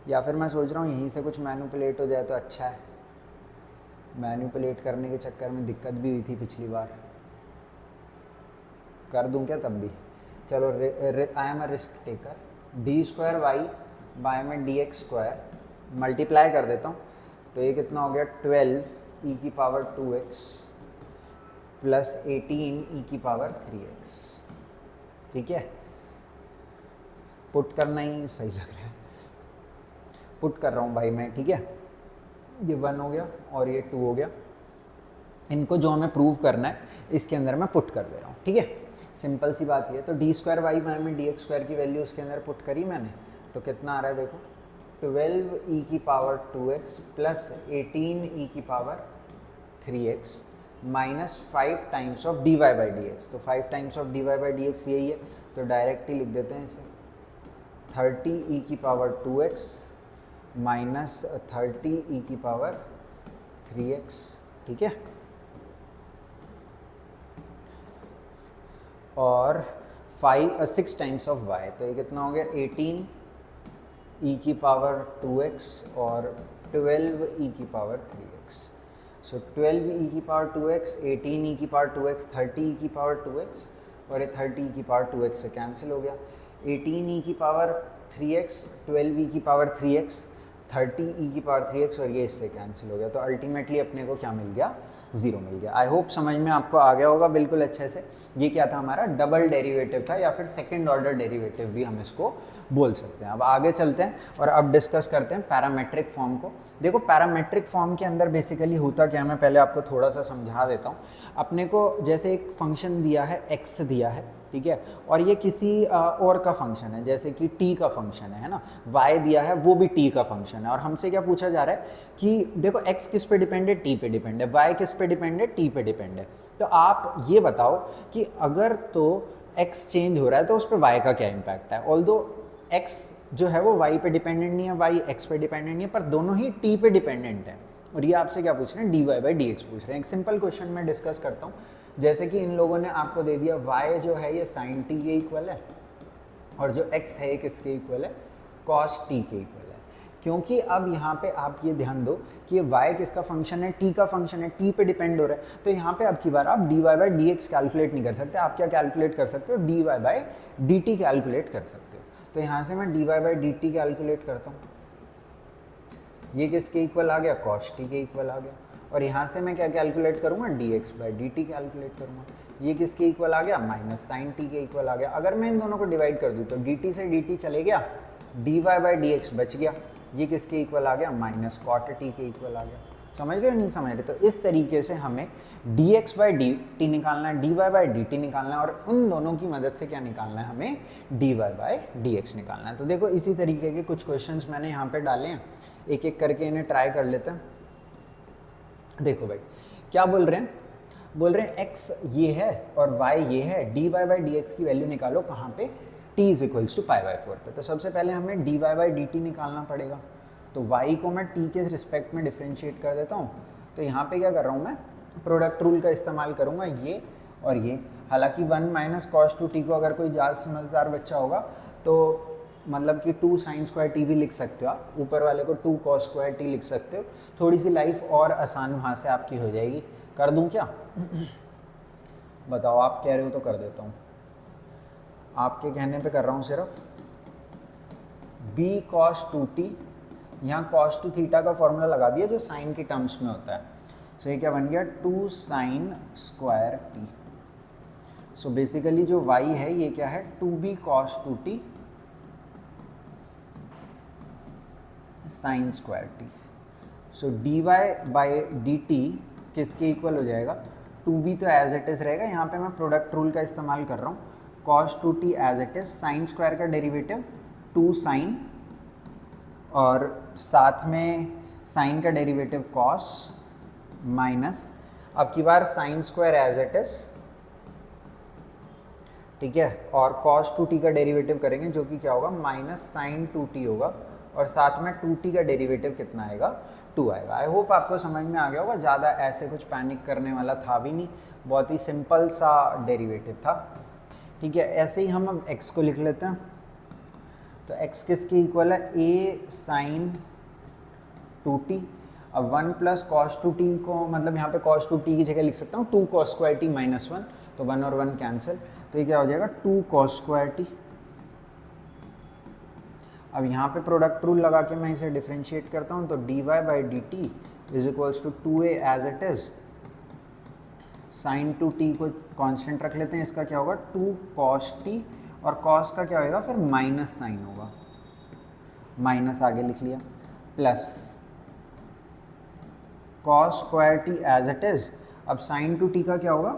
या फिर मैं सोच रहा हूँ यहीं से कुछ मैनिपुलेट हो जाए तो अच्छा है। मैनिपुलेट करने के चक्कर में दिक्कत भी हुई थी पिछली बार, कर दूं क्या तब भी? चलो I am a risk taker, d square y by में डी एक्स स्क्वायर मल्टीप्लाई कर देता हूँ, तो ये कितना हो गया 12 ई की पावर 2x प्लस 18 ई की पावर 3x। ठीक है, पुट करना ही सही लग रहा है, पुट कर रहा हूँ भाई मैं। ठीक है, ये 1 हो गया और ये 2 हो गया, इनको जो हमें प्रूव करना है इसके अंदर मैं पुट कर दे रहा हूँ। ठीक है, सिंपल सी बात ये, तो डी स्क्वायर वाई बाय में डी एक्स स्क्वायर की वैल्यू उसके अंदर पुट करी मैंने, तो कितना आ रहा है देखो, 12 ई की पावर 2x प्लस 18 ई की power 3x minus 5 times of d y by D x. तो 5 times of d y by D x यही है, तो डायरेक्ट ही लिख देते हैं इसे, 30 ई की पावर 2x माइनस 30 ई की पावर 3x। ठीक है, और 6 टाइम्स ऑफ y, तो ये कितना हो गया 18 e की पावर 2x और 12 e की पावर 3x। सो 12 e की पावर 2x, 18 e की पावर 2x, 30 e की पावर 2x और ये 30 e की पावर 2x से कैंसिल हो गया। 18 e की पावर 3x, 12 e की पावर 3x, 30 e की पावर 3x और ये इससे कैंसिल हो गया। तो अल्टीमेटली अपने को क्या मिल गया, 0 मिल गया। आई होप समझ में आपको आ गया होगा बिल्कुल अच्छे से। ये क्या था, हमारा डबल डेरिवेटिव था या फिर सेकंड ऑर्डर डेरिवेटिव भी हम इसको बोल सकते हैं। अब आगे चलते हैं और अब डिस्कस करते हैं पैरामेट्रिक फॉर्म को। देखो पैरामेट्रिक फॉर्म के अंदर बेसिकली होता क्या है, मैं पहले आपको थोड़ा सा समझा देता हूँ। अपने को जैसे एक फंक्शन दिया है, x दिया है, ठीक है, और ये किसी और का फंक्शन है, जैसे कि t का फंक्शन है ना, y दिया है वो भी t का फंक्शन है, और हमसे क्या पूछा जा रहा है कि देखो x किस पे डिपेंड है, t पे डिपेंड है, y किस पे डिपेंड है, t पे डिपेंड है। तो आप ये बताओ कि अगर तो x चेंज हो रहा है तो उस पर y का क्या इम्पैक्ट है। ऑल्दो x जो है वो y पे डिपेंडेंट नहीं है, y x पे डिपेंडेंट नहीं है, पर दोनों ही t पे डिपेंडेंट है। और ये आपसे क्या पूछ रहे हैं, dy/dx पूछ रहे हैं। एक सिंपल क्वेश्चन में डिस्कस करता हूँ। जैसे कि इन लोगों ने आपको दे दिया y जो है ये sin t के इक्वल है और जो x है ये किसके इक्वल है, cos t के इक्वल है। क्योंकि अब यहाँ पे आप ये ध्यान दो कि ये y किसका फंक्शन है, t का फंक्शन है, t पे डिपेंड हो रहा है। तो यहाँ पे अब की बार आप dy/dx कैलकुलेट नहीं कर सकते, आप क्या कैलकुलेट कर सकते हो, dy/dt कैलकुलेट कर सकते हो। तो यहाँ से मैं dy/dt कैलकुलेट करता हूँ, ये किसके इक्वल आ गया, cos t के इक्वल आ गया। और यहाँ से मैं क्या कैलकुलेट करूँगा, dx/dt कैलकुलेट करूँगा, ये किसके इक्वल आ गया, -sin t के इक्वल आ गया। अगर मैं इन दोनों को डिवाइड कर दूँ तो dt से dt चले गया, dy/dx बच गया, ये किसके इक्वल आ गया, -cot t के इक्वल आ गया। समझ रहे हो नहीं समझ रहे। तो इस तरीके से हमें dx/dt निकालना है, dy/dt निकालना है, और उन दोनों की मदद से क्या निकालना है, हमें dy/dx निकालना है। तो देखो इसी तरीके के कुछ क्वेश्चंस मैंने यहाँ पे डाले हैं, एक एक करके इन्हें ट्राई कर लेते हैं। देखो भाई क्या बोल रहे हैं, बोल रहे हैं x ये है और y ये है, dy/dx की वैल्यू निकालो कहाँ पे, t = π/4 पे। तो सबसे पहले हमें dy/dt निकालना पड़ेगा। तो y को मैं t के रिस्पेक्ट में डिफ्रेंशिएट कर देता हूँ। तो यहाँ पे क्या कर रहा हूँ, मैं प्रोडक्ट रूल का इस्तेमाल करूँगा, ये और ये। हालांकि 1 - cos 2t को अगर कोई ज़्यादा समझदार बच्चा होगा तो मतलब कि 2 sin² t भी लिख सकते हो आप, ऊपर वाले को 2 cos² t लिख सकते हो। थोड़ी सी लाइफ और आसान वहाँ से आपकी हो जाएगी। कर दूँ क्या बताओ, आप कह रहे हो तो कर देता हूँ, आपके कहने पे कर रहा हूँ सिर्फ। b cos 2t, यहाँ cos 2θ का फॉर्मूला लगा दिया जो साइन के टर्म्स में होता है। सो ये क्या बन गया, 2 sin² t। सो बेसिकली जो y है ये क्या है, 2b cos 2t sin² t। सो dy/dt किसके इक्वल हो जाएगा, 2b तो एज इट इज़ रहेगा, यहाँ पे मैं प्रोडक्ट रूल का इस्तेमाल कर रहा हूँ। cos 2t as it is, sin² का डेरिवेटिव 2 sin और साथ में sin का डेरिवेटिव cos माइनस, अब की बार sin² एज इट इज़, ठीक है, और cos 2t का डेरिवेटिव करेंगे जो कि क्या होगा, -sin 2t होगा, और साथ में 2t का डेरिवेटिव कितना आएगा, 2 आएगा। आई होप आपको समझ में आ गया होगा, ज़्यादा ऐसे कुछ पैनिक करने वाला था भी नहीं, बहुत ही सिंपल सा डेरिवेटिव था, ठीक है। ऐसे ही हम अब x को लिख लेते हैं। तो x किसके इक्वल है, a sin 2t। अब 1 + cos 2t को मतलब यहाँ पे cos 2t की जगह लिख सकता हूँ 2 cos² t -1, तो 1 और 1 कैंसिल, तो ये क्या हो जाएगा 2 cos² t। अब यहाँ पे प्रोडक्ट रूल लगा के मैं इसे डिफ्रेंशिएट करता हूँ, तो dy/dt = 2a as it is, sin 2t को कांस्टेंट रख लेते हैं, इसका क्या होगा 2 cos t, और cos का क्या होगा फिर माइनस साइन होगा, माइनस आगे लिख लिया, plus cos² t as it is. अब sin 2t का क्या होगा,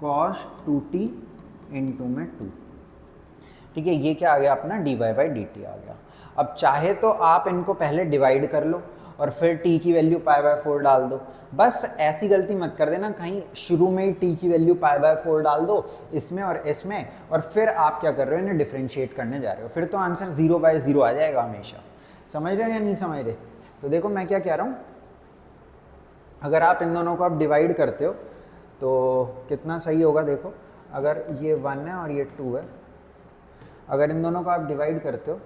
cos 2t × में 2, ठीक है। ये क्या आ गया अपना dy/dt आ गया। अब चाहे तो आप इनको पहले डिवाइड कर लो और फिर t की वैल्यू π/4 डाल दो। बस ऐसी गलती मत कर देना कहीं शुरू में ही t की वैल्यू π/4 डाल दो इसमें और इसमें, और फिर आप क्या कर रहे हो, इन्हें डिफ्रेंशिएट करने जा रहे हो, फिर तो आंसर 0/0 आ जाएगा हमेशा। समझ रहे हो या नहीं समझ रहे। तो देखो मैं क्या कह रहा हूँ, अगर आप इन दोनों को आप डिवाइड करते हो तो कितना सही होगा। देखो अगर ये 1 है और ये 2 है अगर इन दोनों को आप डिवाइड करते हो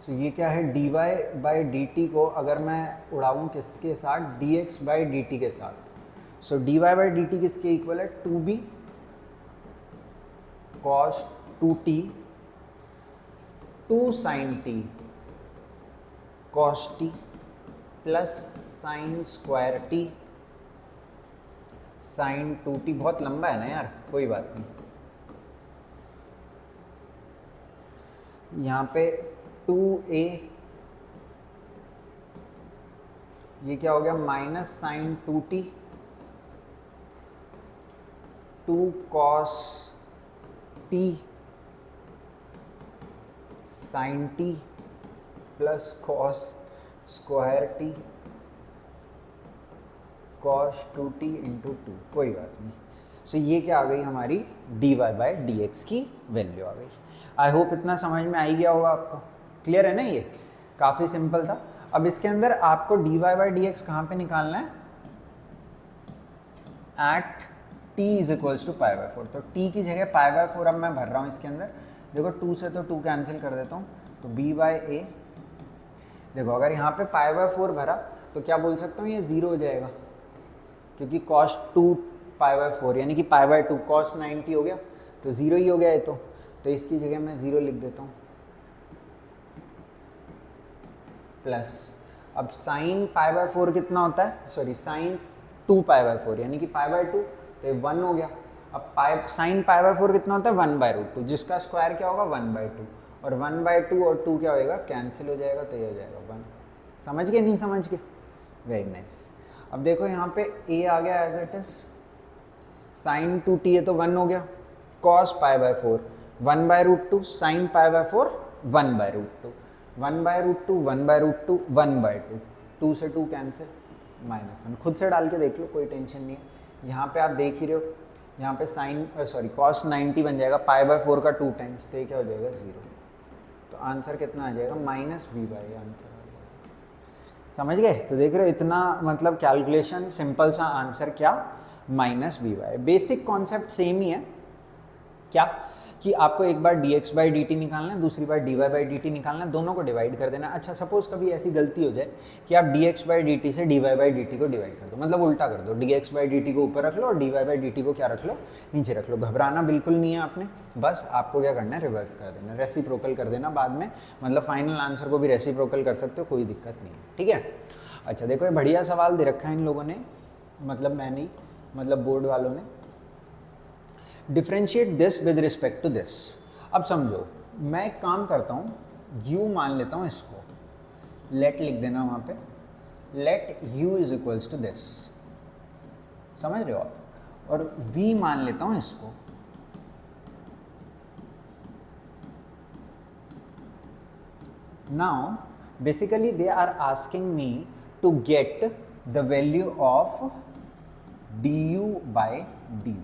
तो ये क्या है, dy बाई डी टी को अगर मैं उड़ाऊँ किसके साथ, dx बाई डी टी के साथ, सो dy बाई डी टी किसके इक्वल है, 2b cos 2t 2 sin t cos t plus sin square t sin 2t। बहुत लंबा है ना यार, कोई बात नहीं। यहाँ पे 2a, ये क्या हो गया, minus sine 2t 2 cos t sin t plus cos square t cos 2t into 2, कोई बात नहीं। सो ये क्या आ गई हमारी dy बाई डी एक्स की वैल्यू आ गई। आई होप इतना समझ में आ ही गया होगा आपको, क्लियर है ना, ये काफ़ी सिंपल था। अब इसके अंदर आपको dy बाई डी एक्स कहाँ पर निकालना है, at t is equals to pi by 4। तो t की जगह पाई बाई 4 अब मैं भर रहा हूँ इसके अंदर। देखो 2 से तो 2 कैंसिल कर देता हूँ, तो b बाई ए। देखो अगर यहाँ पे पाई बाई 4 भरा तो क्या बोल सकता हूँ, ये 0 हो जाएगा, क्योंकि cos 2 पाई बाई 4 यानी कि पाई बाई 2 cos 90 हो गया, तो 0 ही हो गया ये तो इसकी जगह मैं 0 लिख देता हूँ। प्लस अब साइन पाई बाई 4 कितना होता है, सॉरी साइन 2 पाई बाई 4 यानी कि पाई बाई 2, तो ये 1 हो गया। अब साइन पाई बाई 4 कितना होता है, 1 बाई रूट 2, जिसका स्क्वायर क्या होगा, 1 बाई 2, और 1 बाई 2 और 2 क्या होएगा, कैंसिल हो जाएगा, तो ये हो जाएगा 1। समझ गए, नहीं समझ गए, वेरी नाइस। अब देखो यहाँ पे a आ गया as it is, sign 2t है तो 1 हो गया, cos pi by 4 1 by root 2, साइन पाई by 4 1 by root 2, 1 by root 2 1 by root 2 1 by 2, 2 से 2 कैंसिल, -1। खुद से डाल के देख लो, कोई टेंशन नहीं है। यहाँ पे आप देख ही रहे हो, यहाँ पे साइन cos 90 बन जाएगा पाई बाई 4 का 2 टाइम्स, तो ये क्या हो जाएगा 0। तो आंसर कितना आ जाएगा, -b बाई आंसर आ जाएगा। समझ गए, तो देख रहे हो इतना मतलब कैलकुलेशन सिंपल सा आंसर क्या, -b by. Basic concept same ही है, क्या कि आपको एक बार dx बाई डी टी निकालना है, दूसरी बार dy बाई डी टी निकालना है, दोनों को डिवाइड कर देना। अच्छा सपोज कभी ऐसी गलती हो जाए कि आप dx बाई डी टी से dy बाई डी टी को डिवाइड कर दो, मतलब उल्टा कर दो, dx बाई डी टी को ऊपर रख लो और dy बाई डी टी को क्या रख लो, नीचे रख लो। घबराना बिल्कुल नहीं है आपने, बस आपको क्या करना है, रिवर्स कर देना, रेसिप्रोकल कर देना बाद में, मतलब फाइनल आंसर को भी रेसिप्रोकल कर सकते हो, कोई दिक्कत नहीं है, ठीक है। अच्छा देखो ये बढ़िया सवाल दे रखा है इन लोगों ने, मतलब मैं नहीं, मतलब बोर्ड वालों ने, differentiate this with respect to this. अब समझो मैं एक काम करता हूँ, u मान लेता हूँ इसको, लेट लिख देना वहाँ पे, let u is equals to this, समझ रहे हो आप, और v मान लेता हूँ इसको। Now basically they are asking me to get the value of du by dv.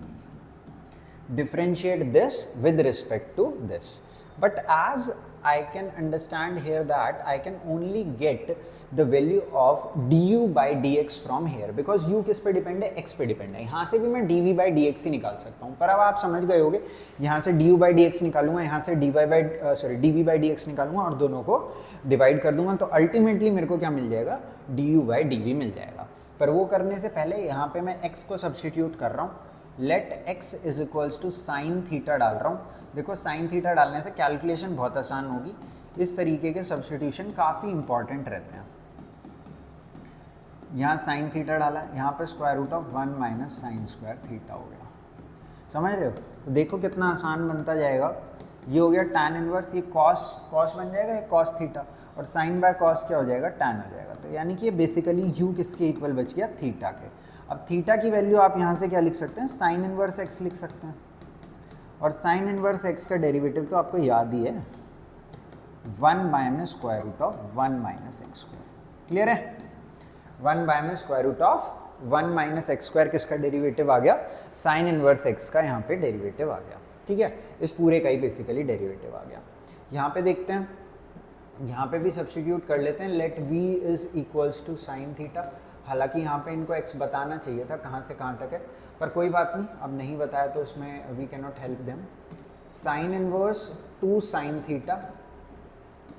Differentiate this with respect to this, but as I can understand here that I can only get the value of du by dx from here, because u किस पे depend है, x पे depend है। यहाँ से भी मैं dv by dx ही निकाल सकता हूँ, पर अब आप समझ गए होगे, यहाँ से du by dx निकालूंगा, यहाँ से dv by dx निकालूंगा और दोनों को डिवाइड कर दूंगा, तो अल्टीमेटली मेरे को क्या मिल जाएगा, du by dv मिल जाएगा। पर वो करने से पहले यहाँ पे मैं x को सब्सटीट्यूट कर रहा हूँ, let x is equals to sine theta डाल रहा हूँ। देखो साइन थीटा डालने से कैलकुलेशन बहुत आसान होगी, इस तरीके के सब्सटीट्यूशन काफ़ी इंपॉर्टेंट रहते हैं। यहाँ साइन थीटा डाला, यहाँ पे square root of 1 minus sine square theta हो गया, समझ रहे हो। तो देखो कितना आसान बनता जाएगा, ये हो गया टैन इनवर्स, ये कॉस बन जाएगा, ये कॉस थीटा, और साइन बाय कॉस क्या हो जाएगा, टैन हो जाएगा। तो यानी कि ये बेसिकली u किसके इक्वल बच गया, थीटा के। अब थीटा की वैल्यू आप यहाँ से क्या लिख सकते हैं, साइन इनवर्स x लिख सकते हैं, और साइन इनवर्स x का डेरिवेटिव तो आपको याद ही है, 1 बाय में square root of 1 minus x square, clear है। 1 बाय में square root of 1 minus x square किसका डेरिवेटिव आ गया, साइन इनवर्स x का यहाँ पे डेरिवेटिव आ गया, ठीक है। इस पूरे का ही बेसिकली डेरिवेटिव आ गया। यहाँ पे देखते हैं, यहाँ पे भी सब्स्टिट्यूट कर लेते हैं, let v is equals to sine theta. हालांकि यहाँ पे इनको x बताना चाहिए था कहाँ से कहाँ तक है, पर कोई बात नहीं, अब नहीं बताया तो उसमें we can not help them. Sine inverse 2 sine theta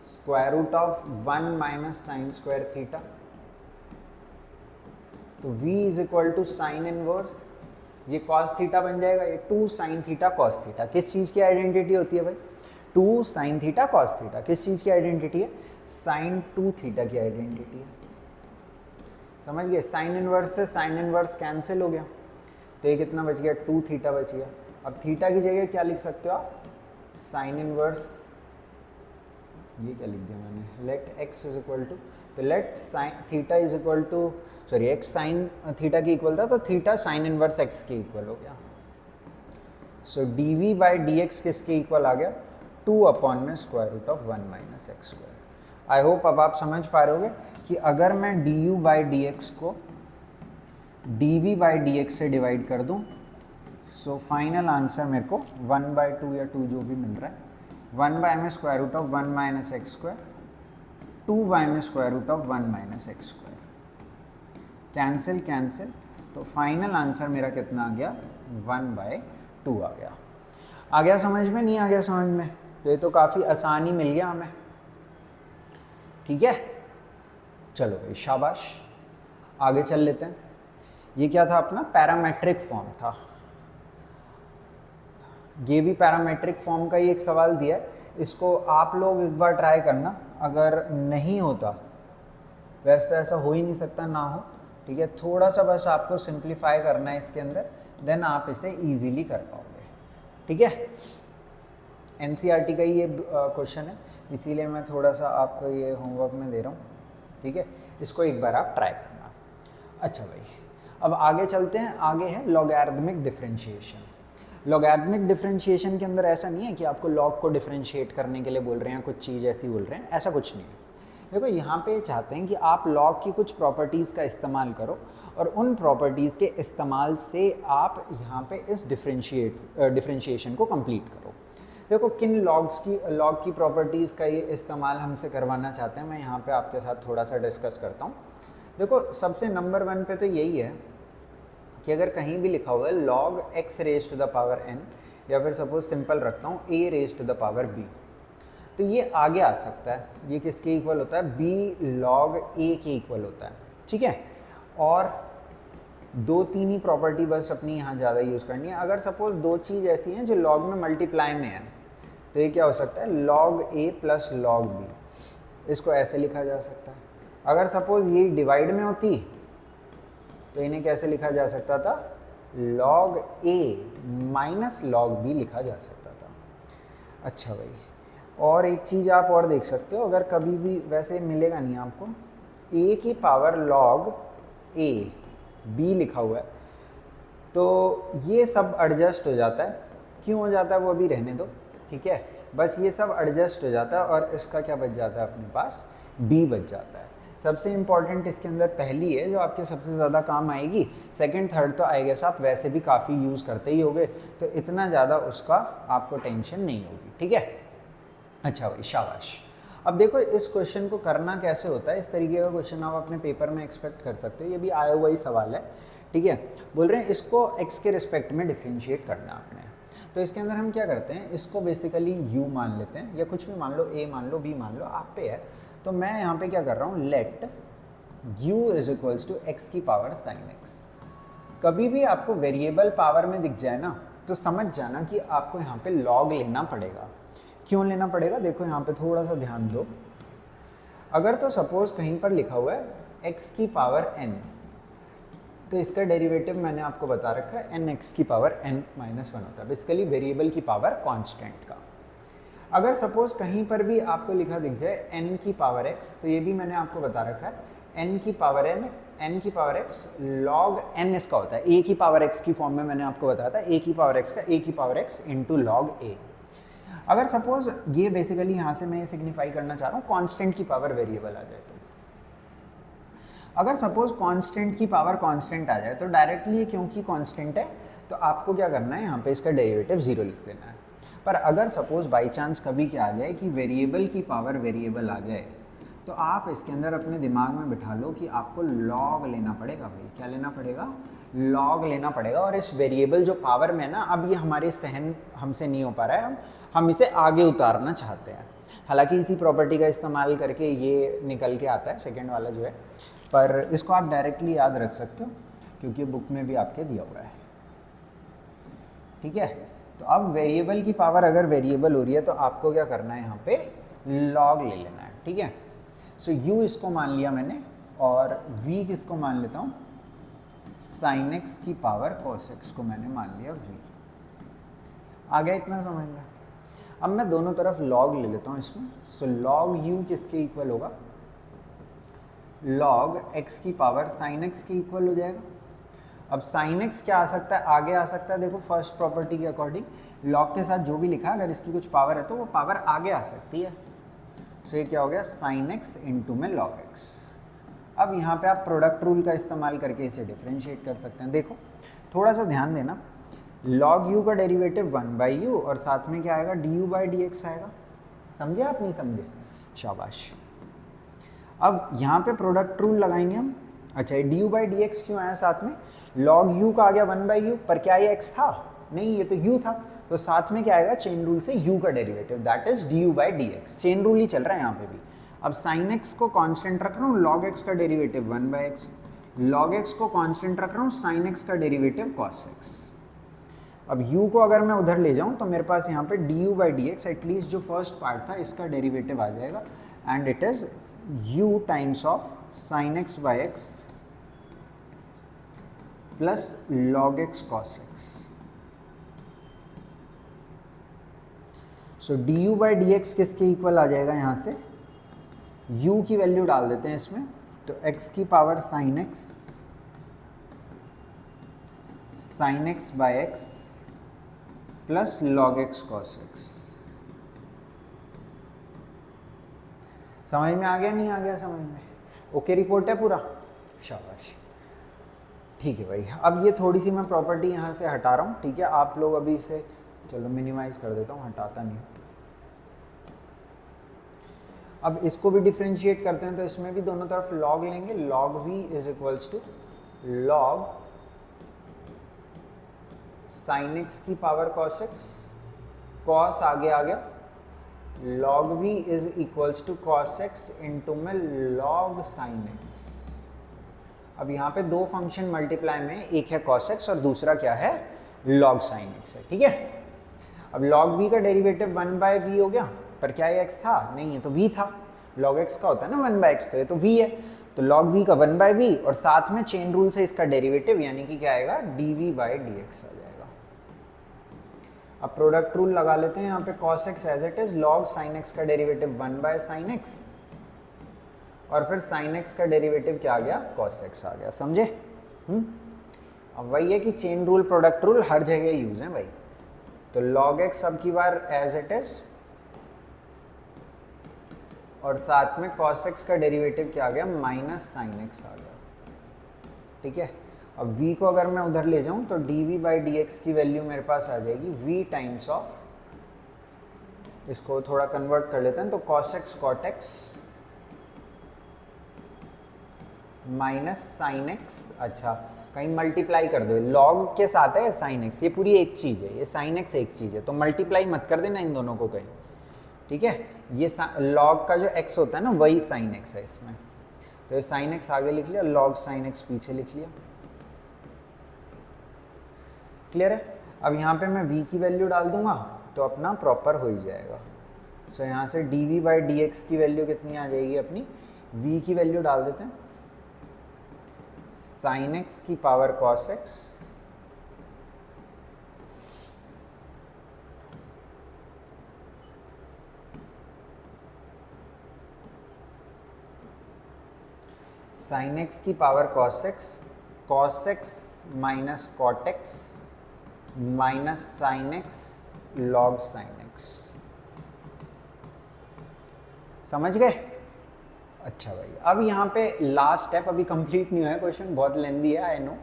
square root of 1 minus sine square theta, तो v is equal to sine inverse, ये कॉस थीटा बन जाएगा, ये 2 साइन थीटा कॉस थीटा। किस चीज़ की आइडेंटिटी होती है भाई? 2 साइन थीटा कॉस थीटा। किस चीज़ की आइडेंटिटी है? साइन 2 थीटा की आइडेंटिटी है। समझ गए? साइन इनवर्स से साइन इनवर्स कैंसिल हो गया, तो ये कितना बच गया? 2 थीटा बच गया। अब थीटा की जगह क्या लिख सकते हो आप? साइन इनवर्स, ये क्या लिख दिया मैंने, let x is equal to, तो let sine theta is equal to, sorry x sine theta की इक्वल था, तो थीटा साइन इनवर्स x के इक्वल हो गया। सो dv बाई dx किसके इक्वल आ गया? 2 अपॉन में square root of 1 minus x square. I hope अब आप समझ पा रहे होगे कि अगर मैं du बाई dx को dv बाई dx से डिवाइड कर दूं, सो फाइनल आंसर मेरे को 1/2 या 2 जो भी मिल रहा है, 1 बाय में square root of 1 minus x square, 2 by में square root of 1 minus x square, cancel cancel, तो फाइनल आंसर मेरा कितना आ गया? 1/2 आ गया। आ गया समझ में? नहीं आ गया समझ में? तो ये तो काफ़ी आसानी मिल गया हमें, ठीक है। चलो भाई शाबाश, आगे चल लेते हैं। ये क्या था? अपना पैरामेट्रिक फॉर्म था। ये भी पैरामेट्रिक फॉर्म का ही एक सवाल दिया है, इसको आप लोग एक बार ट्राई करना। अगर नहीं होता, वैसे तो ऐसा हो ही नहीं सकता ना हो, ठीक है, थोड़ा सा बस आपको सिंप्लीफाई करना है इसके अंदर, देन आप इसे इजीली कर पाओगे, ठीक है। एनसीईआरटी का ही ये क्वेश्चन है, इसीलिए मैं थोड़ा सा आपको ये होमवर्क में दे रहा हूँ, ठीक है। इसको एक बार आप ट्राई करना। अच्छा भाई, अब आगे चलते हैं। आगे है लॉगैरिथमिक डिफरेंशिएशन। लॉगैरिथमिक डिफरेंशिएशन के अंदर ऐसा नहीं है कि आपको लॉग को डिफरेंशिएट करने के लिए बोल रहे हैं, कुछ चीज़ ऐसी बोल रहे हैं, ऐसा कुछ नहीं है। देखो यहाँ पे चाहते हैं कि आप लॉग की कुछ प्रॉपर्टीज़ का इस्तेमाल करो और उन प्रॉपर्टीज़ के इस्तेमाल से आप यहाँ पे इस डिफरेंशिएशन को कंप्लीट करो। देखो किन लॉग की प्रॉपर्टीज़ का ये इस्तेमाल हमसे करवाना चाहते हैं, मैं यहाँ पे आपके साथ थोड़ा सा डिस्कस करता हूँ। देखो सबसे नंबर 1 पे तो यही है कि अगर कहीं भी लिखा हुआ है log x raise to the power n, या फिर सपोज सिंपल रखता हूँ a raise to the power b, तो ये आगे आ सकता है। ये किसके इक्वल होता है? b log a के इक्वल होता है, ठीक है। और 2-3 ही प्रॉपर्टी बस अपनी यहाँ ज़्यादा यूज़ करनी है। अगर सपोज 2 चीज़ ऐसी हैं जो लॉग में मल्टीप्लाई में है, तो ये क्या हो सकता है? log a plus log b, इसको ऐसे लिखा जा सकता है। अगर सपोज ये डिवाइड में होती तो इन्हें कैसे लिखा जा सकता था? log a minus log b लिखा जा सकता था। अच्छा भाई, और एक चीज़ आप और देख सकते हो, अगर कभी भी वैसे मिलेगा नहीं आपको, a की पावर log a b लिखा हुआ है, तो ये सब एडजस्ट हो जाता है। क्यों हो जाता है वो अभी रहने दो, ठीक है। बस ये सब एडजस्ट हो जाता है और इसका क्या बच जाता है अपने पास? b बच जाता है। सबसे इम्पॉर्टेंट इसके अंदर पहली है जो आपके सबसे ज़्यादा काम आएगी। सेकंड थर्ड तो आई गेस आप वैसे भी काफ़ी यूज़ करते ही होगे, तो इतना ज़्यादा उसका आपको टेंशन नहीं होगी, ठीक है। अच्छा भाई शाबाश। अब देखो इस क्वेश्चन को करना कैसे होता है, इस तरीके का क्वेश्चन आप अपने पेपर में एक्सपेक्ट कर सकते हो। ये भी आया हुआ ही सवाल है, ठीक है। बोल रहे हैं इसको x के रिस्पेक्ट में डिफ्रेंशिएट करना आपने। तो इसके अंदर हम क्या करते हैं, इसको बेसिकली u मान लेते हैं, या कुछ भी मान लो, a मान लो, b मान लो, आप पे है। तो मैं यहाँ पे क्या कर रहा हूँ, let u is equals to x की पावर साइन x। कभी भी आपको वेरिएबल पावर में दिख जाए ना, तो समझ जाना कि आपको यहाँ पे log लेना पड़ेगा। क्यों लेना पड़ेगा? देखो यहाँ पे थोड़ा सा ध्यान दो। अगर तो सपोज कहीं पर लिखा हुआ है x की पावर n, तो इसका डेरिवेटिव मैंने आपको बता रखा है n x की पावर n माइनस 1 होता है, बेसिकली वेरिएबल की पावर कांस्टेंट का। अगर सपोज कहीं पर भी आपको लिखा दिख जाए n की पावर x, तो ये भी मैंने आपको बता रखा है n की पावर n की पावर x log n इसका होता है। a की पावर x की फॉर्म में मैंने आपको बताया था, a की पावर x का a की power x into log a। अगर सपोज ये बेसिकली यहाँ से मैं सिग्निफाई करना चाह रहा हूँ कांस्टेंट की पावर वेरिएबल आ जाए, तो अगर सपोज कांस्टेंट की पावर कांस्टेंट आ जाए, तो डायरेक्टली क्योंकि कांस्टेंट है तो आपको क्या करना है, यहाँ पे इसका डेरिवेटिव 0 लिख देना है। पर अगर सपोज बाई चांस कभी क्या आ जाए कि वेरिएबल की पावर वेरिएबल आ जाए, तो आप इसके अंदर अपने दिमाग में बिठा लो कि आपको लॉग लेना पड़ेगा भाई। क्या लेना पड़ेगा? लॉग लेना पड़ेगा। और इस वेरिएबल जो पावर में ना, अब ये हमारे सहन हमसे नहीं हो पा रहा है, हम इसे आगे उतारना चाहते हैं। हालांकि इसी प्रॉपर्टी का इस्तेमाल करके ये निकल के आता है सेकंड वाला जो है, पर इसको आप डायरेक्टली याद रख सकते हो क्योंकि बुक में भी आपके दिया हुआ है। ठीक है, तो अब वेरिएबल की पावर अगर वेरिएबल हो रही है तो आपको क्या करना है, यहाँ पे लॉग ले लेना है। ठीक है, सो u इसको मान लिया मैंने और v किसको मान लेता हूँ, sin x की पावर cos x को मैंने मान लिया v। आ गया इतना समझ में? अब मैं दोनों तरफ log ले लेता हूँ इसमें। सो log u किसके इक्वल होगा, log x की पावर sin x के इक्वल हो जाएगा। अब sin x क्या आ सकता है, आगे आ सकता है। देखो फर्स्ट प्रॉपर्टी के अकॉर्डिंग log के साथ जो भी लिखा है, अगर इसकी कुछ पावर है तो वो पावर आगे आ सकती है। सो ये क्या हो गया, sin x इंटू में log x। अब यहाँ पे आप प्रोडक्ट रूल का इस्तेमाल करके इसे डिफ्रेंशिएट कर सकते हैं। देखो थोड़ा सा ध्यान देना, log u का डेरिवेटिव 1/u और साथ में क्या आएगा, du/dx आएगा। समझे आप, नहीं समझे? शाबाश। अब यहाँ पे प्रोडक्ट रूल लगाएंगे हम। अच्छा, ये du/dx क्यों आया साथ में, log u का आ गया 1/u, पर क्या ये x था? नहीं, ये तो u था। तो साथ में क्या आएगा, चेन रूल से u का derivative, that is du/dx। Chain rule ही चल रहा है यहाँ पे भी। अब sin x को कांस्टेंट रख रहा हूँ, log x का डेरिवेटिव 1/x, log x को कांस्टेंट रख रहा हूँ, sin x का डेरिवेटिव cos x। अब u को अगर मैं उधर ले जाऊँ तो मेरे पास यहाँ पे du/dx, एटलीस्ट जो फर्स्ट पार्ट था इसका डेरिवेटिव आ जाएगा, and it is u times of sin x by x plus log x cos x। So du/dx किसके इक्वल आ जाएगा, यहाँ से u की वैल्यू डाल देते हैं इसमें, तो x की power sin x by x plus log x cos x। समझ में आ गया, नहीं आ गया समझ में? ओके रिपोर्ट है पूरा, शाबाश। ठीक है भाई, अब ये थोड़ी सी मैं प्रॉपर्टी यहाँ से हटा रहा हूँ। ठीक है, आप लोग अभी इसे चलो मिनिमाइज कर देता हूँ, हटाता नहीं। अब इसको भी डिफ्रेंशिएट करते हैं, तो इसमें भी दोनों तरफ log लेंगे। log v is equals to log sin x की पावर cos x, cos आगे आ गया, log v is equals to cos x into में log sin x। अब यहाँ पे दो फंक्शन मल्टीप्लाई में, एक है cos x और दूसरा क्या है, log sin x है। ठीक है, अब log v का डेरिवेटिव 1/v हो गया, पर क्या ये x था? नहीं, है तो v था। log x का होता है ना 1/x, तो ये तो v है, तो log v का 1/v और साथ में चेन रूल से इसका डेरिवेटिव यानी कि क्या आएगा, dv/dx आ जाएगा। अब प्रोडक्ट रूल लगा लेते हैं यहाँ पे, cos x as it is, log sin x का डेरिवेटिव 1/sin x और फिर sin x का डेरिवेटिव क्या आ गया, cos x आ गया। समझे? अब वही है कि चेन रूल प्रोडक्ट रूल हर जगह यूज है भाई। तो log x अब की बार एज इट इज और साथ में cos x का डेरिवेटिव क्या आ गया, माइनस sin x आ गया। ठीक है, अब v को अगर मैं उधर ले जाऊं तो dv/dx की वैल्यू मेरे पास आ जाएगी v टाइम्स ऑफ, इसको थोड़ा कन्वर्ट कर लेते हैं, तो cos x cot x minus sin x। अच्छा, कहीं मल्टीप्लाई कर दो, log के साथ है sin x, ये पूरी एक चीज़ है, ये sin x एक चीज़ है, तो मल्टीप्लाई मत कर देना इन दोनों को कहीं। ठीक है, ये log का जो x होता है ना, वही sin x है इसमें, तो ये sin x आगे लिख लिया, log sin x पीछे लिख लिया। क्लियर है? अब यहाँ पे मैं v की वैल्यू डाल दूंगा तो अपना प्रॉपर हो ही जाएगा। सो यहाँ से dv/dx की वैल्यू कितनी आ जाएगी अपनी, v की वैल्यू डाल देते हैं, sin x की power cos x sin x की power cos x minus cot x minus sin x log sin x। समझ गए? अच्छा भाई, अब यहाँ पे लास्ट स्टेप अभी कंप्लीट नहीं हुआ है, क्वेश्चन बहुत लेंदी है आई नो।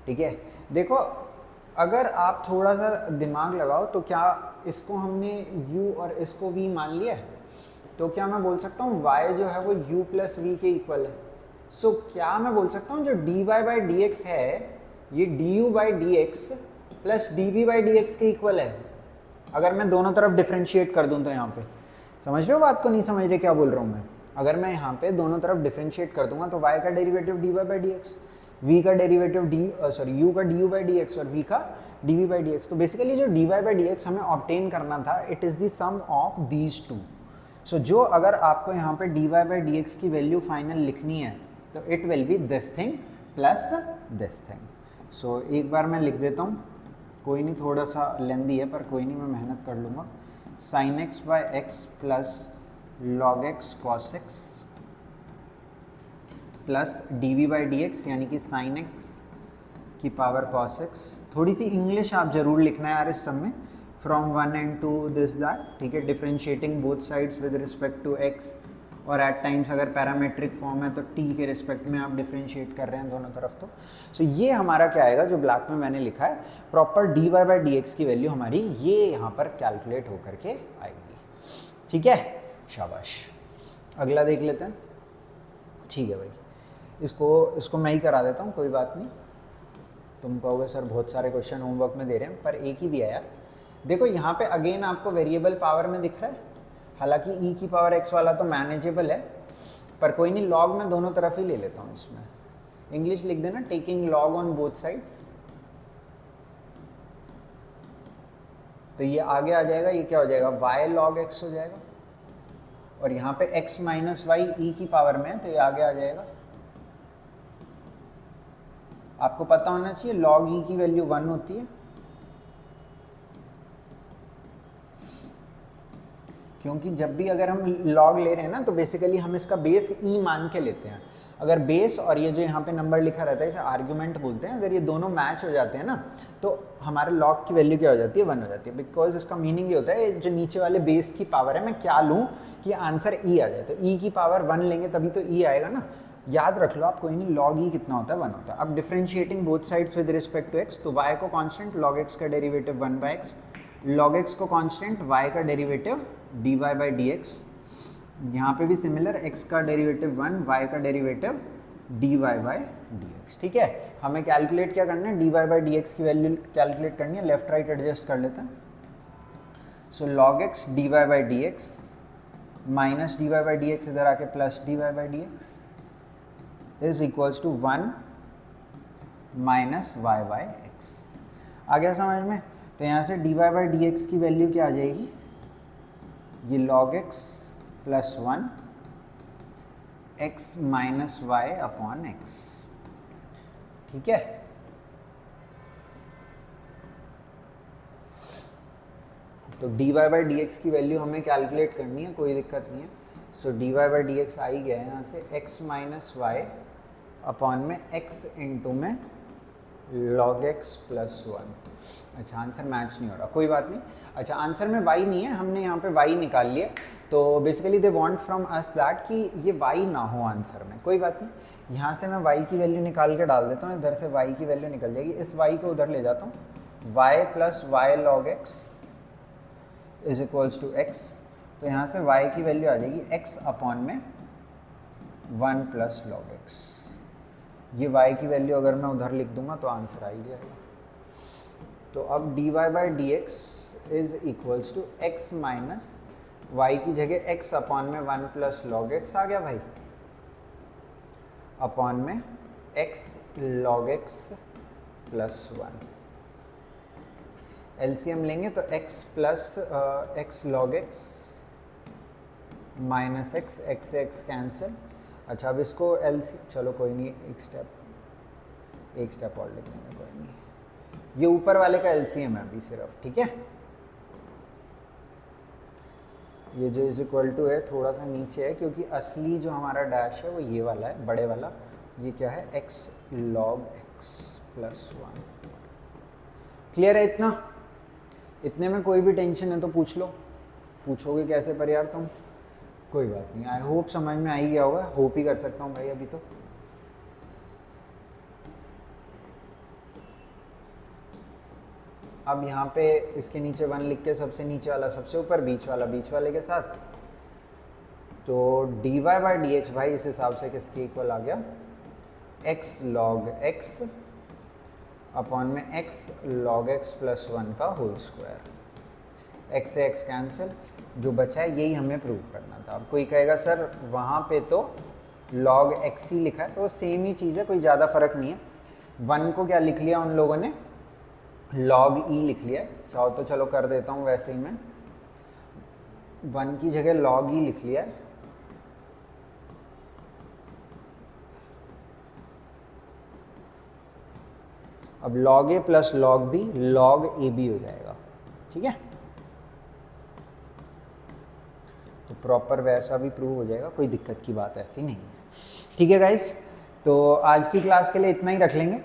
ठीक है, देखो अगर आप थोड़ा सा दिमाग लगाओ तो क्या इसको हमने u और इसको v मान लिया है? तो क्या मैं बोल सकता हूँ y जो है वो u प्लस वी के इक्वल है। सो क्या मैं बोल सकता हूँ जो dy बाई डी एक्स है ये du by D x plus dv by D x के इक्वल है, अगर मैं दोनों तरफ डिफ्रेंशिएट कर दूँ तो। यहाँ पे समझ रहे हो बात को, नहीं समझ रहे क्या बोल रहा हूँ मैं? अगर मैं यहाँ पे दोनों तरफ डिफ्रेंशिएट कर दूंगा तो y का derivative dy by D x, v का डेरिवेटिव u का du बाई डी एक्स और v का dv बाई डी एक्स। तो बेसिकली जो dy बाई डी एक्स हमें ऑब्टेन करना था, it is the sum of these two. So जो अगर आपको यहाँ पे dy बाई डी एक्स की वैल्यू फाइनल लिखनी है तो it will be this thing plus this thing. So एक बार मैं लिख देता हूँ, कोई नहीं, थोड़ा सा लेंदी है पर कोई नहीं, मैं मेहनत कर लूँगा। Sine x by x plus log x cos x plus d v by D x यानी कि साइन एक्स की पावर कॉस एक्स। थोड़ी सी इंग्लिश आप जरूर लिखना है यार इस सब में, from one and two this that, ठीक है। Differentiating both sides with respect to x, और एट टाइम्स अगर पैरामेट्रिक फॉर्म है तो टी के रिस्पेक्ट में आप डिफरेंशिएट कर रहे हैं दोनों तरफ। तो सो ये हमारा क्या आएगा, जो ब्लैक में मैंने लिखा है, proper d y by D x की वैल्यू हमारी ये यहाँ पर कैलकुलेट होकर के आएगी, ठीक है। शाबाश, अगला देख लेते हैं। ठीक है भाई, इसको मैं ही करा देता हूँ, कोई बात नहीं। तुम कहोगे सर बहुत सारे क्वेश्चन होमवर्क में दे रहे हैं, पर एक ही दिया यार। देखो यहाँ पे अगेन आपको वेरिएबल पावर में दिख रहा है, हालांकि e की पावर x वाला तो मैनेजेबल है, पर कोई नहीं, लॉग में दोनों तरफ ही ले लेता हूँ। इसमें इंग्लिश लिख देना, taking log on both sides. तो ये आगे आ जाएगा, ये क्या हो जाएगा, y log x हो जाएगा, और यहाँ पे x माइनस वाई ई की पावर में है तो ये आगे आ जाएगा। आपको पता होना चाहिए log e की वैल्यू 1 होती है, क्योंकि जब भी अगर हम log ले रहे हैं ना तो बेसिकली हम इसका बेस e मान के लेते हैं। अगर बेस और ये जो यहाँ पे नंबर लिखा रहता है इसे आर्ग्यूमेंट बोलते हैं, अगर ये दोनों मैच हो जाते हैं ना तो हमारे log की वैल्यू क्या हो जाती है, 1 हो जाती है। बिकॉज इसका मीनिंग ये होता है जो नीचे वाले बेस की पावर है मैं क्या लूँ कि आंसर e आ जाए, तो e की पावर 1 लेंगे तभी तो e आएगा ना। याद रख लो आप, कोई नहीं, log e कितना होता है, 1 होता है। अब differentiating both sides with respect to x, तो y को कांस्टेंट log x का derivative 1 by x, log x को कांस्टेंट y का derivative dy by D x. यहाँ पे भी सिमिलर, x का डेरिवेटिव 1, y का derivative dy by D x, ठीक है। हमें कैलकुलेट क्या करना है, dy बाई डी एक्स की वैल्यू कैलकुलेट करनी है, लेफ्ट राइट एडजस्ट कर लेते हैं। सो log x dy by D x minus dy by D x, इधर आके plus dy by D x is equals to 1 minus y by x. आ गया समझ में? तो यहाँ से dy बाई डी एक्स की वैल्यू क्या आ जाएगी, ये log x plus 1 x minus y upon x, ठीक है। तो dy बाई डी एक्स की वैल्यू हमें कैलकुलेट करनी है, कोई दिक्कत नहीं है। सो dy बाई डी एक्स आ ही गया है यहाँ से, x माइनस वाई अपॉन में x इंटू में log x प्लस 1। अच्छा, आंसर मैच नहीं हो रहा, कोई बात नहीं। अच्छा, आंसर में y नहीं है, हमने यहाँ पे y निकाल लिया, तो basically they want from us that कि ये y ना हो आंसर में, कोई बात नहीं। यहाँ से मैं y की वैल्यू निकाल के डाल देता हूँ, इधर से y की वैल्यू निकल जाएगी, इस y को उधर ले जाता हूँ, y plus y log x is equals to x। तो यहाँ से y की वैल्यू आ जाएगी x अपॉन में 1 प्लस लॉग x। ये y की वैल्यू अगर मैं उधर लिख दूंगा तो आंसर आ ही जाएगा। तो अब dy by D x is equals to x minus y की जगह x अपॉन में 1 प्लस लॉग x आ गया भाई, अपॉन में x log x plus 1। LCM लेंगे तो x plus x log x minus x, x से x कैंसिल। अच्छा, अब इसको चलो कोई नहीं, एक स्टेप और लिख देंगे, कोई नहीं। ये ऊपर वाले का एलसीएम है अभी सिर्फ, ठीक है। ये जो इज इक्वल टू है थोड़ा सा नीचे है, क्योंकि असली जो हमारा डैश है वो ये वाला है, बड़े वाला। ये क्या है, x log x plus 1। Clear है इतना? इतने में कोई भी टेंशन है तो पूछ लो। पूछोगे कैसे पर यार तुम, कोई बात नहीं, आई होप समझ में आ ही गया होगा, होप ही कर सकता हूँ भाई अभी तो। अब यहाँ पे इसके नीचे 1 लिख के सबसे नीचे वाला सबसे ऊपर, बीच वाला बीच वाले के साथ, तो dy बाई डी एक्स भाई इस हिसाब से किसके इक्वल आ गया, x log x अपॉन में x log x प्लस 1 का होल स्क्वायर, x से x कैंसिल, जो बचा है यही हमें प्रूव करना था। अब कोई कहेगा सर वहाँ पे तो log x ही लिखा है, तो सेम ही चीज़ है, कोई ज़्यादा फर्क नहीं है। 1 को क्या लिख लिया उन लोगों ने, log e लिख लिया, चाहो तो चलो कर देता हूँ वैसे ही मैं, 1 की जगह log e लिख लिया है, अब log a plus log b log a b हो जाएगा, ठीक है। तो प्रॉपर वैसा भी प्रूव हो जाएगा, कोई दिक्कत की बात ऐसी नहीं है, ठीक है गाइस। तो आज की क्लास के लिए इतना ही रख लेंगे।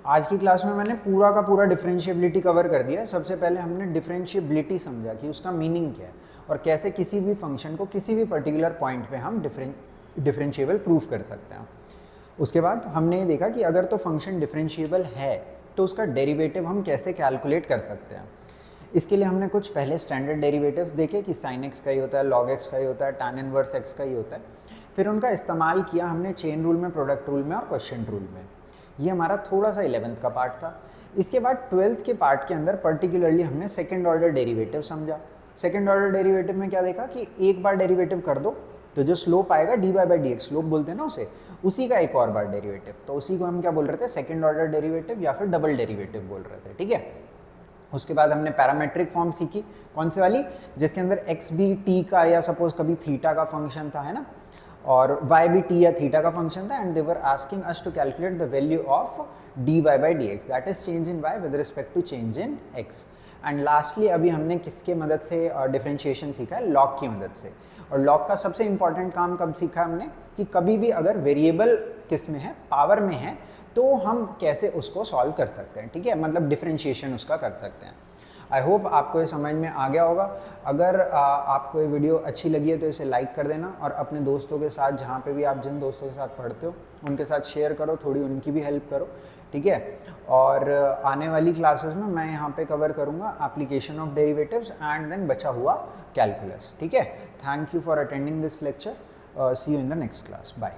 आज की क्लास में मैंने पूरा का पूरा डिफरेंशिएबिलिटी कवर कर दिया है। सबसे पहले हमने डिफरेंशिएबिलिटी समझा कि उसका मीनिंग क्या है और कैसे किसी भी फंक्शन को किसी भी पर्टिकुलर पॉइंट पे हम डिफरेंशिएबल प्रूफ कर सकते हैं। उसके बाद हमने ये देखा कि अगर तो फंक्शन डिफरेंशिएबल है तो उसका डेरिवेटिव हम कैसे कैलकुलेट कर सकते हैं। इसके लिए हमने कुछ पहले स्टैंडर्ड डेरिवेटिव्स देखे कि साइन एक्स का ही होता है, लॉग एक्स का ही होता है, टैन इनवर्स एक्स का ही होता है। फिर उनका इस्तेमाल किया हमने चेन रूल में, प्रोडक्ट रूल में और क्वेश्चन रूल में। ये हमारा थोड़ा सा 11th का पार्ट था। इसके बाद 12th के पार्ट के अंदर पर्टिकुलरली हमने सेकेंड ऑर्डर डेरिवेटिव समझा। सेकेंड ऑर्डर डेरिवेटिव में क्या देखा कि एक बार डेरिवेटिव कर दो तो जो स्लोप आएगा D by D x, slope बोलते हैं ना उसे, उसी का एक और बार डेरिवेटिव, तो उसी को हम क्या बोल रहे थे, सेकेंड ऑर्डर डेरिवेटिव या फिर डबल डेरिवेटिव बोल रहे थे, ठीक है। उसके बाद हमने पैरामेट्रिक फॉर्म सीखी, कौन से वाली, जिसके अंदर x भी t का या सपोज कभी थीटा का फंक्शन था, है ना, और y भी t या थीटा का फंक्शन था, and they were asking us to calculate the value of dy by D x, that is change in y with respect to change in x। And lastly अभी हमने किसके मदद से differentiation सीखा है, लॉग की मदद से। और लॉग का सबसे इंपॉर्टेंट काम कब सीखा हमने कि कभी भी अगर वेरिएबल किस में है, पावर में है, तो हम कैसे उसको सॉल्व कर सकते हैं, ठीक है, मतलब डिफरेंशिएशन उसका कर सकते हैं। आई होप आपको ये समझ में आ गया होगा। अगर आपको ये वीडियो अच्छी लगी है तो इसे लाइक कर देना और अपने दोस्तों के साथ, जहाँ पे भी आप जिन दोस्तों के साथ पढ़ते हो उनके साथ शेयर करो, थोड़ी उनकी भी हेल्प करो, ठीक है। और आने वाली क्लासेस में मैं यहाँ पे कवर करूँगा application of derivatives and then बचा हुआ कैलकुलस, ठीक है। Thank you for attending this lecture, see you in the next class, bye.